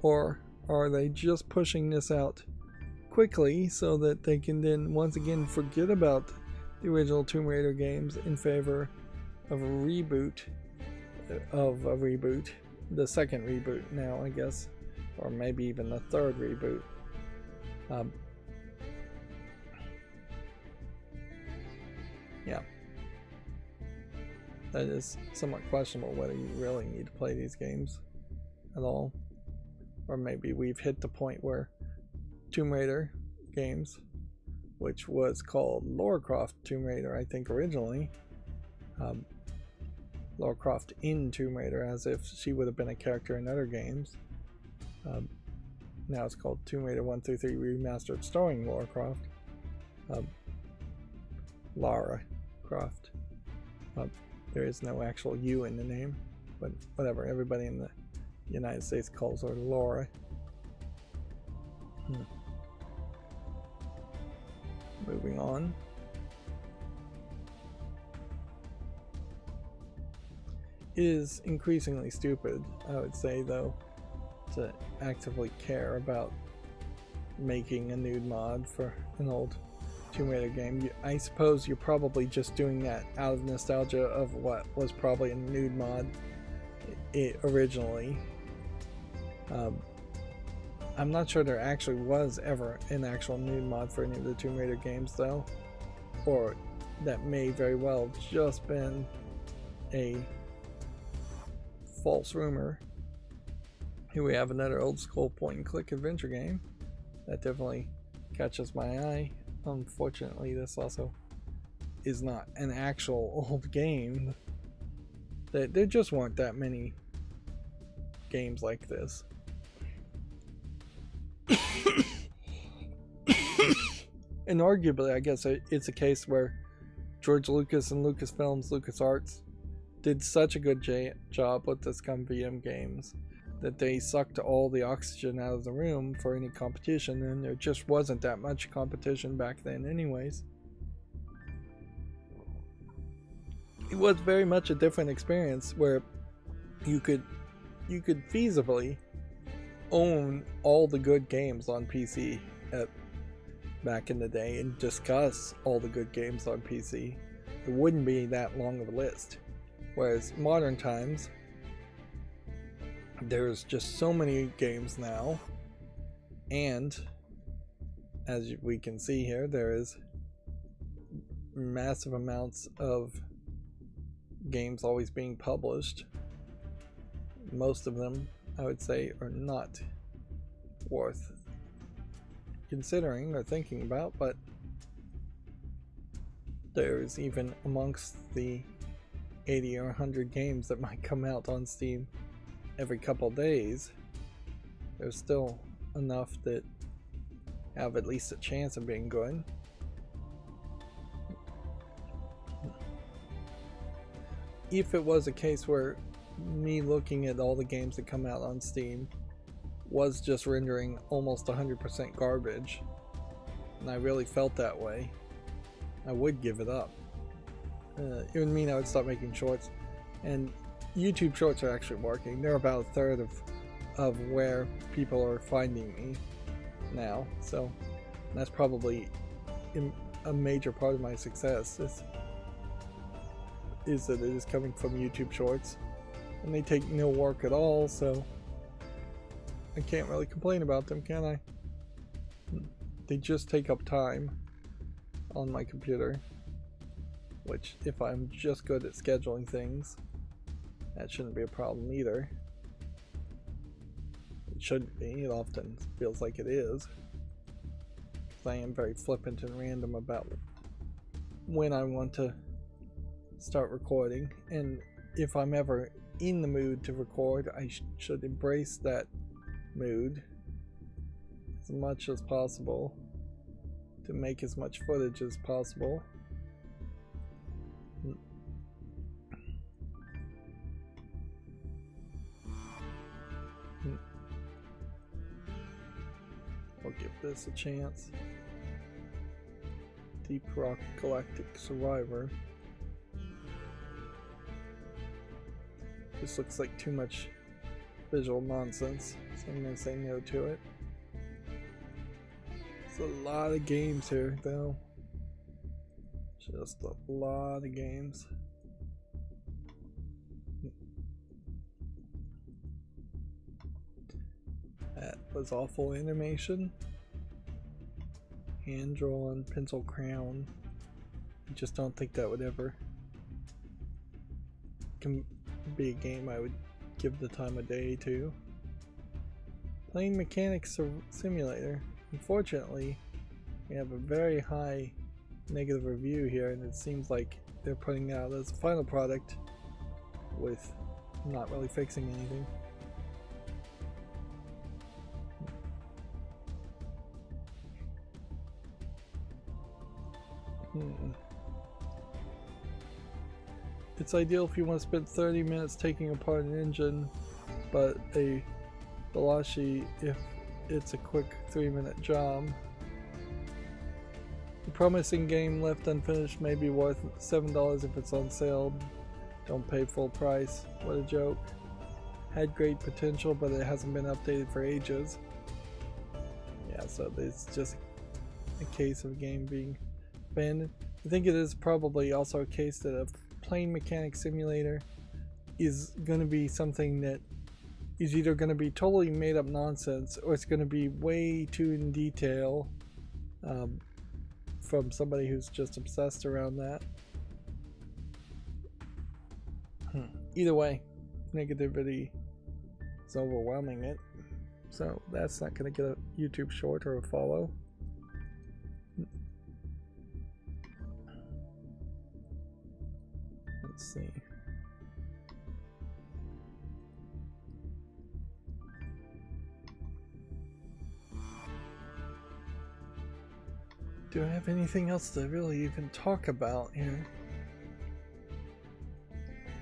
Or are they just pushing this out quickly so that they can then once again forget about the original Tomb Raider games in favor of a reboot, the second reboot now, I guess, or maybe even the third reboot. Yeah, that is somewhat questionable whether you really need to play these games at all, or maybe we've hit the point where Tomb Raider games, which was called Lara Croft Tomb Raider, I think originally, Lara Croft in Tomb Raider, as if she would have been a character in other games. Now it's called Tomb Raider 1 through 3 Remastered starring Lara Croft. Lara Croft. There is no actual U in the name, but whatever, everybody in the United States calls her Laura. Moving on. It is increasingly stupid, I would say, though, to actively care about making a nude mod for an old Tomb Raider game. I suppose you're probably just doing that out of nostalgia of what was probably a nude mod originally. I'm not sure there actually was ever an actual nude mod for any of the Tomb Raider games, though, or that may very well just been a false rumor. Here we have another old school point and click adventure game that definitely catches my eye. Unfortunately, this also is not an actual old game. There just weren't that many games like this. And arguably, I guess it's a case where George Lucas and Lucasfilms, LucasArts, did such a good job with the Scum VM games that they sucked all the oxygen out of the room for any competition, and there just wasn't that much competition back then anyways. It was very much a different experience where you could feasibly own all the good games on PC back in the day and discuss all the good games on PC. It wouldn't be that long of a list. Whereas modern times, there's just so many games now, and as we can see here, there is massive amounts of games always being published. Most of them, I would say, are not worth considering or thinking about, but there's even amongst the 80 or 100 games that might come out on Steam every couple days, there's still enough that have at least a chance of being good. If it was a case where me looking at all the games that come out on Steam was just rendering almost 100% garbage, and I really felt that way, I would give it up. It would mean I would stop making shorts, and YouTube shorts are actually working. They're about a third of where people are finding me now, so that's probably a major part of my success is that it is coming from YouTube shorts, and they take no work at all, so I can't really complain about them, can I? They just take up time on my computer, which if I'm just good at scheduling things, that shouldn't be a problem either. It shouldn't be. It often feels like it is, because I am very flippant and random about when I want to start recording, and if I'm ever in the mood to record, I should embrace that mood as much as possible to make as much footage as possible. I'll give this a chance. Deep Rock Galactic Survivor. This looks like too much visual nonsense, so I'm going to say no to it. There's a lot of games here, though. Just a lot of games. That was awful animation. Hand-drawn pencil crown. I just don't think that would ever be a game I would give the time of day to. Playing Mechanics Simulator. Unfortunately, we have a very high negative review here, and it seems like they're putting it out as a final product with not really fixing anything. It's ideal if you want to spend 30 minutes taking apart an engine, but a Balashi if it's a quick 3-minute job. The promising game left unfinished may be worth $7 if it's on sale. Don't pay full price. What a joke. Had great potential, but it hasn't been updated for ages. Yeah, so it's just a case of a game being abandoned. I think it is probably also a case that a Plane Mechanics Simulator is going to be something that is either going to be totally made up nonsense, or it's going to be way too in detail from somebody who's just obsessed around that. Either way, negativity is overwhelming it, so that's not going to get a YouTube short or a follow. Let's see. Do I have anything else to really even talk about here?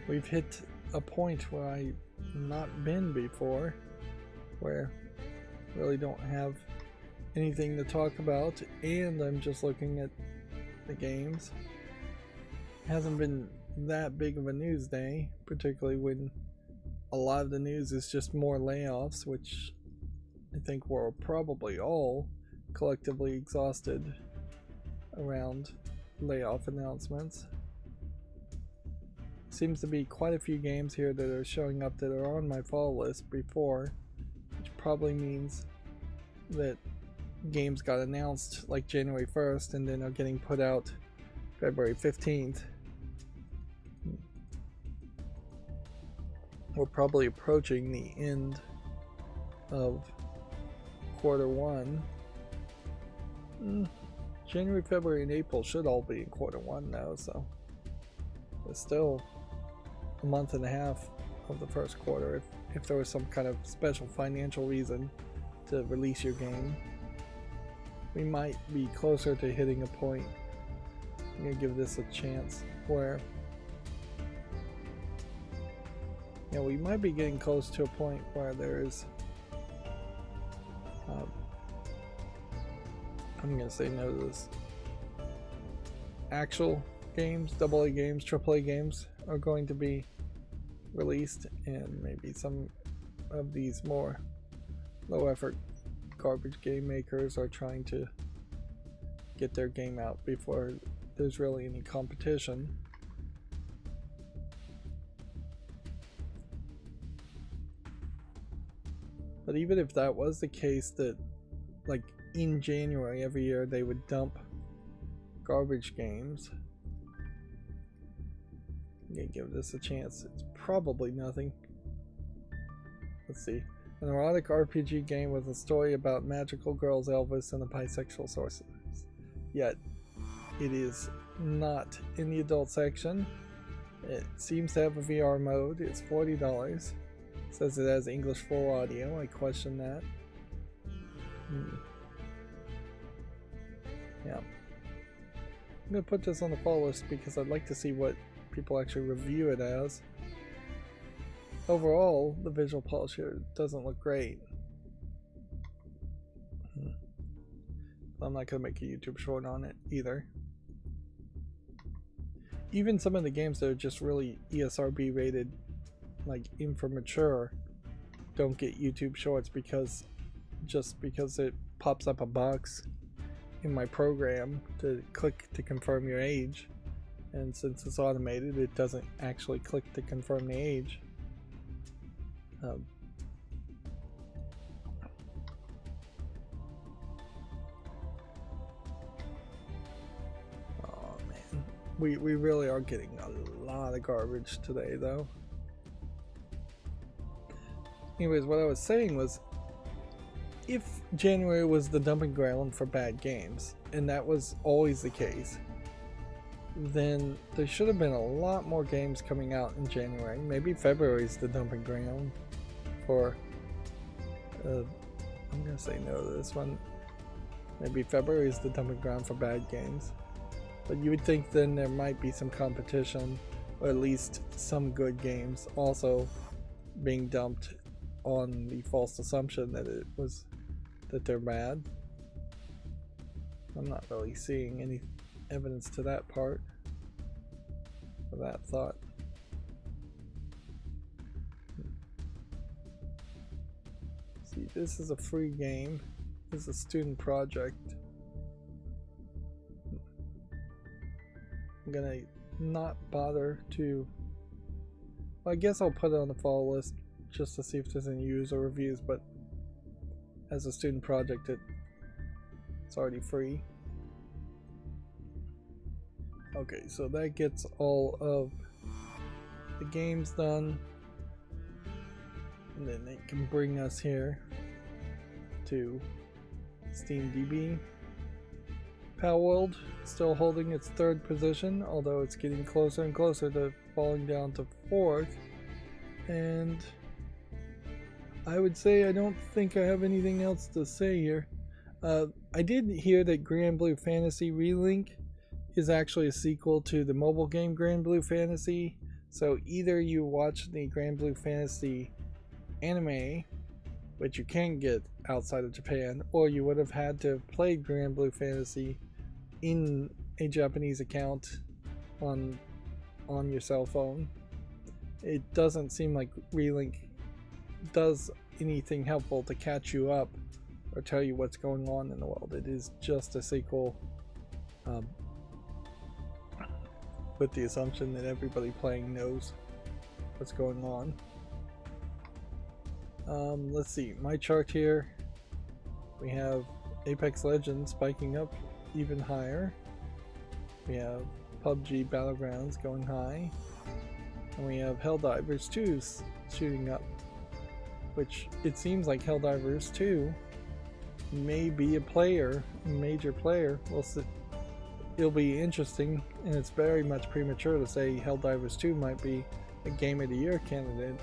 We've hit a point where I've not been before, where I really don't have anything to talk about, and I'm just looking at the games. It hasn't been that big of a news day, particularly when a lot of the news is just more layoffs, which I think we're probably all collectively exhausted around layoff announcements. Seems to be quite a few games here that are showing up that are on my follow list before, which probably means that games got announced like January 1st and then are getting put out February 15th. We're probably approaching the end of quarter one. January, February, and April should all be in quarter one now, so it's still a month and a half of the first quarter if there was some kind of special financial reason to release your game. We might be closer to hitting a point. I'm gonna give this a chance where, you know, we might be getting close to a point where there is I'm gonna say no to this. Actual games, AA games, AAA games are going to be released, and maybe some of these more low effort garbage game makers are trying to get their game out before there's really any competition. But even if that was the case, that like in January every year they would dump garbage games, I'm gonna give this a chance. It's probably nothing. Let's see. An erotic RPG game with a story about magical girls, Elvis, and a bisexual sorceress. Yet, it is not in the adult section. It seems to have a VR mode. It's $40. It says it has English full audio. I question that. Yeah. I'm going to put this on the follow list because I'd like to see what people actually review it as. Overall, the visual polish here doesn't look great. I'm not going to make a YouTube short on it either. Even some of the games that are just really ESRB rated, like for mature, don't get YouTube shorts because it pops up a box in my program to click to confirm your age, and since it's automated, it doesn't actually click to confirm the age. Oh man, we really are getting a lot of garbage today though. Anyways, what I was saying was, if January was the dumping ground for bad games, and that was always the case, then there should have been a lot more games coming out in January. Maybe February is the dumping ground for I'm gonna say no to this one. Maybe February is the dumping ground for bad games, but you would think then there might be some competition, or at least some good games also being dumped on the false assumption that they're bad. I'm not really seeing any evidence to that part, or that thought. See, this is a free game. This is a student project. I'm gonna not bother to, well, I guess I'll put it on the follow list just to see if there's any user reviews, but as a student project it's already free. Okay, so that gets all of the games done, and then it can bring us here to SteamDB. Palworld still holding its third position, although it's getting closer and closer to falling down to fourth. And I would say I don't think I have anything else to say here. I did hear that Grand Blue Fantasy Relink is actually a sequel to the mobile game Grand Blue Fantasy. So either you watch the Grand Blue Fantasy anime, which you can get outside of Japan, or you would have had to have played Grand Blue Fantasy in a Japanese account on your cell phone. It doesn't seem like Relink does anything helpful to catch you up or tell you what's going on in the world. It is just a sequel with the assumption that everybody playing knows what's going on. Let's see, my chart here, we have Apex Legends spiking up even higher. We have PUBG Battlegrounds going high, and we have Helldivers 2 shooting up, which it seems like Helldivers 2 may be a major player. We'll see. It'll be interesting, and it's very much premature to say Helldivers 2 might be a Game of the Year candidate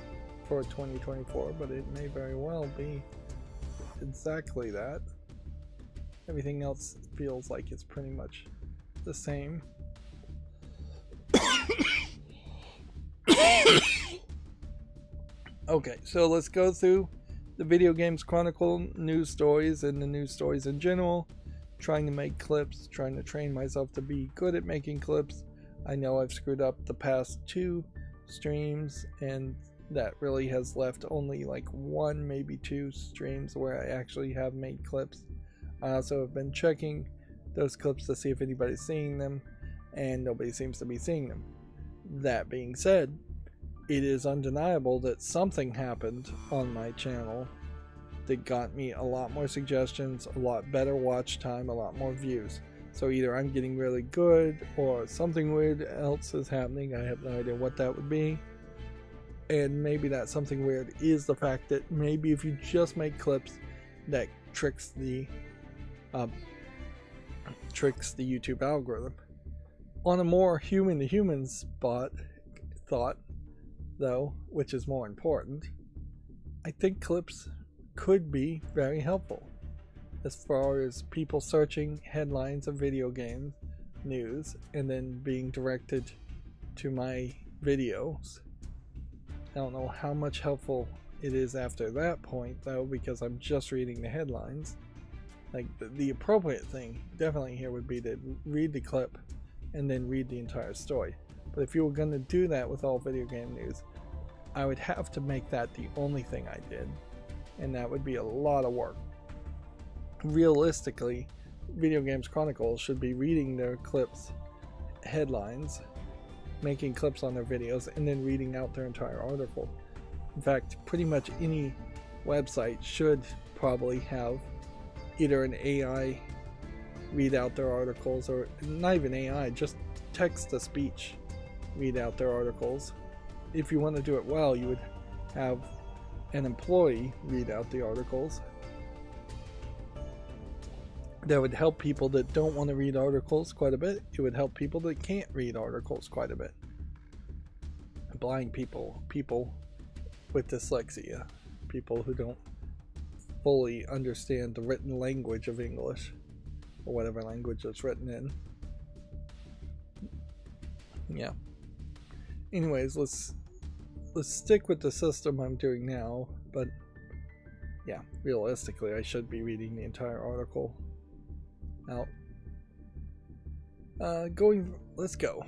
for 2024, but it may very well be exactly that. Everything else feels like it's pretty much the same. Okay, so let's go through the Video Games Chronicle news stories and the news stories in general. Trying to make clips, trying to train myself to be good at making clips. I know I've screwed up the past 2 streams, and that really has left only like 1, maybe 2 streams where I actually have made clips. I also have been checking those clips to see if anybody's seeing them, and nobody seems to be seeing them. That being said, it is undeniable that something happened on my channel that got me a lot more suggestions, a lot better watch time, a lot more views. So either I'm getting really good or something weird else is happening. I have no idea what that would be. And maybe that something weird is the fact that maybe if you just make clips, that tricks the YouTube algorithm. On a more human-to-human thought, though, which is more important, I think clips could be very helpful as far as people searching headlines of video game news and then being directed to my videos. I don't know how much helpful it is after that point, though, because I'm just reading the headlines. Like, the appropriate thing definitely here would be to read the clip and then read the entire story. But if you were going to do that with all video game news, I would have to make that the only thing I did, and that would be a lot of work. Realistically, Video Games Chronicle should be reading their clips headlines, making clips on their videos, and then reading out their entire article. In fact, pretty much any website should probably have either an AI read out their articles, or not even AI, just text-to-speech read out their articles. If you want to do it well, you would have an employee read out the articles. That would help people that don't want to read articles quite a bit. It would help people that can't read articles quite a bit. Blind people, people with dyslexia, people who don't fully understand the written language of English, or whatever language it's written in. Yeah. Anyways, let's stick with the system I'm doing now, but yeah, realistically I should be reading the entire article out. Let's go.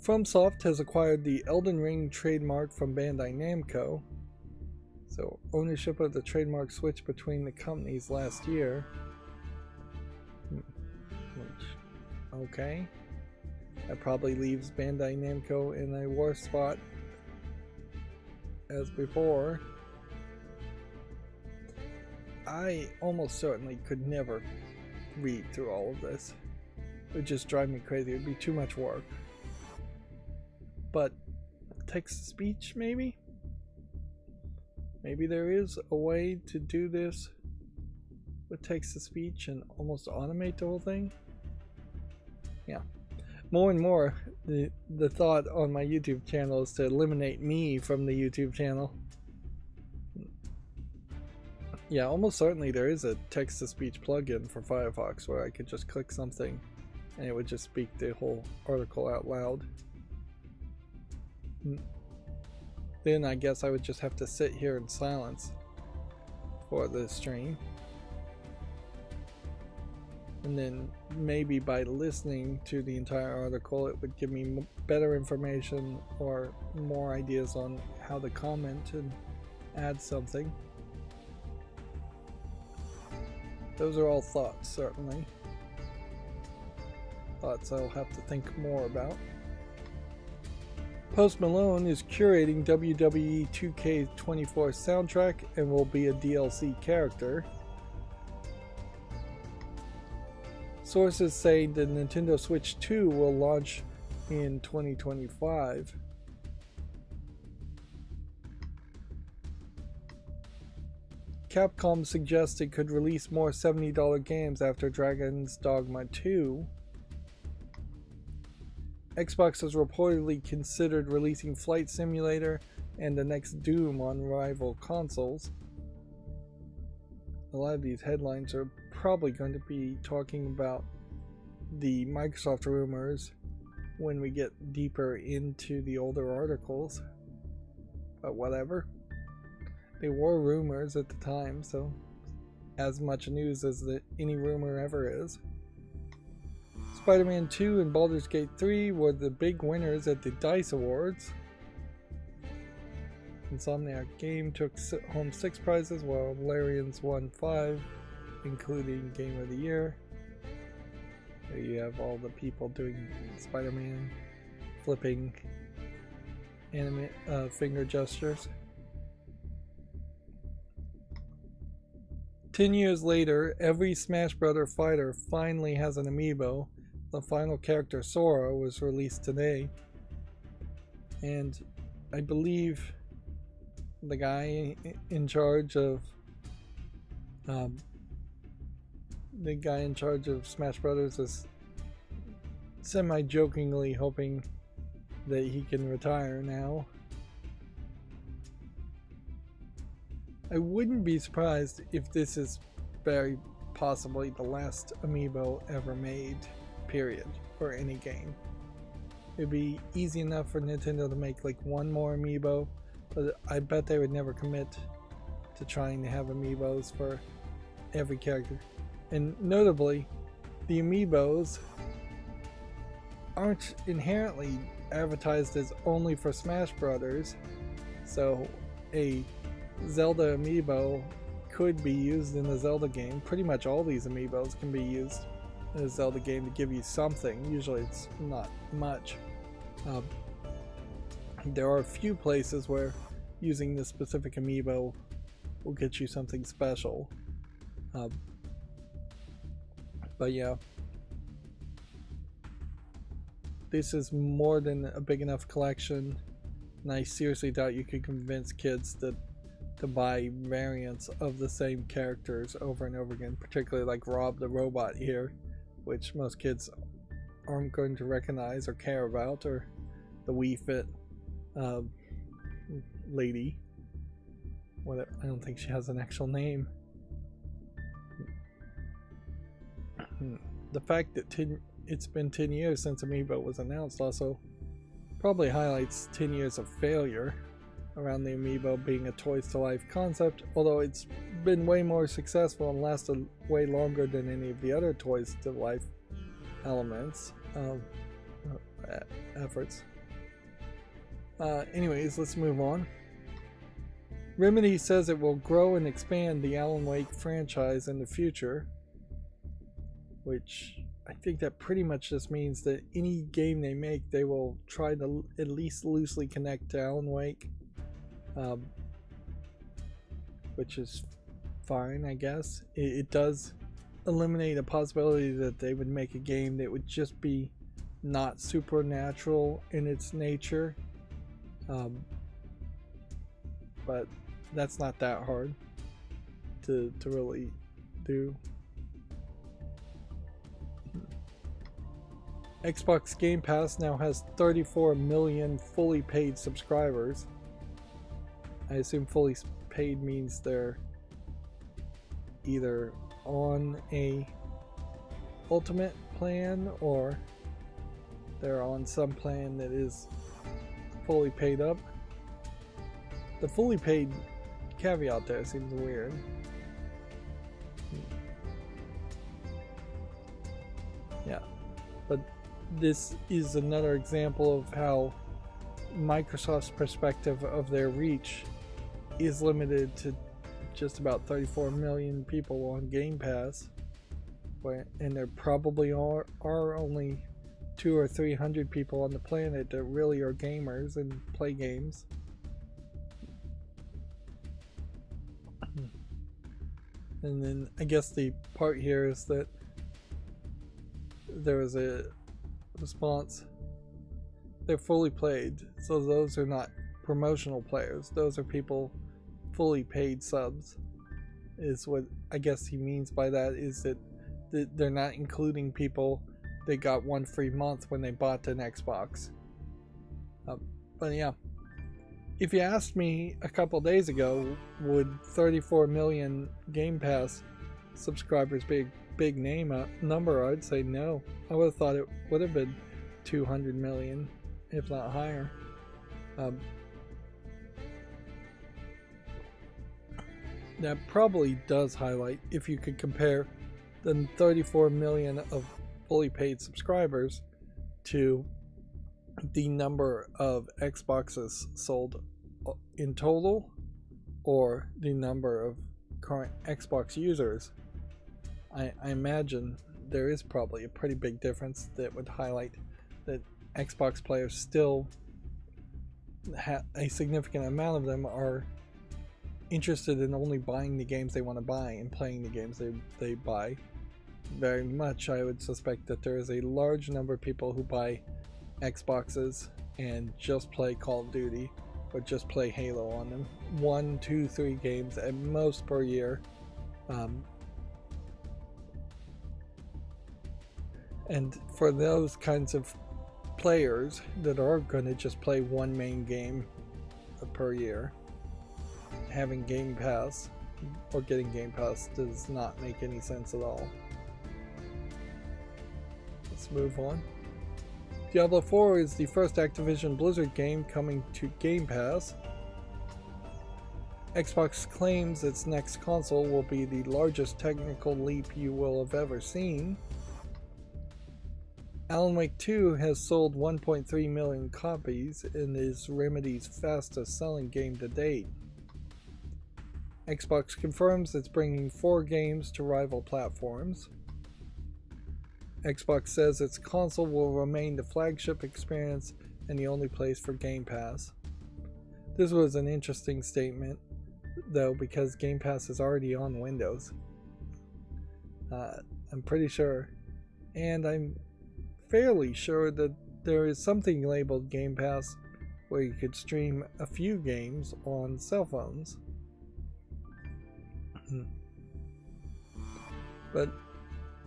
FromSoft has acquired the Elden Ring trademark from Bandai Namco. So ownership of the trademark switched between the companies last year. Okay. That probably leaves Bandai Namco in a worse spot as before. I almost certainly could never read through all of this. It would just drive me crazy. It would be too much work. But text-to-speech, maybe? Maybe there is a way to do this with text-to-speech and almost automate the whole thing? Yeah. More and more, the thought on my YouTube channel is to eliminate me from the YouTube channel. Yeah, almost certainly there is a text-to-speech plugin for Firefox where I could just click something and it would just speak the whole article out loud. Then I guess I would just have to sit here in silence for the stream. And then maybe by listening to the entire article it would give me better information or more ideas on how to comment and add something. Those are all thoughts, certainly. Thoughts I'll have to think more about. Post Malone is curating WWE 2K24 soundtrack and will be a DLC character. Sources say the Nintendo Switch 2 will launch in 2025. Capcom suggests it could release more $70 games after Dragon's Dogma 2. Xbox has reportedly considered releasing Flight Simulator and the next Doom on rival consoles. A lot of these headlines are probably going to be talking about the Microsoft rumors when we get deeper into the older articles. But whatever. They were rumors at the time, so as much news as any rumor ever is. Spider-Man 2 and Baldur's Gate 3 were the big winners at the DICE Awards. Insomniac Game took home 6 prizes, while Larian's won 5, including Game of the Year. There you have all the people doing Spider-Man, flipping finger gestures. 10 years later, every Smash Bros. Fighter finally has an amiibo. The final character, Sora, was released today. And I believe the guy in charge of Smash Brothers is semi-jokingly hoping that he can retire now. I wouldn't be surprised if this is very possibly the last amiibo ever made, period, for any game. It'd be easy enough for Nintendo to make like one more amiibo, but I bet they would never commit to trying to have amiibos for every character. And notably, the amiibos aren't inherently advertised as only for Smash Brothers, so a Zelda amiibo could be used in a Zelda game. Pretty much all these amiibos can be used in a Zelda game to give you something. Usually it's not much. There are a few places where using this specific amiibo will get you something special. But yeah, this is more than a big enough collection, and I seriously doubt you could convince kids to buy variants of the same characters over and over again, particularly like Rob the Robot here, which most kids aren't going to recognize or care about, or the Wii Fit lady. I don't think she has an actual name. The fact that it's been 10 years since Amiibo was announced also probably highlights 10 years of failure around the Amiibo being a Toys to Life concept, although it's been way more successful and lasted way longer than any of the other Toys to Life elements efforts. Anyways, let's move on. Remedy says it will grow and expand the Alan Wake franchise in the future, which I think that pretty much just means that any game they make, they will try to at least loosely connect to Alan Wake, which is fine, I guess. It does eliminate a possibility that they would make a game that would just be not supernatural in its nature, but that's not that hard to really do. Xbox Game Pass now has 34 million fully paid subscribers. I assume fully paid means they're either on a ultimate plan or they're on some plan that is fully paid up. The fully paid caveat there seems weird. Yeah, but this is another example of how Microsoft's perspective of their reach is limited to just about 34 million people on Game Pass, and there probably are only 200 or 300 people on the planet that really are gamers and play games. And then I guess the part here is that there was a response. They're fully played, so those are not promotional players. Those are people fully paid subs, is what I guess he means by that, is that they're not including people they got one free month when they bought an Xbox. But yeah, if you asked me a couple days ago, would 34 million Game Pass subscribers be a big number, I'd say no. I would have thought it would have been 200 million, if not higher. That probably does highlight, if you could compare the 34 million of fully paid subscribers to the number of Xboxes sold in total, or the number of current Xbox users. I imagine there is probably a pretty big difference that would highlight that Xbox players still a significant amount of them are interested in only buying the games they want to buy and playing the games they buy. Very much, I would suspect that there is a large number of people who buy Xboxes and just play Call of Duty or just play Halo on them. 1, 2, 3 games at most per year. And for those kinds of players that are going to just play one main game per year, having Game Pass or getting Game Pass does not make any sense at all. Let's move on. Diablo 4 is the first Activision Blizzard game coming to Game Pass. Xbox claims its next console will be the largest technical leap you will have ever seen. Alan Wake 2 has sold 1.3 million copies and is Remedy's fastest selling game to date. Xbox confirms it's bringing 4 games to rival platforms. Xbox says its console will remain the flagship experience and the only place for Game Pass. This was an interesting statement, though, because Game Pass is already on Windows. I'm pretty sure, and I'm fairly sure that there is something labeled Game Pass where you could stream a few games on cell phones. But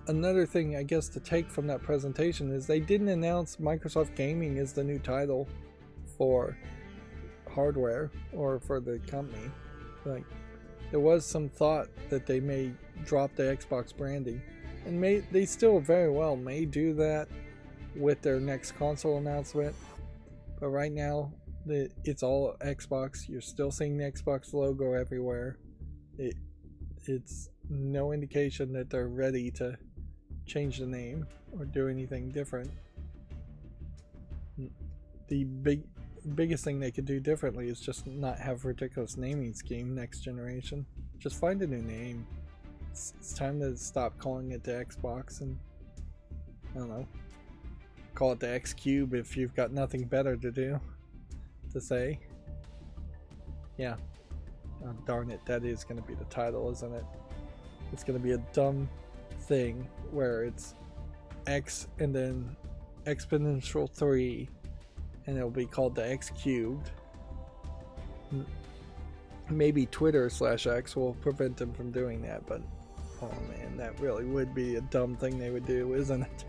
another thing, I guess, to take from that presentation is they didn't announce Microsoft Gaming as the new title for hardware or for the company. Like, there was some thought that they may drop the Xbox branding, and they still very well may do that with their next console announcement. But right now, it's all Xbox. You're still seeing the Xbox logo everywhere. It's no indication that they're ready to change the name or do anything different. The biggest thing they could do differently is just not have a ridiculous naming scheme next generation. Just find a new name. It's time to stop calling it the Xbox and, I don't know, call it the X Cube if you've got nothing better to say. Yeah. Oh, darn it, that is going to be the title, isn't it? It's going to be a dumb thing where it's X and then exponential 3, and it'll be called the X cubed. Maybe Twitter/X will prevent them from doing that, but oh man, that really would be a dumb thing they would do, isn't it?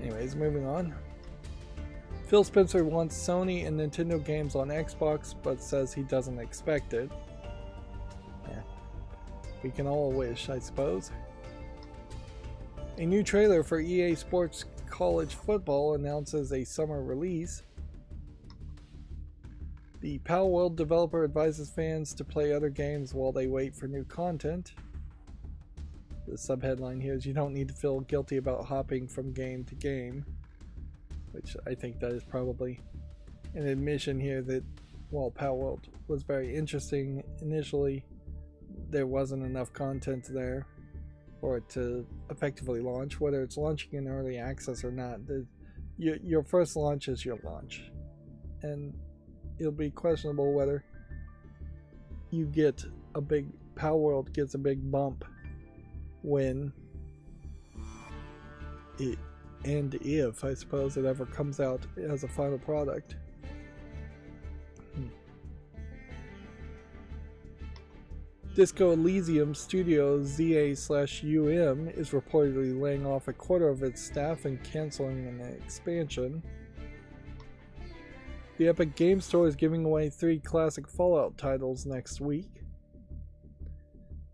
Anyways, moving on. Phil Spencer wants Sony and Nintendo games on Xbox, but says he doesn't expect it. Yeah. We can all wish, I suppose. A new trailer for EA Sports College Football announces a summer release. The Palworld developer advises fans to play other games while they wait for new content. The subheadline here is, you don't need to feel guilty about hopping from game to game. Which I think that is probably an admission here that while Palworld was very interesting initially, there wasn't enough content there for it to effectively launch. Whether it's launching in early access or not, your first launch is your launch. And it'll be questionable whether you get a big Palworld gets a big bump when it, and if, I suppose, it ever comes out as a final product. Disco Elysium studio ZA/UM is reportedly laying off a quarter of its staff and canceling an expansion. The Epic Game Store is giving away 3 classic Fallout titles next week.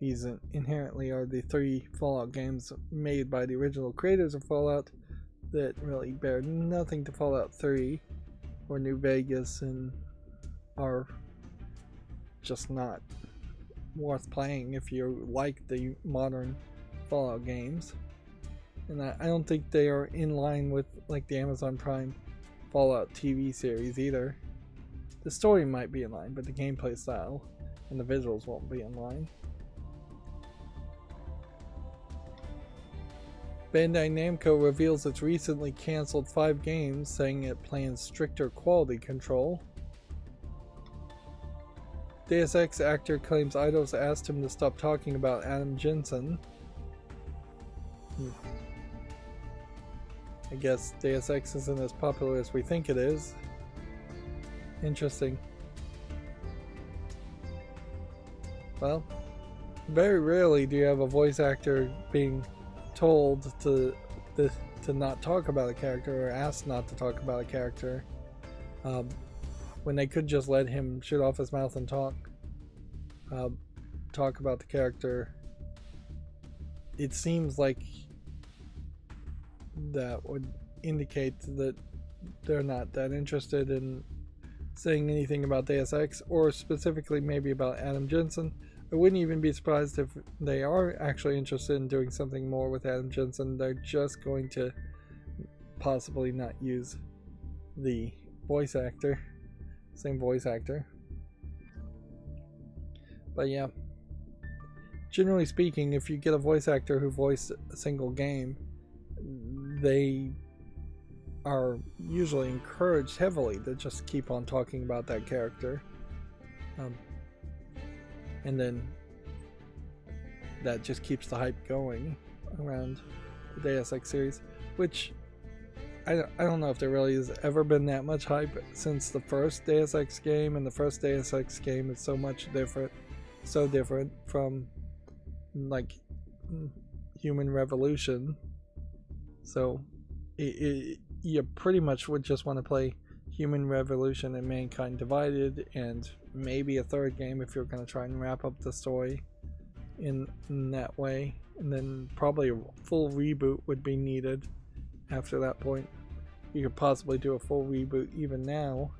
These inherently are the 3 Fallout games made by the original creators of Fallout that really bear nothing to Fallout 3 or New Vegas and are just not worth playing if you like the modern Fallout games. And I don't think they are in line with like the Amazon Prime Fallout TV series either. The story might be in line, but the gameplay style and the visuals won't be in line. Bandai Namco reveals it's recently canceled 5 games, saying it plans stricter quality control. Deus Ex actor claims Eidos asked him to stop talking about Adam Jensen. I guess Deus Ex isn't as popular as we think it is. Interesting. Well, very rarely do you have a voice actor being told to not talk about a character or asked not to talk about a character when they could just let him shoot off his mouth and talk about the character. It seems like that would indicate that they're not that interested in saying anything about Deus Ex, or specifically maybe about Adam Jensen. I wouldn't even be surprised if they are actually interested in doing something more with Adam Jensen. They're just going to possibly not use the voice actor, same voice actor. But yeah, generally speaking, if you get a voice actor who voiced a single game, they are usually encouraged heavily to just keep on talking about that character. And then that just keeps the hype going around the Deus Ex series, which I don't know if there really has ever been that much hype since the first Deus Ex game, and the first Deus Ex game is so different from like Human Revolution. So you pretty much would just want to play Human Revolution and Mankind Divided, and maybe a third game if you're going to try and wrap up the story in that way, and then probably a full reboot would be needed after that point. You could possibly do a full reboot even now.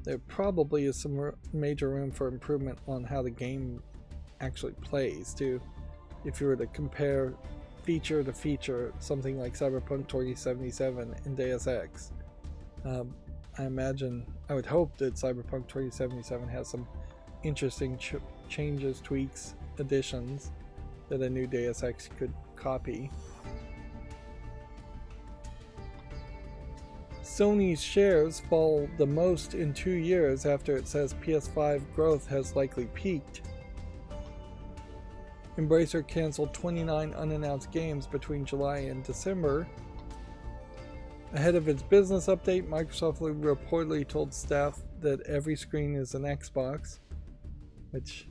There probably is some major room for improvement on how the game actually plays too. If you were to compare feature to feature something like Cyberpunk 2077 and Deus Ex, I would hope that Cyberpunk 2077 has some interesting changes, tweaks, additions that a new Deus Ex could copy. Sony's shares fall the most in 2 years after it says PS5 growth has likely peaked. Embracer canceled 29 unannounced games between July and December. Ahead of its business update, Microsoft reportedly told staff that every screen is an Xbox, which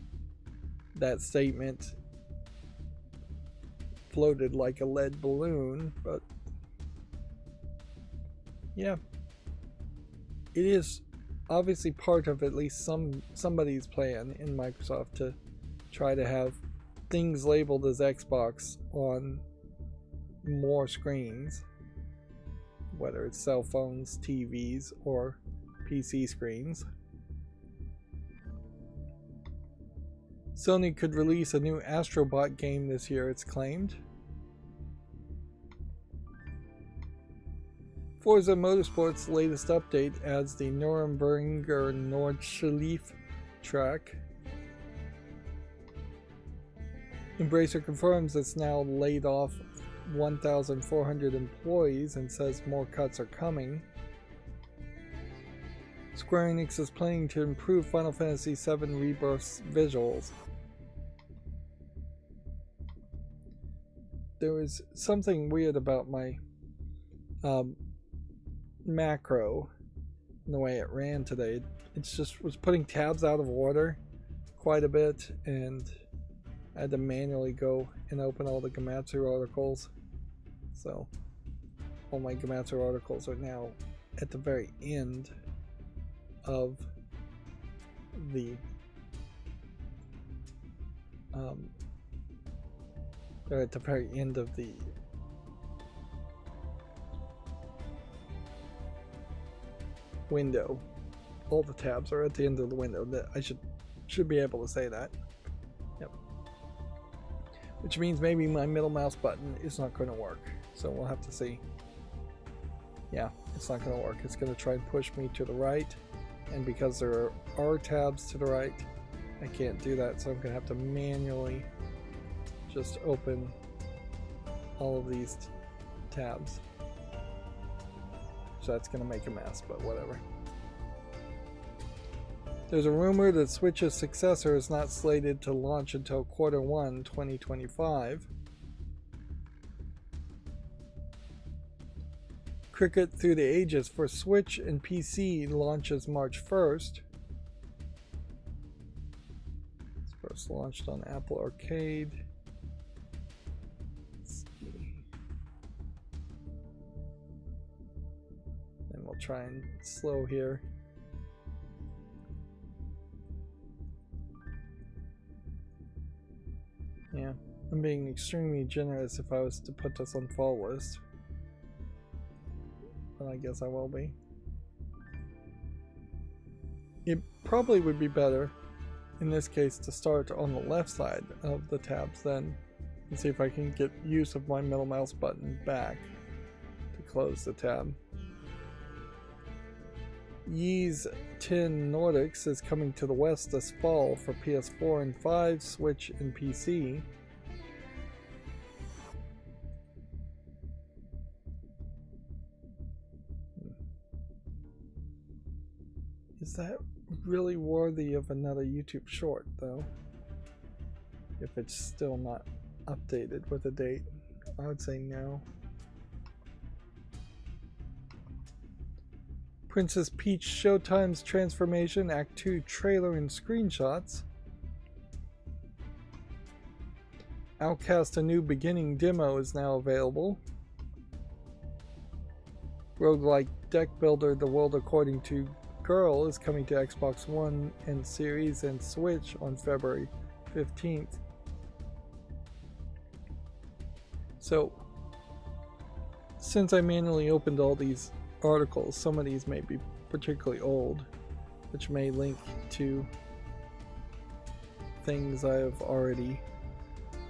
that statement floated like a lead balloon, but yeah, it is obviously part of at least somebody's plan in Microsoft to try to have things labeled as Xbox on more screens, whether it's cell phones, TVs, or PC screens. Sony could release a new Astrobot game this year, it's claimed. Forza Motorsport's latest update adds the Nürburgring Nordschleife track. Embracer confirms it's now laid off 1,400 employees and says more cuts are coming. Square Enix is planning to improve Final Fantasy VII Rebirth's visuals. There was something weird about my macro the way it ran today. It just was putting tabs out of order quite a bit, and I had to manually go and open all the Gematsu articles. So all my Gematsu articles are now at the very end of the they're at the very end of the window. All the tabs are at the end of the window. That I should be able to say that. Yep. Which means maybe my middle mouse button is not going to work. So we'll have to see. Yeah, it's not going to work. It's going to try and push me to the right, and because there are tabs to the right, I can't do that. So I'm going to have to manually just open all of these tabs. So that's going to make a mess, but whatever. There's a rumor that Switch's successor is not slated to launch until Q1 2025. Cricket Through the Ages for Switch and PC launches March 1st. It's first launched on Apple Arcade. Let's see. And we'll try and slow here. Yeah, I'm being extremely generous if I was to put this on fall list. But I guess I will be. It probably would be better, in this case, to start on the left side of the tabs then, and see if I can get use of my middle mouse button back to close the tab. Ys 10 Nordics is coming to the West this fall for PS4 and 5, Switch, and PC. Is that really worthy of another YouTube short, though? If it's still not updated with a date, I would say no. Princess Peach Showtime's Transformation Act 2 trailer and screenshots. Outcast: A New Beginning demo is now available. Roguelike deck builder The World According to Girl is coming to Xbox One and Series and Switch on February 15th. So, since I manually opened all these articles, some of these may be particularly old, which may link to things I have already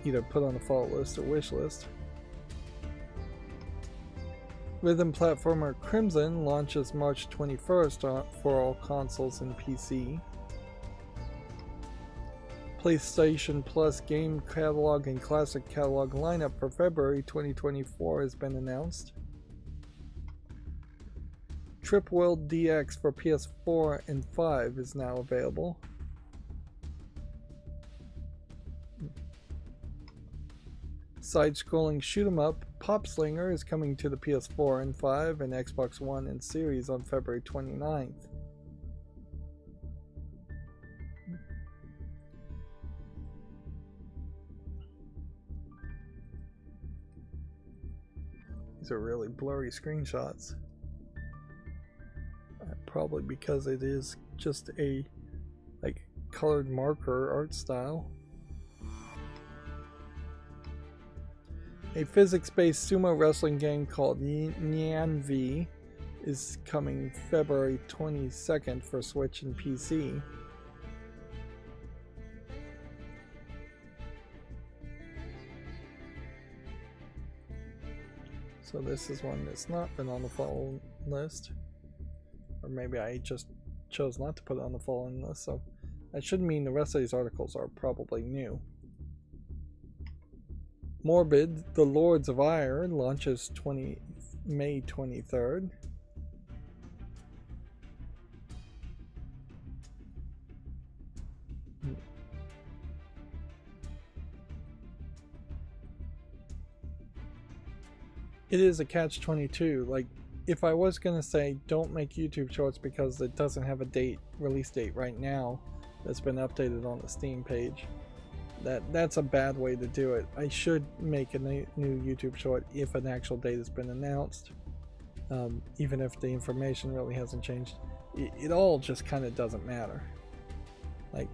either put on the fault list or wish list. Rhythm platformer Crimson launches March 21st for all consoles and PC. PlayStation Plus game catalog and classic catalog lineup for February 2024 has been announced. Dueled DX for PS4 and 5 is now available. Side-scrolling shoot-'em-up Pop Slinger is coming to the PS4 and 5 and Xbox One and Series on February 29th. These are really blurry screenshots. Probably because it is just a colored marker art style. A physics-based sumo wrestling game called Nyanvi is coming February 22nd for Switch and PC. So this is one that's not been on the fall list. Or maybe I just chose not to put it on the fall list, so that should mean the rest of these articles are probably new. Morbid, The Lords of Ire launches May 23rd. It is a catch-22. Like, if I was gonna say don't make YouTube Shorts because it doesn't have a release date right now that's been updated on the Steam page, that's a bad way to do it. I should make a new YouTube Short if an actual date has been announced, even if the information really hasn't changed. It all just kind of doesn't matter. Like,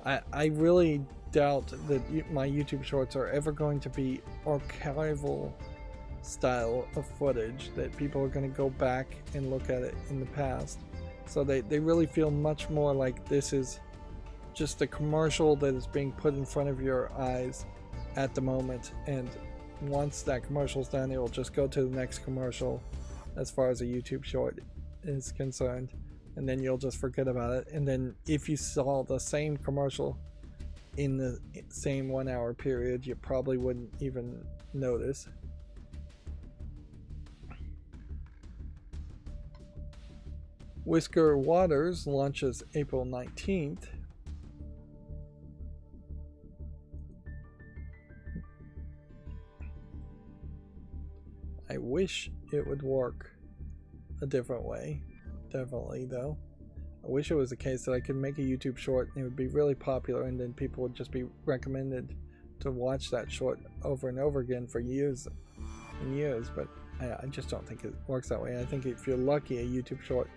I really doubt that my YouTube Shorts are ever going to be archival style of footage that people are going to go back and look at it in the past. So they really feel much more like this is just a commercial that is being put in front of your eyes at the moment, and once that commercial's done, it will just go to the next commercial as far as a YouTube Short is concerned, and then you'll just forget about it. And then if you saw the same commercial in the same 1 hour period, you probably wouldn't even notice. Whisker Waters launches April 19th. I wish it would work a different way. Definitely, though. I wish it was the case that I could make a YouTube short and it would be really popular, and then people would just be recommended to watch that short over and over again for years and years, but I just don't think it works that way. I think if you're lucky, a YouTube short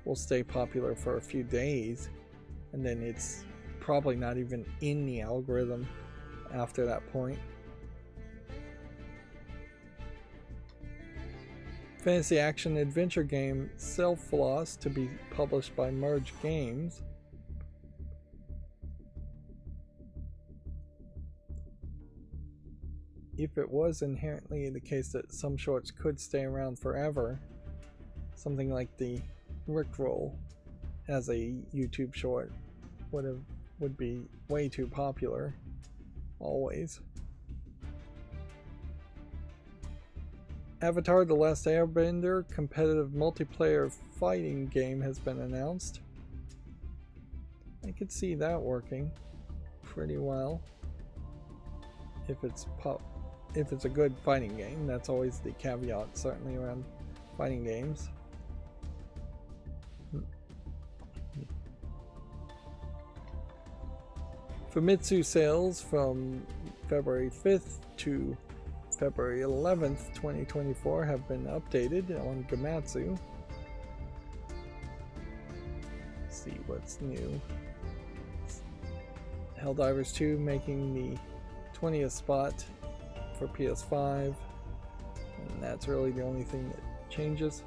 will stay popular for a few days, and then it's probably not even in the algorithm after that point. Fantasy action adventure game Self-Floss to be published by Merge Games. If it was inherently the case that some shorts could stay around forever, something like the Rickroll as a YouTube short would be way too popular always. Avatar: The Last Airbender competitive multiplayer fighting game has been announced. I could see that working pretty well if it's a good fighting game. That's always the caveat, certainly around fighting games. Famitsu sales from February 5th to February 11th, 2024 have been updated on Gamatsu. Let's see what's new. Helldivers 2 making the 20th spot for PS5, and that's really the only thing that changes.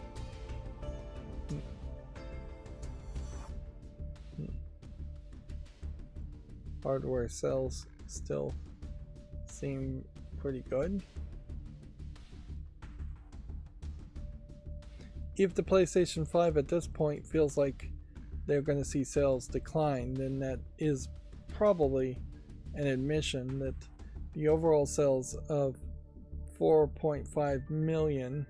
Hardware sales still seem pretty good. If the PlayStation 5 at this point feels like they're going to see sales decline, then that is probably an admission that the overall sales of 4.5 million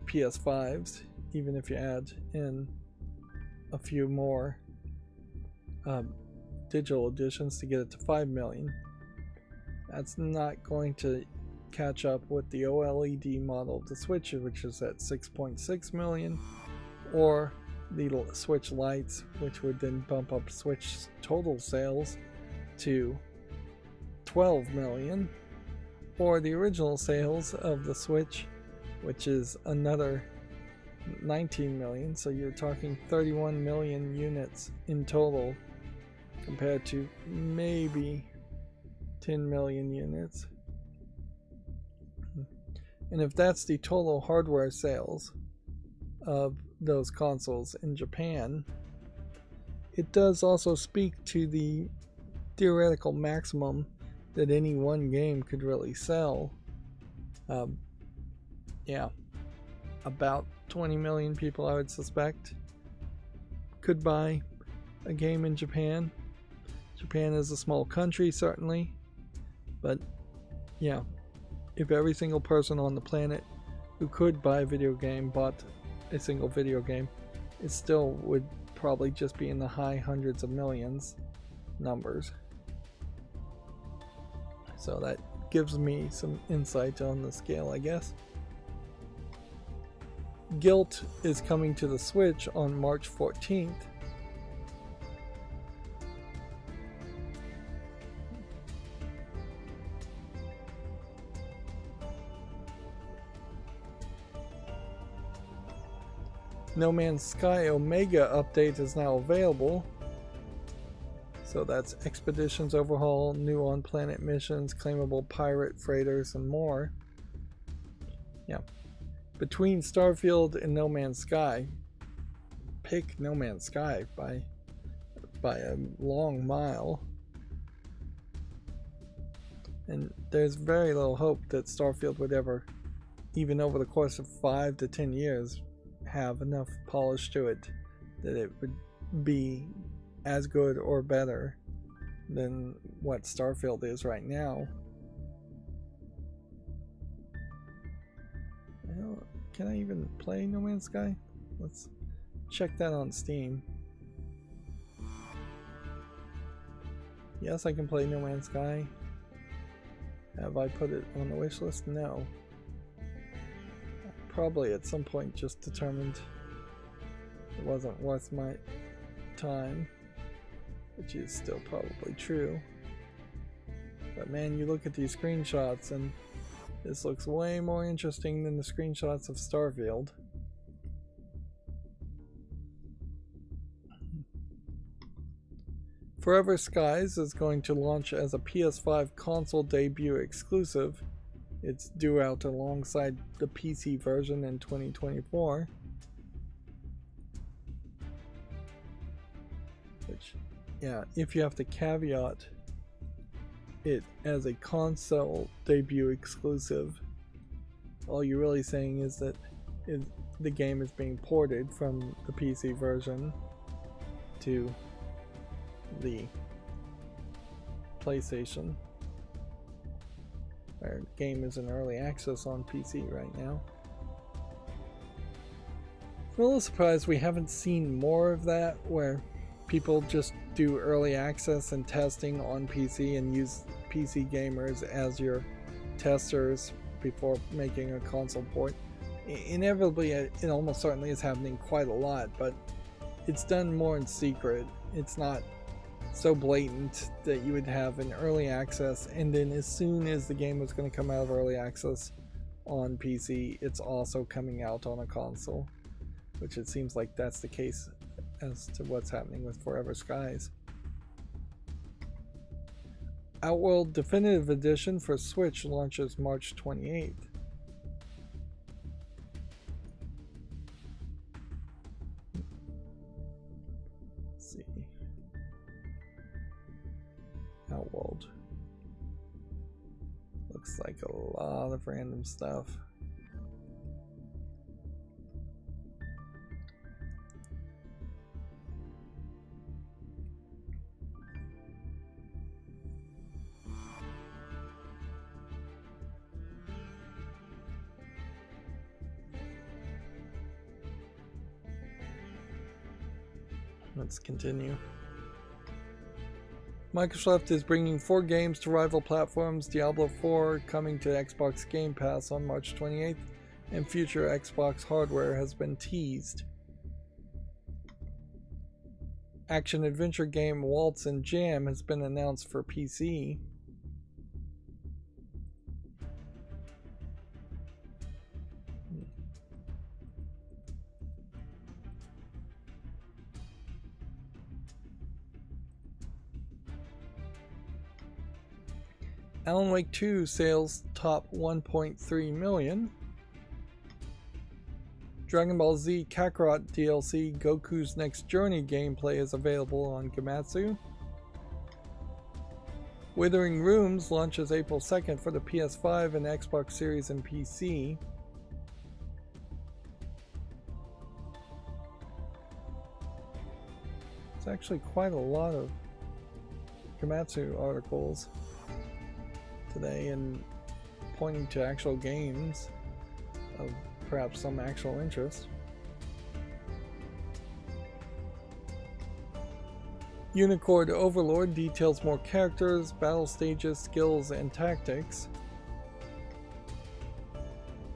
PS5s, even if you add in a few more digital editions to get it to 5 million, that's not going to catch up with the OLED model of the Switch, which is at 6.6 million, or the Switch Lites, which would then bump up Switch total sales to 12 million, or the original sales of the Switch, which is another 19 million. So you're talking 31 million units in total compared to maybe 10 million units. And if that's the total hardware sales of those consoles in Japan, it does also speak to the theoretical maximum that any one game could really sell. Yeah, about 20 million people, I would suspect, could buy a game in Japan. Japan is a small country, certainly, but yeah, if every single person on the planet who could buy a video game bought a single video game, it still would probably just be in the high hundreds of millions numbers. So that gives me some insight on the scale, I guess. Guilt is coming to the Switch on March 14th. No Man's Sky Omega update is now available. So that's expeditions overhaul, new on-planet missions, claimable pirate freighters, and more. Yeah. Between Starfield and No Man's Sky, pick No Man's Sky by a long mile. And there's very little hope that Starfield would ever, even over the course of 5 to 10 years, have enough polish to it that it would be as good or better than what Starfield is right now. Well, can I even play No Man's Sky? Let's check that on Steam. Yes, I can play No Man's Sky. Have I put it on the wish list? No. Probably at some point just determined it wasn't worth my time, which is still probably true. But man, you look at these screenshots and this looks way more interesting than the screenshots of Starfield. Forever Skies is going to launch as a PS5 console debut exclusive. It's due out alongside the PC version in 2024. Which, yeah, if you have to caveat it as a console debut exclusive, all you're really saying is that the game is being ported from the PC version to the PlayStation. Our game is in early access on PC right now. I'm a little surprised we haven't seen more of that, where people just do early access and testing on PC and use PC gamers as your testers before making a console port. Inevitably, it almost certainly is happening quite a lot, but it's done more in secret. It's not so blatant that you would have an early access and then as soon as the game was going to come out of early access on PC, it's also coming out on a console, which it seems like that's the case as to what's happening with Forever Skies. Outworld Definitive Edition for Switch launches March 28th. Let's see. Outworld. Looks like a lot of random stuff. Let's continue. Microsoft is bringing 4 games to rival platforms. Diablo 4 coming to Xbox Game Pass on March 28th, and future Xbox hardware has been teased. Action-adventure game Waltz and Jam has been announced for PC. Alan Wake 2 sales top 1.3 million. Dragon Ball Z Kakarot DLC Goku's Next Journey gameplay is available on Gematsu. Withering Rooms launches April 2nd for the PS5 and Xbox Series and PC. It's actually quite a lot of Gematsu articles today and pointing to actual games of perhaps some actual interest. Unicord Overlord details more characters, battle stages, skills, and tactics.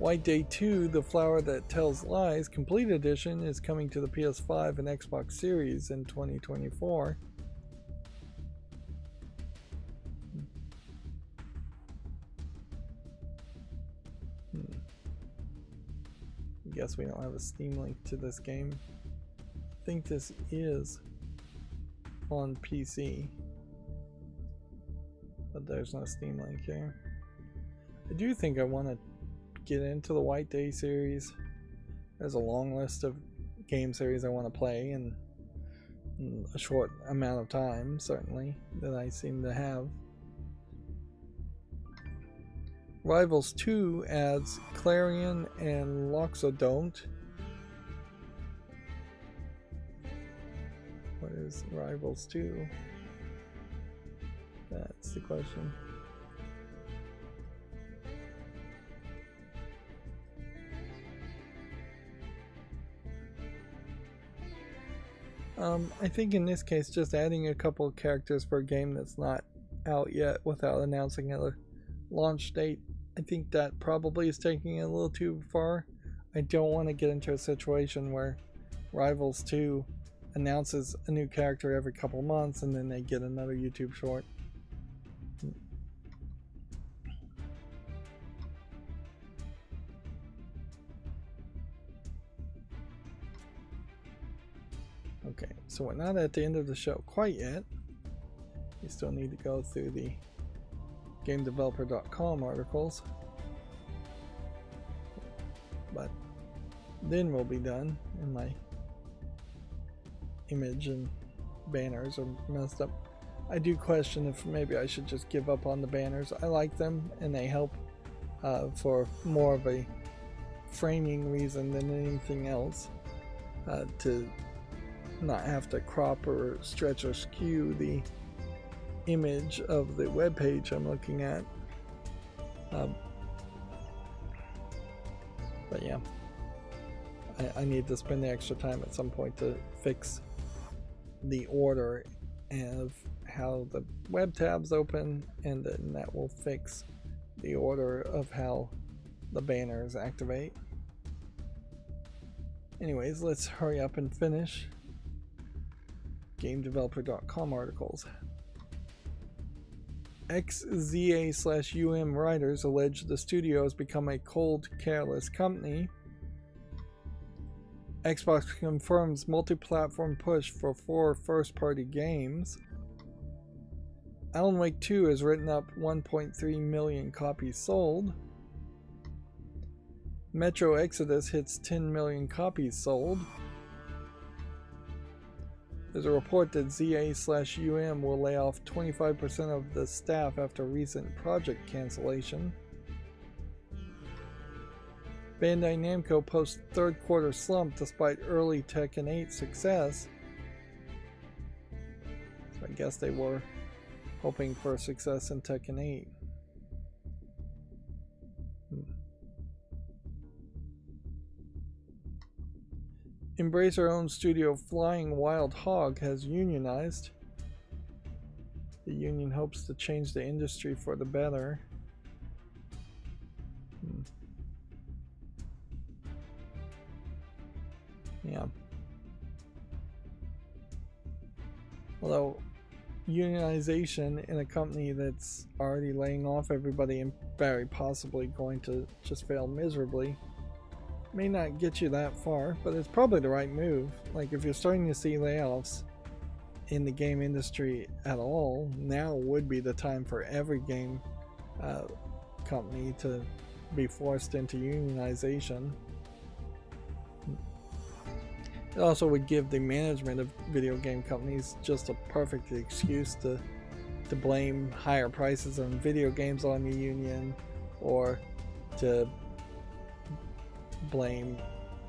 White Day 2, The Flower That Tells Lies Complete Edition is coming to the PS5 and Xbox Series in 2024. I guess we don't have a Steam link to this game. I think this is on PC, but there's no Steam link here. I do think I want to get into the White Day series. There's a long list of game series I want to play in a short amount of time, certainly, that I seem to have. Rivals 2 adds Clarion and Loxodont. What is Rivals 2? That's the question. I think in this case, just adding a couple of characters for a game that's not out yet without announcing a launch date, I think that probably is taking it a little too far. I don't want to get into a situation where Rivals 2 announces a new character every couple months and then they get another YouTube short. Okay, so we're not at the end of the show quite yet. We still need to go through the GameDeveloper.com articles, but then we'll be done. And my image and banners are messed up. I do question if maybe I should just give up on the banners. I like them and they help for more of a framing reason than anything else, to not have to crop or stretch or skew the image of the web page I'm looking at. But yeah, I need to spend the extra time at some point to fix the order of how the web tabs open, and then that will fix the order of how the banners activate. Anyways, let's hurry up and finish GameDeveloper.com articles. XZA/UM writers allege the studio has become a cold, careless company. Xbox confirms multi-platform push for 4 first-party games. Alan Wake 2 has written up 1.3 million copies sold. Metro Exodus hits 10 million copies sold. There's a report that ZA/UM will lay off 25% of the staff after recent project cancellation. Bandai Namco posts third quarter slump despite early Tekken 8 success. So I guess they were hoping for success in Tekken 8. Embracer-owned studio Flying Wild Hog has unionized. The union hopes to change the industry for the better. Yeah. Although unionization in a company that's already laying off everybody and very possibly going to just fail miserably may not get you that far, but it's probably the right move. Like, if you're starting to see layoffs in the game industry at all, now would be the time for every game company to be forced into unionization. It also would give the management of video game companies just a perfect excuse to blame higher prices on video games on the union, or to blame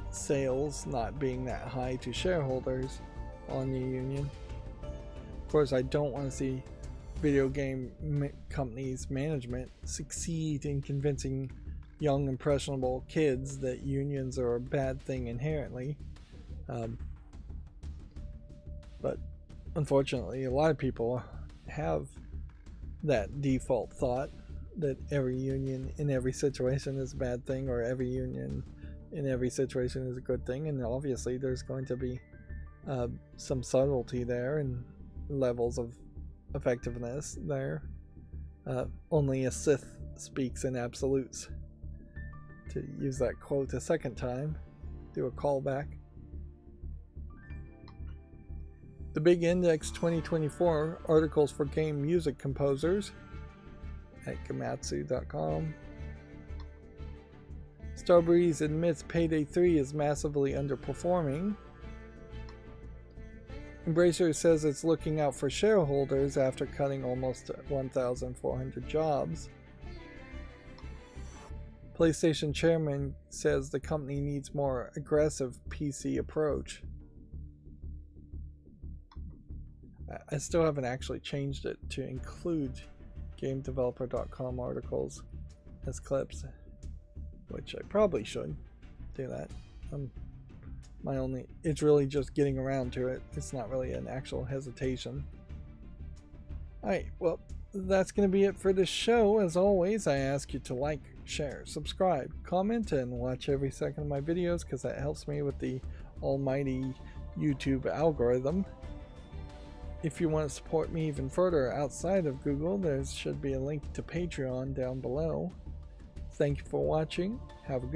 sales not being that high to shareholders on the union. Of course, I don't want to see video game companies' management succeed in convincing young, impressionable kids that unions are a bad thing inherently. But unfortunately, a lot of people have that default thought that every union in every situation is a bad thing, or every union in every situation is a good thing, and obviously there's going to be some subtlety there and levels of effectiveness there. Only a Sith speaks in absolutes. To use that quote a second time, do a callback. The Big Index 2024 articles for game music composers at Gamatsu.com. Starbreeze admits Payday 3 is massively underperforming. Embracer says it's looking out for shareholders after cutting almost 1,400 jobs. PlayStation chairman says the company needs more aggressive PC approach. I still haven't actually changed it to include GameDeveloper.com articles as clips, which I probably should do that. It's really just getting around to it. It's not really an actual hesitation. Alright, well, that's going to be it for this show. As always, I ask you to like, share, subscribe, comment, and watch every second of my videos, because that helps me with the almighty YouTube algorithm. If you want to support me even further outside of Google, there should be a link to Patreon down below. Thank you for watching. Have a good